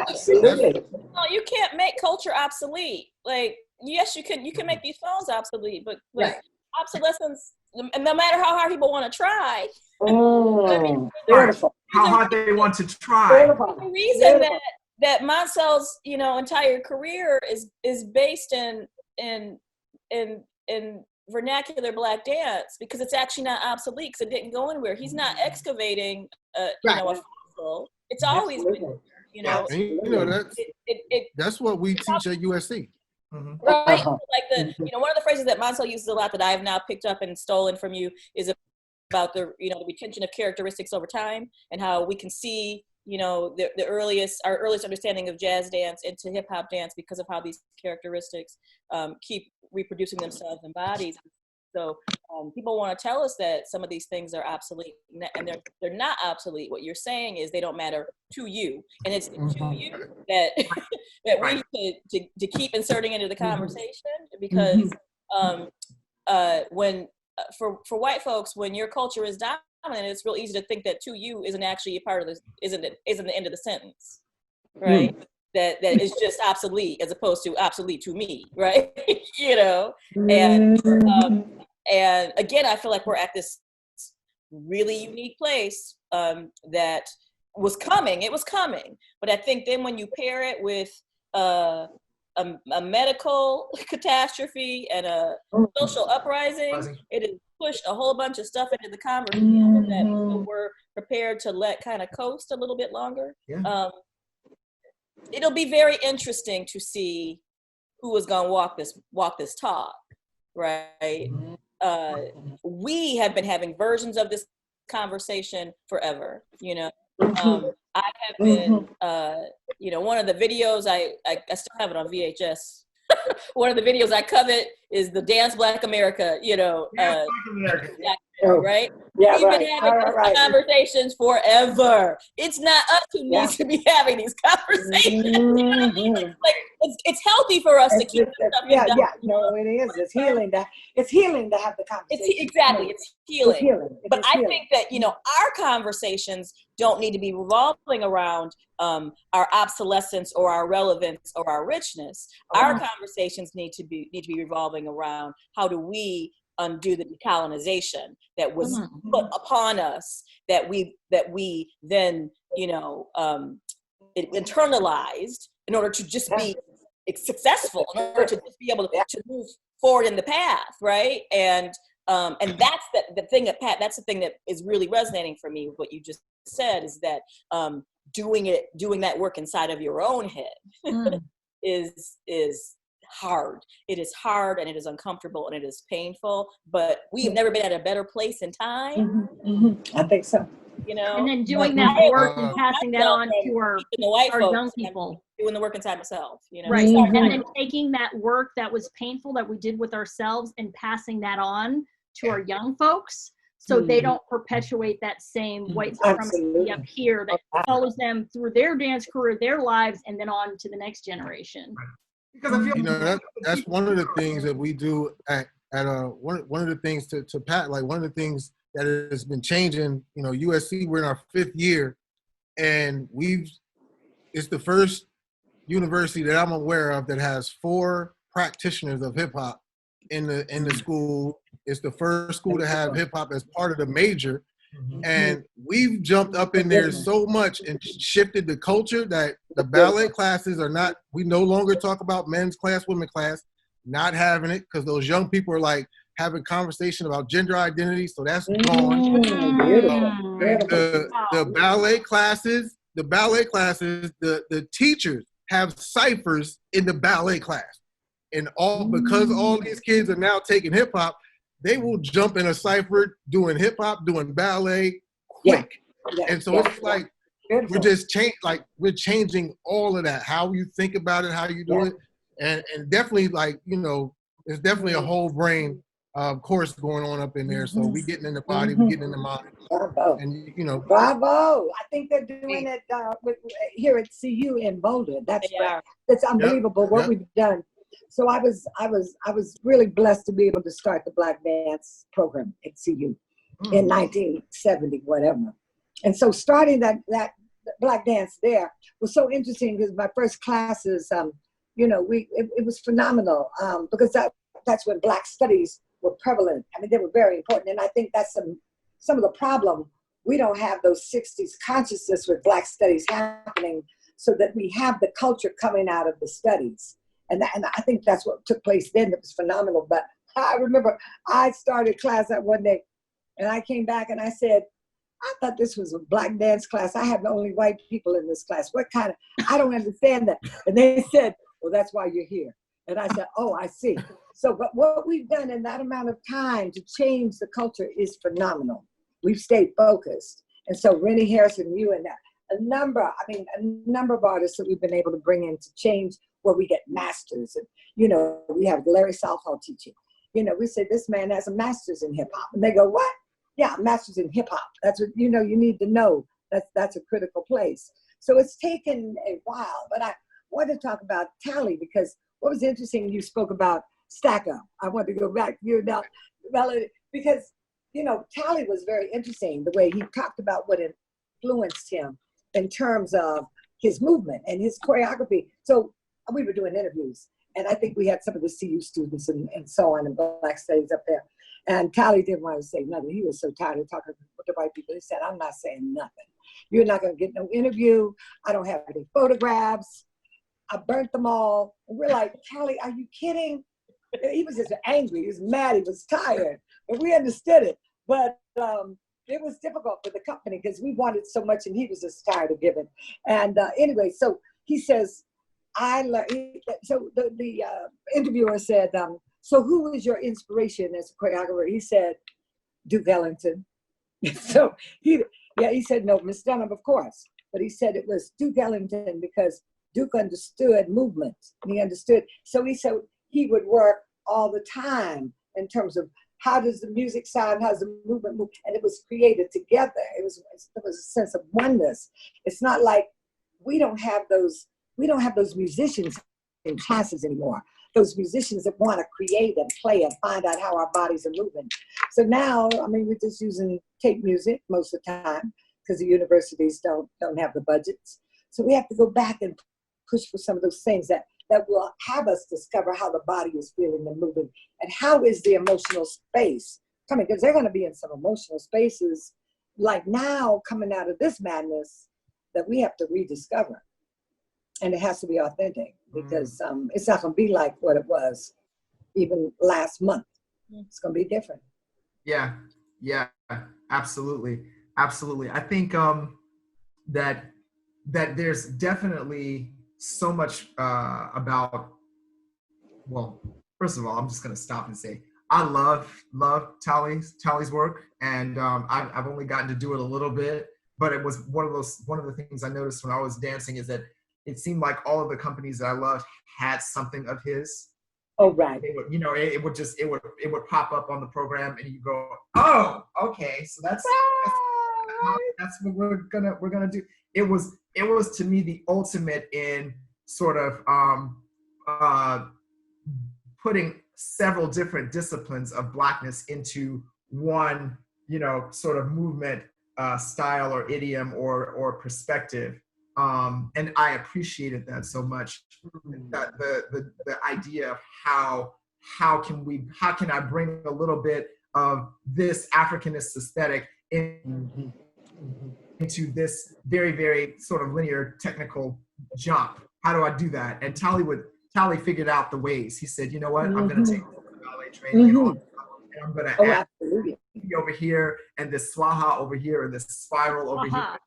Absolutely. No, you can't make culture obsolete. Like, yes, you can make these phones obsolete, but like, obsolescence, and no matter how hard people want to try, I mean, Beautiful. How hard they want to try. the reason that Moncel's, you know, entire career is based in vernacular Black dance, because it's actually not obsolete, because it didn't go anywhere. He's not excavating you know, a fossil. It's always been there, you know. And, you know, that's what we teach at USC. Right. Like you know, one of the phrases that Moncel uses a lot that I have now picked up and stolen from you is about the, you know, the retention of characteristics over time, and how we can see, you know, our earliest understanding of jazz dance into hip hop dance because of how these characteristics keep reproducing themselves in bodies. So people want to tell us that some of these things are obsolete, and they're not obsolete. What you're saying is they don't matter to you, and it's to you that that we need to keep inserting into the conversation, because when for white folks, when your culture is dominant, it's real easy to think that to you isn't actually a part of this, isn't the end of the sentence, right? That is just obsolete as opposed to obsolete to me, right? You know, and again, I feel like we're at this really unique place that was coming. It was coming, but I think then when you pair it with a medical catastrophe and a social uprising. It has pushed a whole bunch of stuff into the conversation that we're prepared to let kind of coast a little bit longer. Yeah. It'll be very interesting to see who is going to walk this talk, right? We have been having versions of this conversation forever, you know. I have been, you know, one of the videos I still have it on VHS. One of the videos I covet is the Dance Black America, you know, Black America. right? Yeah, We've been having these conversations forever. It's not us who needs to be having these conversations. You know what I mean? Like it's healthy for us to keep this stuff in dialogue. No, it is. It's healing. It's healing to have the conversation. It's healing. It's healing. But I think that, you know, our conversations don't need to be revolving around our obsolescence or our relevance or our richness. Our conversations need to be revolving around how do we undo the decolonization that was put upon us, that we then, you know, it internalized in order to just be successful, in order to just be able to move forward in the path, right? And that's the thing that that's the thing that is really resonating for me with what you just said, is that doing that work inside of your own head is hard. It is hard and it is uncomfortable and it is painful, but we've never been at a better place in time. I think so. You know, and then doing that work and passing that on to our young people. Doing the work inside myself, you know. Right. And then taking that work that was painful that we did with ourselves and passing that on to our young folks, so they don't perpetuate that same white supremacy up here that follows them through their dance career, their lives, and then on to the next generation. Because I feel, you know, that's one of the things that we do at one of the things to Pat, like one of the things that has been changing, you know, USC, we're in our 5th year, and it's the first university that I'm aware of that has 4 practitioners of hip hop in the school. It's the first school to have hip hop as part of the major. And we've jumped up in there so much and shifted the culture that the ballet classes are not, we no longer talk about men's class, women's class, not having it, because those young people are like having conversation about gender identity. So that's gone. The ballet classes, the teachers have ciphers in the ballet class. And because all these kids are now taking hip hop, they will jump in a cipher doing hip hop, doing ballet quick. And so it's like, we're just we're changing all of that, how you think about it, how you do it. And definitely, like, you know, there's definitely a whole brain course going on up in there. So we getting in the body, we getting in the mind. Bravo. And, you know. Bravo. I think they're doing it here at CU in Boulder. That's unbelievable what we've done. So I was really blessed to be able to start the Black Dance program at CU in 1970, whatever. And so starting that Black Dance there was so interesting, because my first classes, you know, it was phenomenal, because that's when Black studies were prevalent. I mean, they were very important. And I think that's some of the problem. We don't have those 60s consciousness with Black studies happening, so that we have the culture coming out of the studies. And I think that's what took place then. It was phenomenal. But I remember I started class that one day, and I came back and I said, I thought this was a Black dance class. I have only white people in this class. What kind of, I don't understand that. And they said, well, that's why you're here. And I said, oh, I see. So, but what we've done in that amount of time to change the culture is phenomenal. We've stayed focused. And so Rennie Harrison, you and a number of artists that we've been able to bring in to change, where we get masters. And, you know, we have Larry Southall teaching. You know, we say this man has a master's in hip hop. And they go, what? Yeah, master's in hip hop. That's what, you know, you need to know. That's a critical place. So it's taken a while, but I want to talk about Tally, because what was interesting, you spoke about Stack Up. I want to go back to you now, Melody, because, you know, Tally was very interesting, the way he talked about what influenced him in terms of his movement and his choreography. So we were doing interviews, and I think we had some of the CU students and so on, and Black studies up there. And Tally didn't want to say nothing. He was so tired of talking with the white people. He said, I'm not saying nothing. You're not going to get no interview. I don't have any photographs. I burnt them all. And we're like, Callie, are you kidding? He was just angry. He was mad. He was tired. And we understood it. But it was difficult for the company because we wanted so much and he was just tired of giving. And anyway, so he says, so the interviewer said, so who was your inspiration as a choreographer? He said, Duke Ellington. So he said, no, Miss Dunham, of course. But he said it was Duke Ellington because Duke understood movement. And he understood. So he said he would work all the time in terms of how does the music sound, how does the movement move? And it was created together. It was a sense of oneness. It's not like we don't have those musicians in classes anymore. Those musicians that want to create and play and find out how our bodies are moving. So now, I mean, we're just using tape music most of the time because the universities don't have the budgets. So we have to go back and push for some of those things that will have us discover how the body is feeling and moving and how is the emotional space coming, because they're going to be in some emotional spaces like now coming out of this madness that we have to rediscover. And it has to be authentic because it's not going to be like what it was even last month. It's going to be different. Yeah, absolutely. I think that there's definitely so much about, well, first of all, I'm just going to stop and say, I love Tally's work. And I've only gotten to do it a little bit, but it was one of the things I noticed when I was dancing is that it seemed like all of the companies that I loved had something of his. Oh, right. It would, it would pop up on the program and you go, oh, okay. So that's what we're gonna do. It was to me the ultimate in sort of putting several different disciplines of Blackness into one, sort of movement style or idiom or perspective. And I appreciated that so much. That the idea of how can I bring a little bit of this Africanist aesthetic into this very, very sort of linear technical jump. How do I do that? And Tally figured out the ways. He said, you know what, I'm going to take ballet training and all that stuff, and I'm going to add over here and this swaha over here and this spiral over here.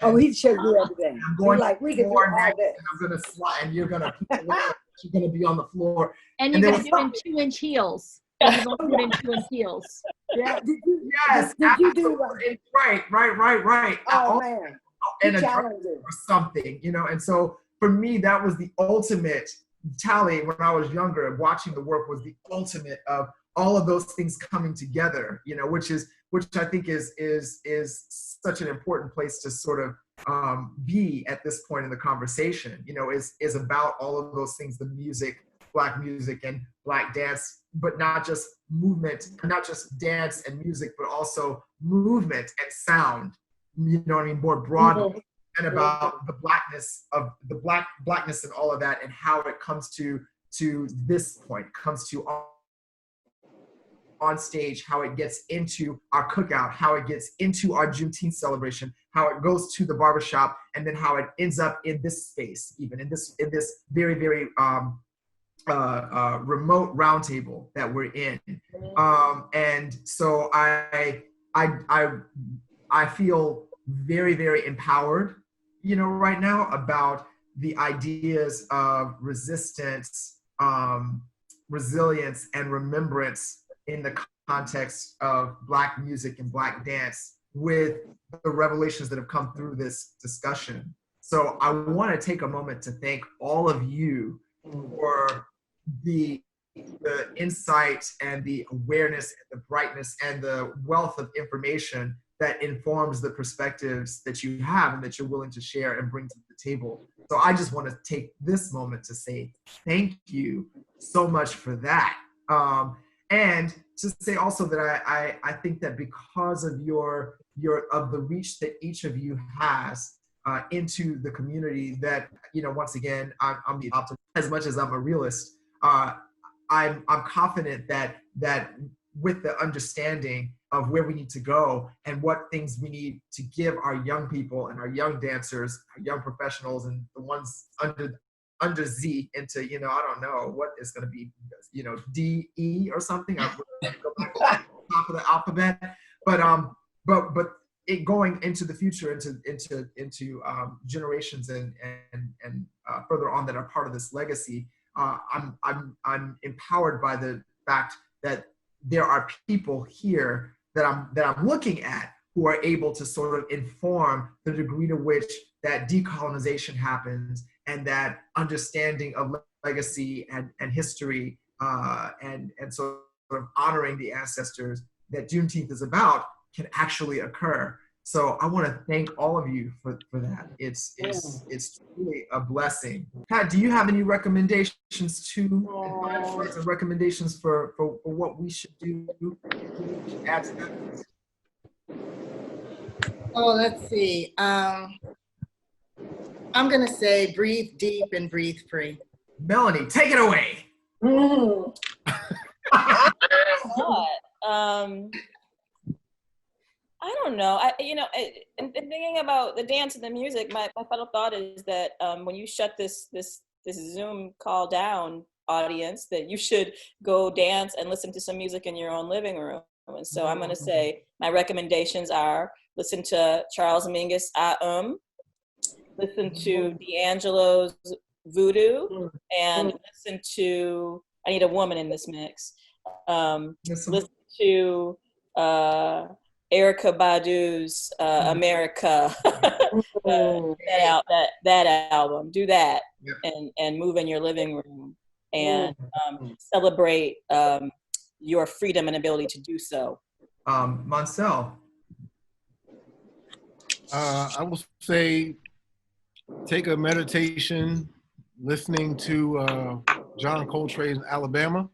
Oh, he showed you everything. I'm going like we can do all that. And I'm going to slide, and you're going to be on the floor. And you're going to do it in 2-inch heels. You're going to do it in 2-inch heels. Yeah. Did you do right? Oh, man. And a or something, and so for me, that was the ultimate. Tally, when I was younger, watching the work was the ultimate of all of those things coming together, which I think is such an important place to sort of be at this point in the conversation, is about all of those things, the music, Black music and Black dance, but not just movement, not just dance and music, but also movement and sound, more broadly, and about the Blackness of the Blackness and all of that, and how it comes to this point, comes to on stage, how it gets into our cookout, how it gets into our Juneteenth celebration, how it goes to the barbershop, and then how it ends up in this space, even in this very, very remote roundtable that we're in. And so I feel very, very empowered, right now about the ideas of resistance, resilience, and remembrance in the context of Black music and Black dance with the revelations that have come through this discussion. So I want to take a moment to thank all of you for the insight and the awareness and the brightness and the wealth of information that informs the perspectives that you have and that you're willing to share and bring to the table. So I just want to take this moment to say thank you so much for that. And to say also that I think that because of of the reach that each of you has into the community, that once again I'm the optimist as much as I'm a realist. I'm confident that with the understanding of where we need to go and what things we need to give our young people and our young dancers, our young professionals, and the ones under under Z into, I don't know what it's going to be, D, E or something. I go back to the top of the alphabet, but it going into the future, into generations and further on that are part of this legacy. I'm empowered by the fact that there are people here that I'm looking at who are able to sort of inform the degree to which that decolonization happens, and that understanding of legacy and history and sort of honoring the ancestors that Juneteenth is about can actually occur. So I want to thank all of you for that. It's truly a blessing. Pat, do you have any recommendations recommendations for what we should do? Add to that? Oh, let's see. I'm going to say breathe deep and breathe free. Melanie, take it away. I don't know. In thinking about the dance and the music, my final thought is that when you shut this Zoom call down, audience, that you should go dance and listen to some music in your own living room. And so I'm going to say my recommendations are: listen to Charles Mingus, listen to D'Angelo's Voodoo, and listen to, I need a woman in this mix. Listen to Erykah Badu's America, that album. Do that, and move in your living room, and celebrate your freedom and ability to do so. Moncel. I will say, take a meditation listening to John Coltrane's Alabama,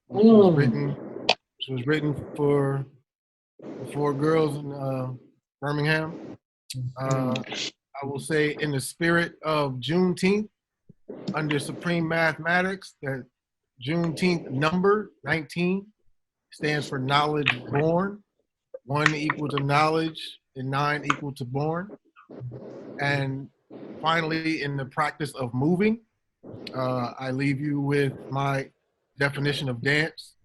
which was written for girls in Birmingham. I will say, in the spirit of Juneteenth, under Supreme Mathematics, that Juneteenth number 19 stands for knowledge born. 1 equal to knowledge and 9 equal to born. And finally, in the practice of moving, I leave you with my definition of dance,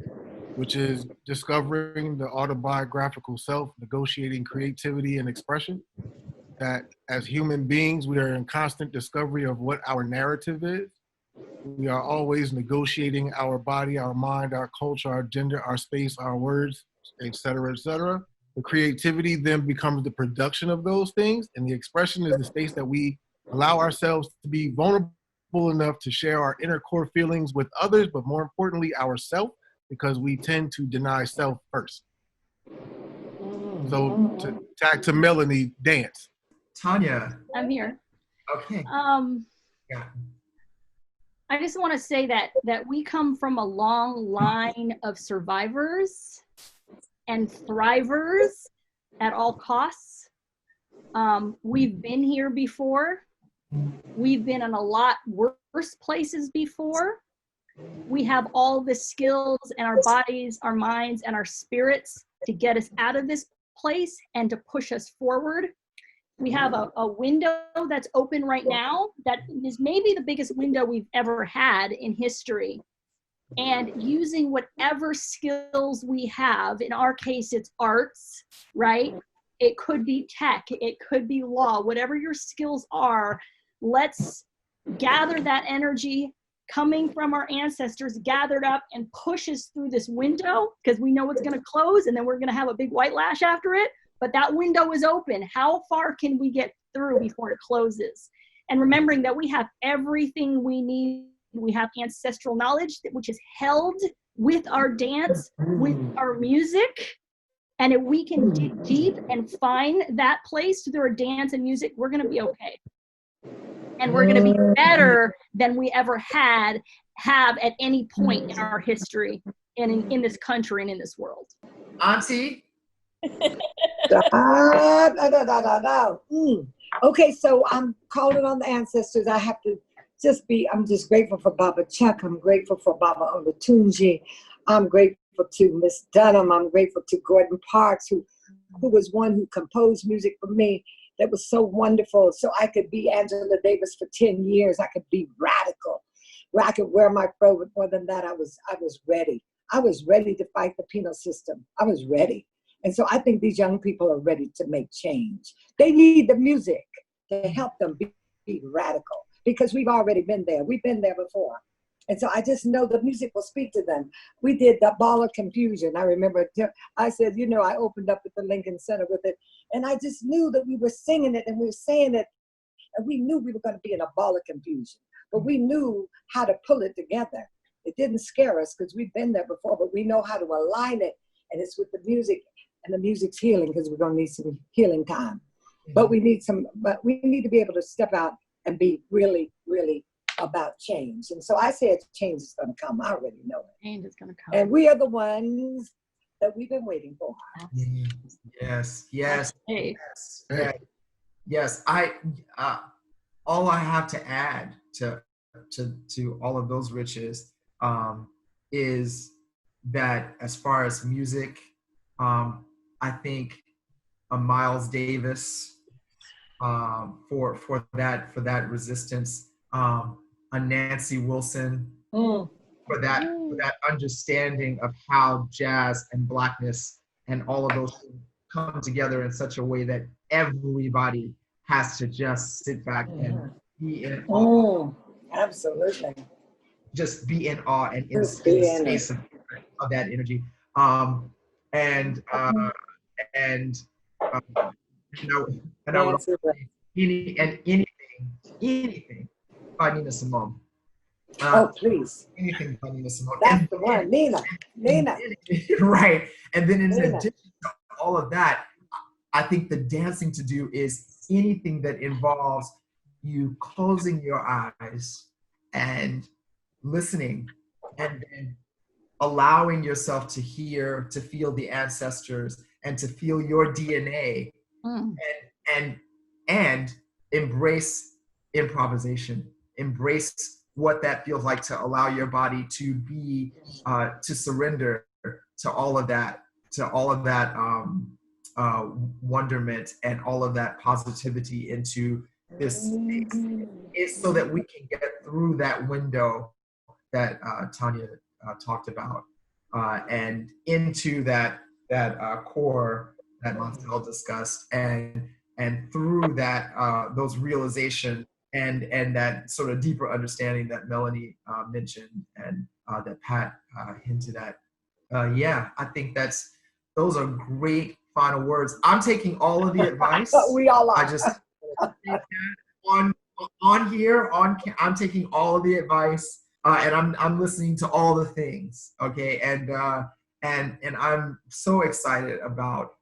which is discovering the autobiographical self, negotiating creativity and expression. That as human beings, we are in constant discovery of what our narrative is. We are always negotiating our body, our mind, our culture, our gender, our space, our words, et cetera, et cetera. The creativity then becomes the production of those things, and the expression is the space that we allow ourselves to be vulnerable enough to share our inner core feelings with others, but more importantly, ourselves, because we tend to deny self first. So to Melanie, dance. Tanya. I'm here. Okay. Yeah. I just want to say that we come from a long line of survivors and thrivers at all costs. We've been here before. We've been in a lot worse places before. We have all the skills and our bodies, our minds, and our spirits to get us out of this place and to push us forward. We have a window that's open right now that is maybe the biggest window we've ever had in history. And using whatever skills we have, in our case, it's arts, right? It could be tech, it could be law, whatever your skills are, let's gather that energy coming from our ancestors, gathered up, and push us through this window, because we know it's going to close and then we're going to have a big white lash after it. But that window is open. How far can we get through before it closes? And remembering that we have everything we need. We have ancestral knowledge, which is held with our dance, with our music. And if we can dig deep and find that place through our dance and music, we're going to be okay. And we're going to be better than we ever have at any point in our history and in this country and in this world. Auntie? Okay, so I'm calling on the ancestors. I have to I'm just grateful for Baba Chuck. I'm grateful for Baba Olatunji. I'm grateful to Miss Dunham. I'm grateful to Gordon Parks, who was one who composed music for me. that was so wonderful. So I could be Angela Davis for 10 years. I could be radical, where I could wear my fro. But more than that, I was ready. I was ready to fight the penal system. I was ready. And so I think these young people are ready to make change. They need the music to help them be radical, because we've already been there. We've been there before. And so I just know the music will speak to them. We did the Ball of Confusion. I remember I said, you know, I opened up at the Lincoln Center with it. And I just knew that we were singing it and we were saying it. And we knew we were going to be in a ball of confusion. But we knew how to pull it together. It didn't scare us because we've been there before, but we know how to align it. And it's with the music, and the music's healing, because we're going to need some healing time. But we need to be able to step out and be really, really about change. And so I said change is going to come. I already know it. Change is going to come. And we are the ones that we've been waiting for. Yes. Hey. Yes. All I have to add to all of those riches is that as far as music, I think a Miles Davis for that resistance, a Nancy Wilson for that understanding of how jazz and Blackness and all of those things come together in such a way that everybody has to just sit back and be in awe. Absolutely. Just be in awe and in the space of that energy. And I would also say anything by Nina Simone. Please. Anything by Nina Simone. That's the one, Nina. Right. And then in addition to all of that, I think the dancing to do is anything that involves you closing your eyes and listening, and then allowing yourself to hear, to feel the ancestors, and to feel your DNA, and embrace improvisation, embrace what that feels like, to allow your body to be, to surrender to all of that, wonderment and all of that positivity into this space. It's so that we can get through that window that Tanya talked about, and into that core that Montel discussed, and through that those realizations and that sort of deeper understanding that Melanie mentioned, and that Pat hinted at. I think those are great final words. I'm taking all of the advice. We all are. I just I'm taking all of the advice, and I'm listening to all the things. Okay, and I'm so excited about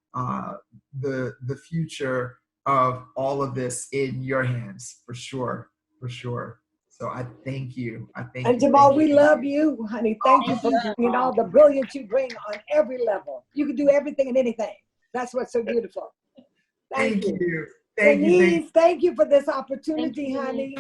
the future of all of this in your hands, for sure. So I thank you. And Jamal, we love you, honey. Thank you for bringing all the brilliance you bring on every level. You can do everything and anything. That's what's so beautiful. Thank you. Thank you. Thank you for this opportunity, honey.